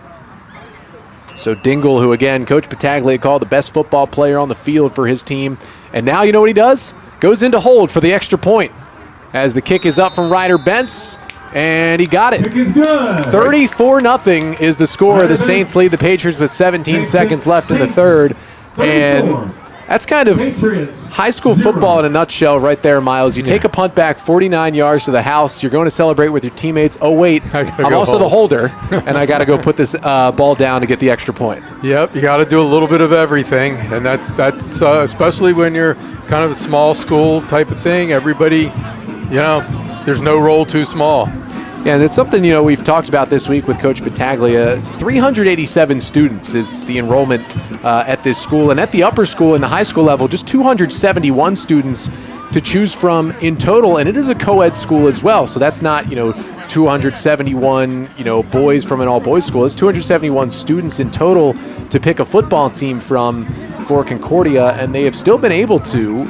So Dingle, who again, Coach Battaglia called the best football player on the field for his team. And now you know what he does? Goes into hold for the extra point as the kick is up from Ryder Bentz, and he got it. 34-0 is the score. The Saints lead the Patriots with 17 seconds left in the third. And that's kind of high school football in a nutshell right there, Miles. You take a punt back 49 yards to the house. You're going to celebrate with your teammates. Oh, wait, I'm also the holder, and I got to go put this ball down to get the extra point. Yep, you got to do a little bit of everything, and that's especially when you're kind of a small school type of thing. Everybody, there's no role too small. Yeah, and it's something, we've talked about this week with Coach Battaglia. 387 students is the enrollment at this school. And at the upper school and the high school level, just 271 students to choose from in total. And it is a co-ed school as well. So that's not, 271, boys from an all-boys school. It's 271 students in total to pick a football team from for Concordia. And they have still been able to,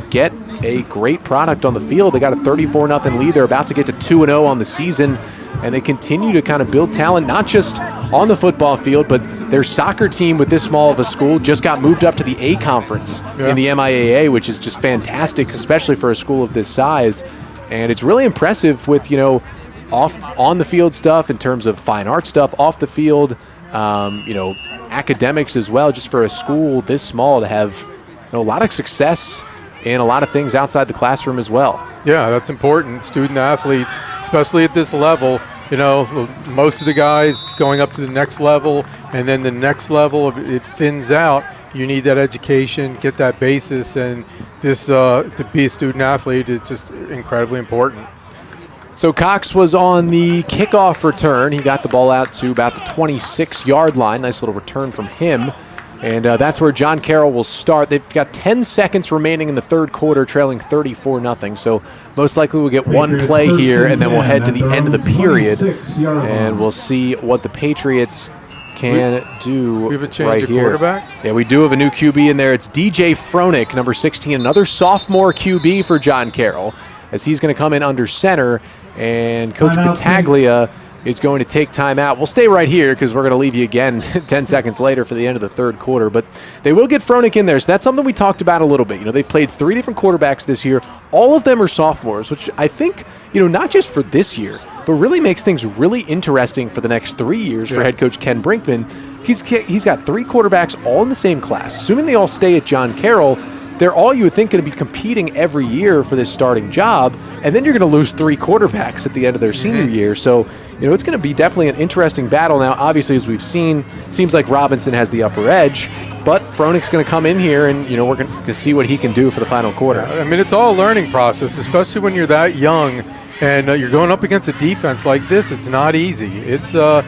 get a great product on the field. They got a 34-0 lead. They're about to get to 2-0 on the season, and they continue to kind of build talent, not just on the football field, but their soccer team with this small of a school just got moved up to the A conference in the MIAA, which is just fantastic, especially for a school of this size. And it's really impressive with, on the field stuff in terms of fine art stuff, off the field, academics as well, just for a school this small to have a lot of success and a lot of things outside the classroom as well. Yeah, that's important. Student athletes, especially at this level, most of the guys going up to the next level, and then the next level, it thins out. You need that education, get that basis, and this to be a student athlete is just incredibly important. So Cox was on the kickoff return. He got the ball out to about the 26-yard line. Nice little return from him. And that's where John Carroll will start. They've got 10 seconds remaining in the third quarter, trailing 34-0. So most likely we'll get one play here, and then we'll head to the end of the period, and we'll see what the Patriots can do. We have a change right of here. Quarterback? Yeah, we do have a new QB in there. It's DJ Froelich, number 16, another sophomore QB for John Carroll, as he's going to come in under center, and Coach Battaglia is going to take time out. We'll stay right here because we're going to leave you again 10 seconds later for the end of the third quarter. But they will get Froelich in there, so that's something we talked about a little bit. They've played 3 different quarterbacks this year. All of them are sophomores, which I think, not just for this year, but really makes things really interesting for the next 3 years for head coach Ken Brinkman. He's got 3 quarterbacks all in the same class. Assuming they all stay at John Carroll, they're all you would think going to be competing every year for this starting job, and then you're going to lose 3 quarterbacks at the end of their senior year. So, it's going to be definitely an interesting battle. Now, obviously, as we've seen, seems like Robinson has the upper edge, but Froehnich's going to come in here, and, we're going to see what he can do for the final quarter. I mean, it's all a learning process, especially when you're that young and you're going up against a defense like this. It's not easy. It's now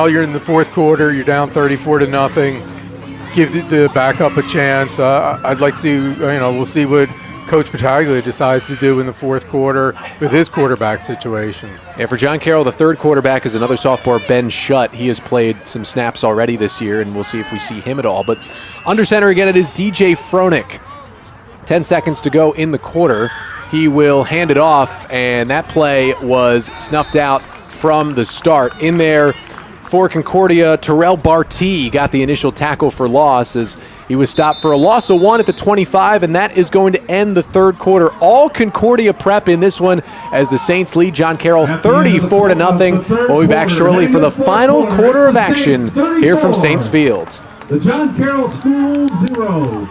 you're in the 4th quarter, you're down 34-0. Give the backup a chance. I'd like to, we'll see what Coach Battaglia decides to do in the 4th quarter with his quarterback situation. Yeah, for John Carroll, the 3rd quarterback is another sophomore, Ben Shutt. He has played some snaps already this year, and we'll see if we see him at all. But under center again, it is DJ Froehnich. 10 seconds to go in the quarter. He will hand it off, and that play was snuffed out from the start. In there for Concordia, Terrell Bartee got the initial tackle for loss as he was stopped for a loss of 1 at the 25, and that is going to end the 3rd quarter. All Concordia prep in this one as the Saints lead John Carroll 34-0. We'll be back shortly for the final quarter of action here from Saints Field. The John Carroll School 0.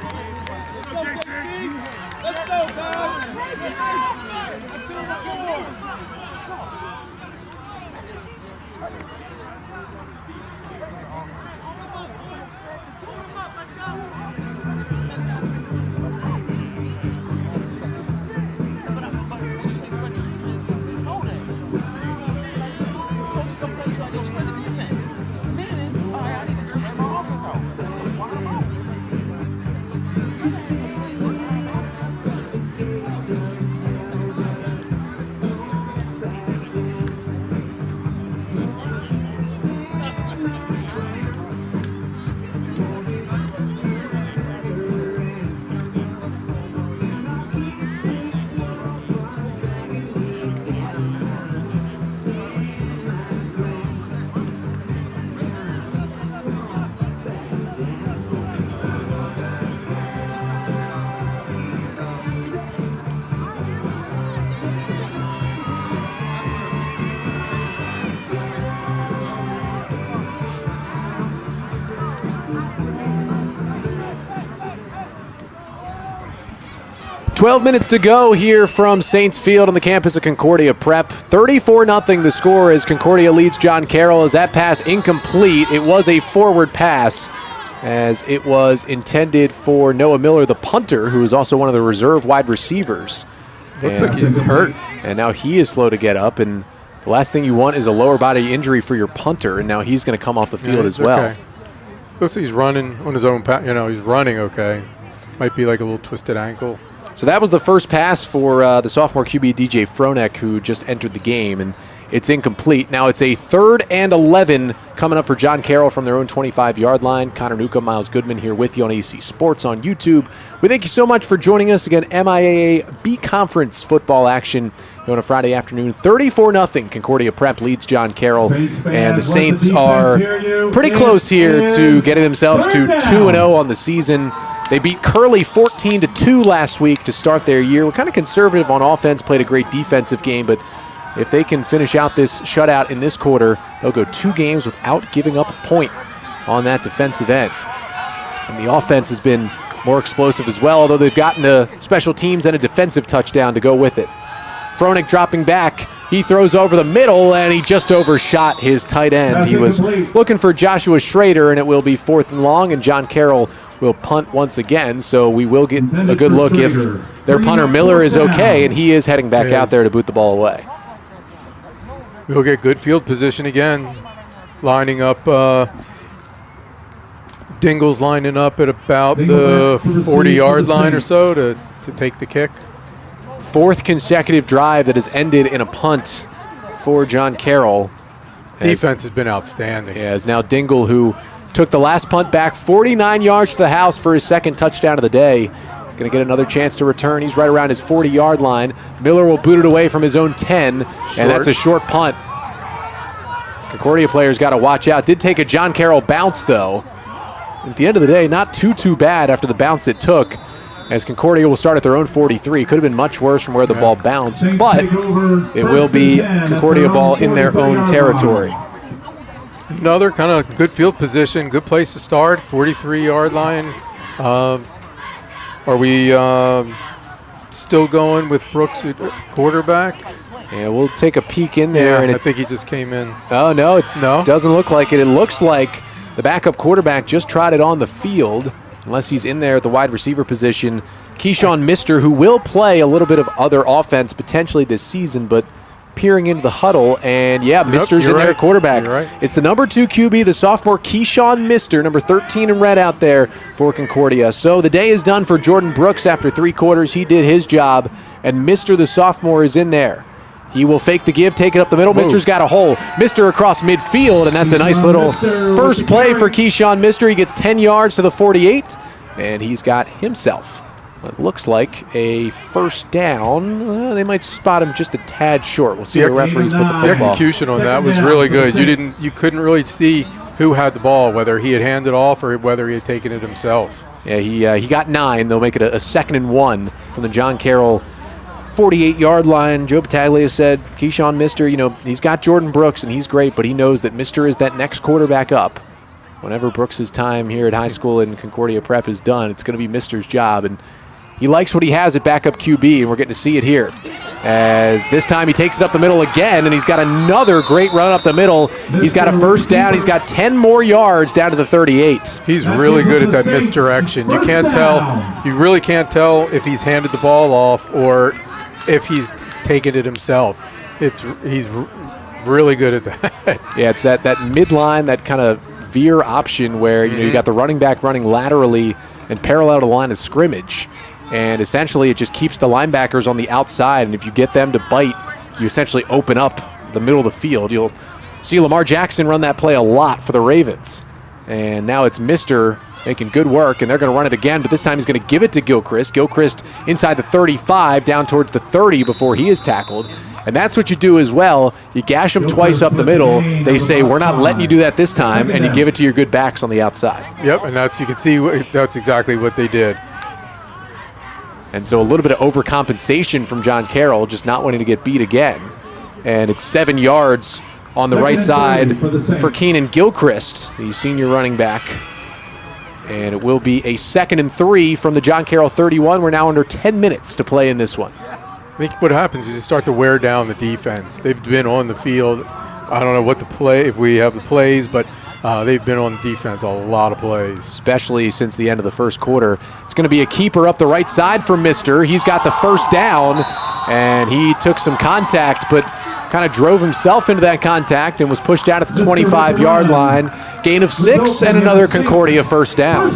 12 minutes to go here from Saints Field on the campus of Concordia Prep. 34-0 the score as Concordia leads John Carroll. As that pass incomplete, it was a forward pass as it was intended for Noah Miller, the punter, who is also one of the reserve wide receivers. Looks like he's hurt. And now he is slow to get up, and the last thing you want is a lower body injury for your punter, and now he's going to come off the field as well. Okay. Looks like he's running on his own, he's running okay. Might be like a little twisted ankle. So that was the first pass for the sophomore QB DJ Froehnich, who just entered the game, and it's incomplete. Now it's a 3rd and 11 coming up for John Carroll from their own 25-yard line. Connor Newcomb, Miles Goodman here with you on AC Sports on YouTube. We thank you so much for joining us again. MIAA B Conference football action on a Friday afternoon. 34-0 Concordia Prep leads John Carroll, and the Saints are pretty close here to getting themselves to 2-0 on the season. They beat Curley 14-2 last week to start their year. We're kind of conservative on offense, played a great defensive game, but if they can finish out this shutout in this quarter, they'll go 2 games without giving up a point on that defensive end. And the offense has been more explosive as well, although they've gotten a special teams and a defensive touchdown to go with it. Froehnich dropping back. He throws over the middle, and he just overshot his tight end. He was looking for Joshua Schrader, and it will be 4th and long, and John Carroll will punt once again, so we will get a good look if their punter Miller is okay, and he is heading back out there to boot the ball away. We'll get good field position again, lining up. Dingle's lining up at about the 40-yard line or so to take the kick. 4th consecutive drive that has ended in a punt for John Carroll. Defense has been outstanding. Yeah, as now Dingle, who took the last punt back 49 yards to the house for his 2nd touchdown of the day. He's going to get another chance to return. He's right around his 40-yard line. Miller will boot it away from his own 10, and that's a short punt. Concordia players got to watch out. Did take a John Carroll bounce, though. At the end of the day, not too bad after the bounce it took, as Concordia will start at their own 43. Could have been much worse from where the ball bounced, but it will be Concordia ball in their own territory. Another kind of good field position, good place to start, 43-yard line. Are we still going with Brooks at quarterback? Yeah, we'll take a peek in there. Yeah, and I think he just came in. Oh, no, it No? doesn't look like it. It looks like the backup quarterback just trotted on the field, unless he's in there at the wide receiver position. Keyshawn Mister, who will play a little bit of other offense potentially this season, but peering into the huddle, and Mister's in there at quarterback. You're right. It's the number 2 QB, the sophomore Keyshawn Mister, number 13 in red out there for Concordia. So the day is done for Jordan Brooks after 3 quarters. He did his job, and Mister, the sophomore, is in there. He will fake the give, take it up the middle. Mister's got a hole. Mister across midfield, and that's a nice little first play for Keyshawn Mister. He gets 10 yards to the 48, and he's got himself what looks like a first down. They might spot him just a tad short. We'll see the referees put the football. The execution on that was really good. You couldn't really see who had the ball, whether he had handed off or whether he had taken it himself. Yeah, he got 9. They'll make it a 2nd and 1 from the John Carroll 48-yard line. Joe Battaglia said, Keyshawn Mister, he's got Jordan Brooks, and he's great, but he knows that Mister is that next quarterback up. Whenever Brooks' time here at high school in Concordia Prep is done, it's going to be Mister's job, and he likes what he has at backup QB, and we're getting to see it here. As this time he takes it up the middle again, and he's got another great run up the middle. He's got a first down. He's got 10 more yards down to the 38. He's really good at that misdirection. You can't tell. You really can't tell if he's handed the ball off or if he's taken it himself. He's really good at that. Yeah, it's that midline, that kind of veer option where you got the running back running laterally and parallel to the line of scrimmage, and essentially it just keeps the linebackers on the outside, and if you get them to bite, you essentially open up the middle of the field. You'll see Lamar Jackson run that play a lot for the Ravens, and now it's Mister making good work, and they're going to run it again, but this time he's going to give it to Gilchrist. Gilchrist inside the 35, down towards the 30 before he is tackled. And that's what you do as well. You gash them twice up the middle. They say, we're not letting you do that this time, and you give it to your good backs on the outside. Yep, and you can see that's exactly what they did. And so a little bit of overcompensation from John Carroll, just not wanting to get beat again. And it's 7 yards on the right side for Keenan Gilchrist, the senior running back. And it will be a 2nd and 3 from the John Carroll 31. We're now under 10 minutes to play in this one. I think what happens is you start to wear down the defense. They've been on the field. I don't know what the play, if we have the plays, but they've been on defense a lot of plays. Especially since the end of the first quarter. It's going to be a keeper up the right side for Mister. He's got the first down, and he took some contact, but kind of drove himself into that contact and was pushed out at the 25-yard line. Gain of 6 and another Concordia first down.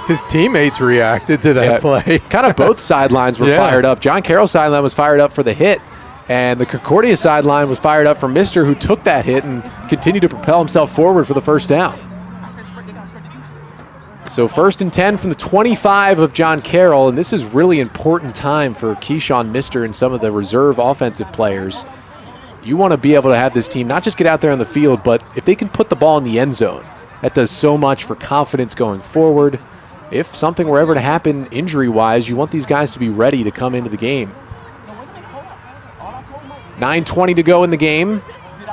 His teammates reacted to that play. Kind of both sidelines were fired up. John Carroll's sideline was fired up for the hit, and the Concordia sideline was fired up for Mister, who took that hit and continued to propel himself forward for the first down. So 1st and 10 from the 25 of John Carroll, and this is really important time for Keyshawn Mister and some of the reserve offensive players. You want to be able to have this team not just get out there on the field, but if they can put the ball in the end zone, that does so much for confidence going forward. If something were ever to happen injury-wise, you want these guys to be ready to come into the game. 9:20 to go in the game.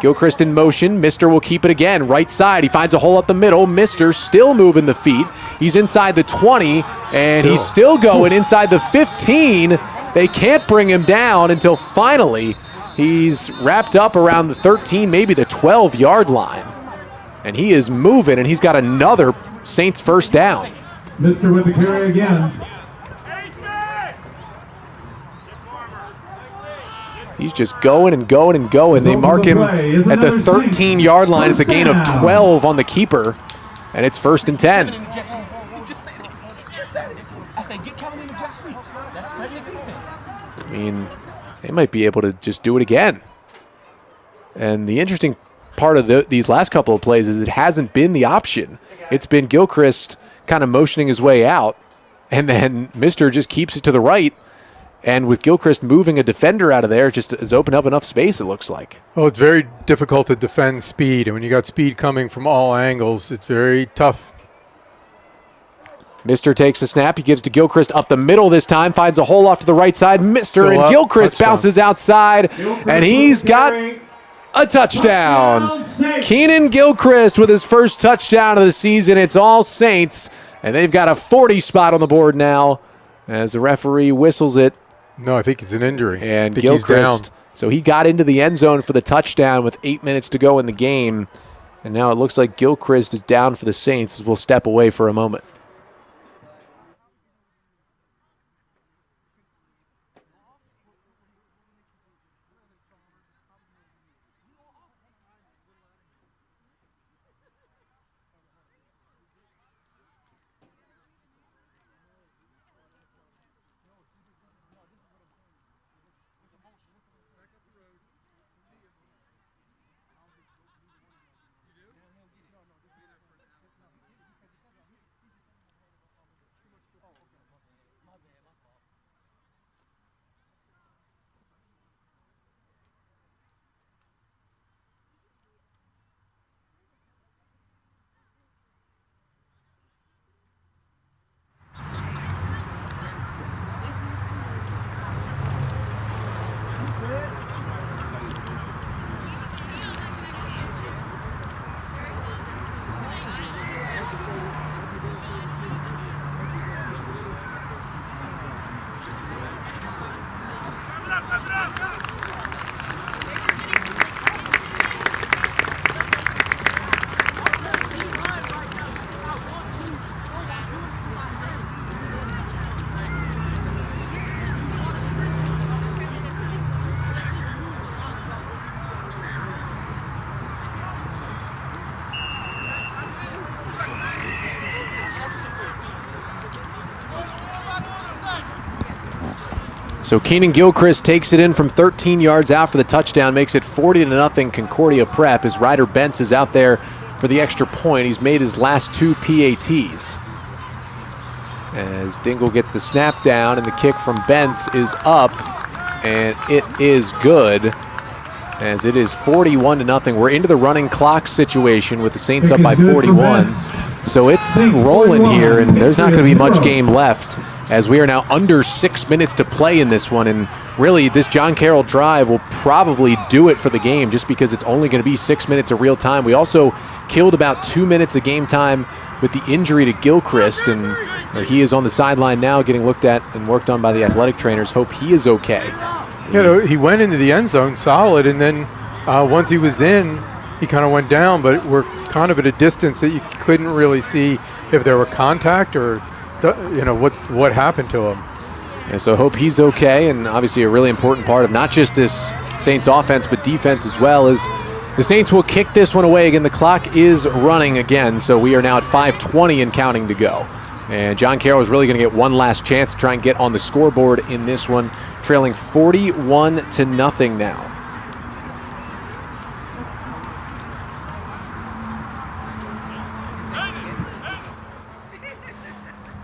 Gilchrist in motion. Mister will keep it again. Right side. He finds a hole up the middle. Mister still moving the feet. He's inside the 20, and he's still going inside the 15. They can't bring him down until finally he's wrapped up around the 13, maybe the 12-yard line. And he is moving, and he's got another Saints first down. Mister with the carry again. He's just going and going and going. They mark him at the 13-yard line. It's a gain of 12 on the keeper, and it's 1st and 10. I mean, they might be able to just do it again. And the interesting part of these last couple of plays is it hasn't been the option. It's been Gilchrist kind of motioning his way out, and then Mister just keeps it to the right. And with Gilchrist moving a defender out of there, it just has opened up enough space, it looks like. Well, it's very difficult to defend speed. And when you got speed coming from all angles, it's very tough. Mister takes a snap. He gives to Gilchrist up the middle this time. Finds a hole off to the right side. Mister and Gilchrist bounces outside. And he's got a touchdown. Keenan Gilchrist with his first touchdown of the season. It's all Saints And they've got a 40 spot on the board now as the referee whistles it. No, I think it's an injury. And I think he's down. Gilchrist, so he got into the end zone for the touchdown with 8 minutes to go in the game. And now it looks like Gilchrist is down for the Saints as we'll step away for a moment. So Keenan Gilchrist takes it in from 13 yards out for the touchdown, makes it 40-0 Concordia Prep as Ryder Bentz is out there for the extra point. He's made his last 2 PATs. As Dingle gets the snap down and the kick from Bentz is up, and it is good as it is 41-0. We're into the running clock situation with the Saints up by 41. So it's rolling here, and there's not going to be much game left as we are now under 6 minutes to play in this one. And really, this John Carroll drive will probably do it for the game just because it's only going to be 6 minutes of real time. We also killed about 2 minutes of game time with the injury to Gilchrist, and he is on the sideline now getting looked at and worked on by the athletic trainers. Hope he is okay. You know, he went into the end zone solid, and then once he was in, he kind of went down, but we're kind of at a distance that you couldn't really see if there were contact or what happened to him. Yeah, so hope he's okay, and obviously a really important part of not just this Saints offense but defense as well. As the Saints will kick this one away again. The clock is running again, so we are now at 5:20 and counting to go. And John Carroll is really going to get one last chance to try and get on the scoreboard in this one, trailing 41-0 now.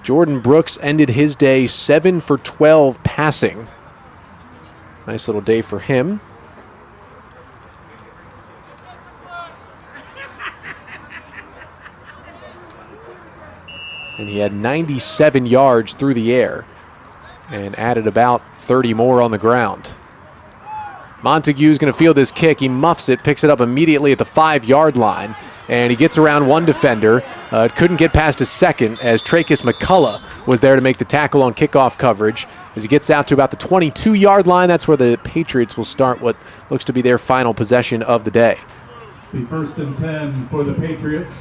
Jordan Brooks ended his day 7 for 12 passing. Nice little day for him. And he had 97 yards through the air and added about 30 more on the ground. Montague's going to field this kick. He muffs it, picks it up immediately at the 5-yard line, and he gets around one defender. Couldn't get past a second as Tracus McCullough was there to make the tackle on kickoff coverage. As he gets out to about the 22-yard line, that's where the Patriots will start what looks to be their final possession of the day. The 1st and 10 for the Patriots.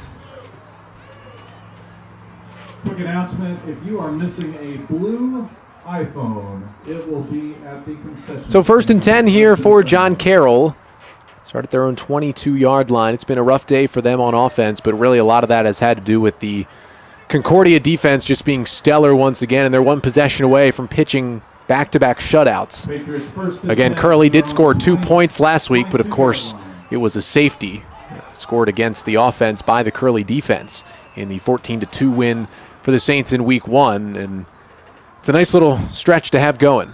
Quick announcement, if you are missing a blue iPhone, it will be at the concession. So 1st and 10 here for John Carroll. Start at their own 22-yard line. It's been a rough day for them on offense, but really a lot of that has had to do with the Concordia defense just being stellar once again, and they're one possession away from pitching back-to-back shutouts. Again, Curley did score 2 points last week, but of course it was a safety scored against the offense by the Curley defense in the 14-2 win for the Saints in week 1, and it's a nice little stretch to have going.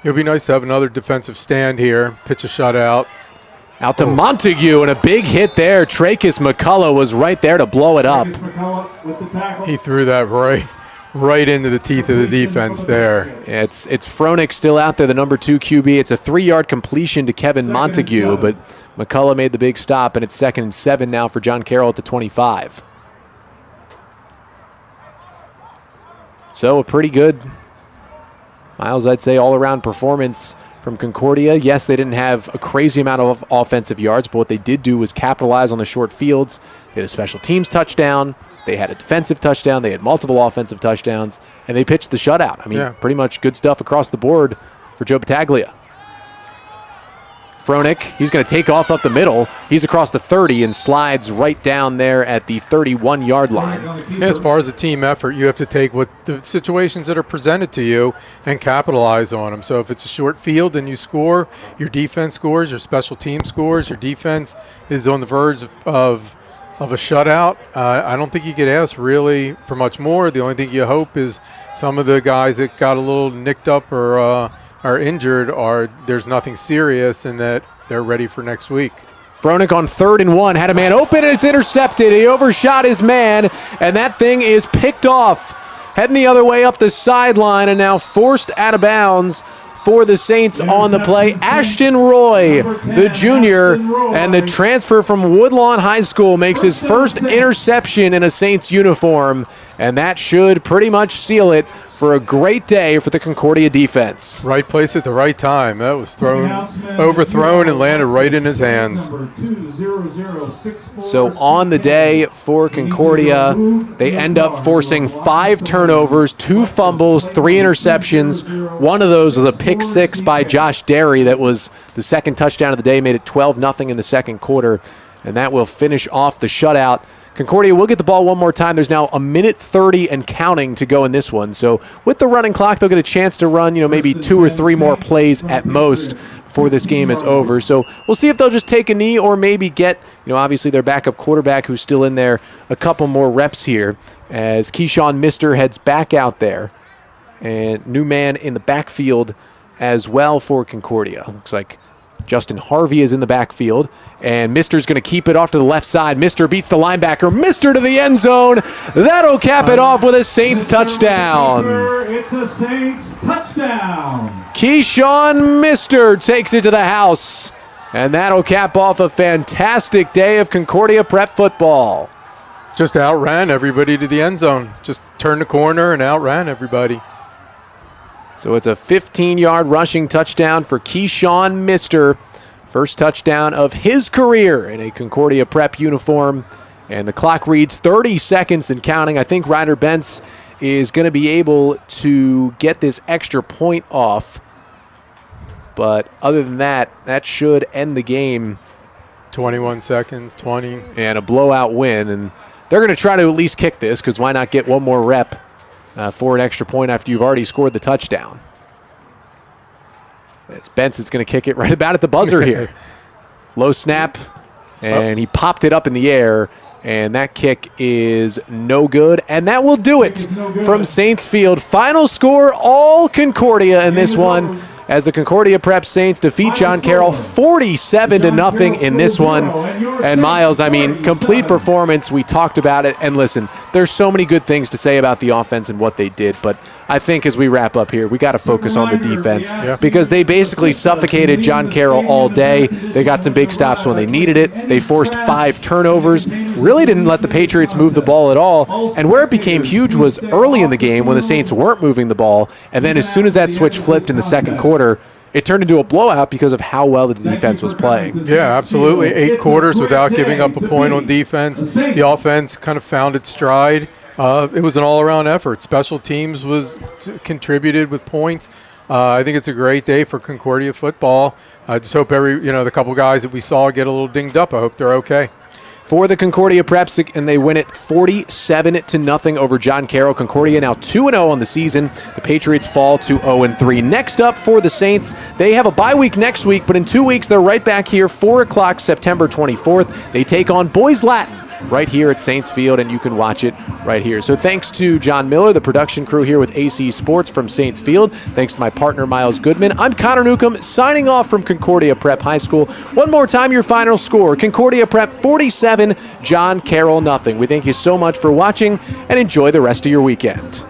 It would be nice to have another defensive stand here, pitch a shutout. Out to Montague, and a big hit there. Tracus McCullough was right there to blow it up. He threw that right into the teeth of the defense there. It's Froelich still out there, the number 2 QB. It's a 3-yard completion to Kevin Montague, but McCullough made the big stop, and it's 2nd and 7 now for John Carroll at the 25. So a pretty good, Miles, I'd say, all-around performance from Concordia. Yes, they didn't have a crazy amount of offensive yards, but what they did do was capitalize on the short fields. They had a special teams touchdown. They had a defensive touchdown. They had multiple offensive touchdowns, and they pitched the shutout. I mean, pretty much good stuff across the board for Joe Battaglia. Froelich, he's going to take off up the middle. He's across the 30 and slides right down there at the 31-yard line. Yeah, as far as a team effort, you have to take what the situations that are presented to you and capitalize on them. So if it's a short field and you score, your defense scores, your special team scores, your defense is on the verge of a shutout. I don't think you could ask really for much more. The only thing you hope is some of the guys that got a little nicked up or are injured there's nothing serious and that they're ready for next week. Froelich on 3rd and 1, had a man open and it's intercepted. He overshot his man, and that thing is picked off. Heading the other way up the sideline and now forced out of bounds for the Saints on the play. Ashton Roy, the junior, and the transfer from Woodlawn High School, makes his first interception in a Saints uniform, and that should pretty much seal it for a great day for the Concordia defense. Right place at the right time. That was overthrown and landed right in his hands. So on the day for Concordia, they end up forcing 5 turnovers, 2 fumbles, 3 interceptions. One of those was a pick 6 by Josh Derry. That was the 2nd touchdown of the day, made it 12-0 in the 2nd quarter, and that will finish off the shutout. Concordia will get the ball one more time. There's now 1:30 and counting to go in this one. So with the running clock, they'll get a chance to run, maybe 2 or 3 more plays at most before this game is over. So we'll see if they'll just take a knee or maybe get, obviously their backup quarterback who's still in there, a couple more reps here as Keyshawn Mister heads back out there. And new man in the backfield as well for Concordia. Looks like Justin Harvey is in the backfield, and Mister's going to keep it off to the left side. Mister beats the linebacker. Mister to the end zone. That'll cap it off with a Saints touchdown. It's a Saints touchdown. Keyshawn Mister takes it to the house, and that'll cap off a fantastic day of Concordia Prep football. Just outran everybody to the end zone. Just turned the corner and outran everybody. So it's a 15-yard rushing touchdown for Keyshawn Mister. First touchdown of his career in a Concordia Prep uniform. And the clock reads 30 seconds and counting. I think Ryder Bentz is going to be able to get this extra point off. But other than that, that should end the game. 21 seconds, 20. And a blowout win. And they're going to try to at least kick this, because why not get one more rep for an extra point after you've already scored the touchdown. As Bentz is going to kick it right about at the buzzer here. Low snap, and he popped it up in the air, and that kick is no good. And that will do it from Saints Field. Final score, all Concordia in this one, as the Concordia Prep Saints defeat John Carroll 47-0 in this one. And Miles, complete performance. We talked about it. And listen, there's so many good things to say about the offense and what they did, but I think as we wrap up here, we got to focus on the defense, because they basically suffocated John Carroll all day. They got some big stops when they needed it. They forced 5 turnovers, really didn't let the Patriots move the ball at all. And where it became huge was early in the game when the Saints weren't moving the ball. And then as soon as that switch flipped in the 2nd quarter, it turned into a blowout because of how well the defense was playing. Yeah, absolutely. 8 quarters without giving up a point on defense. The offense kind of found its stride. It was an all-around effort. Special teams was contributed with points. I think it's a great day for Concordia football. I just hope the couple guys that we saw get a little dinged up. I hope they're okay. For the Concordia Preps, and they win it 47-0 over John Carroll. Concordia now 2-0 on the season. The Patriots fall to 0-3. Next up for the Saints, they have a bye week next week, but in 2 weeks they're right back here, 4 o'clock September 24th. They take on Boys Latin right here at Saints Field, and you can watch it right here. So thanks to John Miller, the production crew here with AC Sports from Saints Field. Thanks to my partner, Miles Goodman. I'm Connor Newcomb, signing off from Concordia Prep High School. One more time, your final score. Concordia Prep 47, John Carroll 0. We thank you so much for watching, and enjoy the rest of your weekend.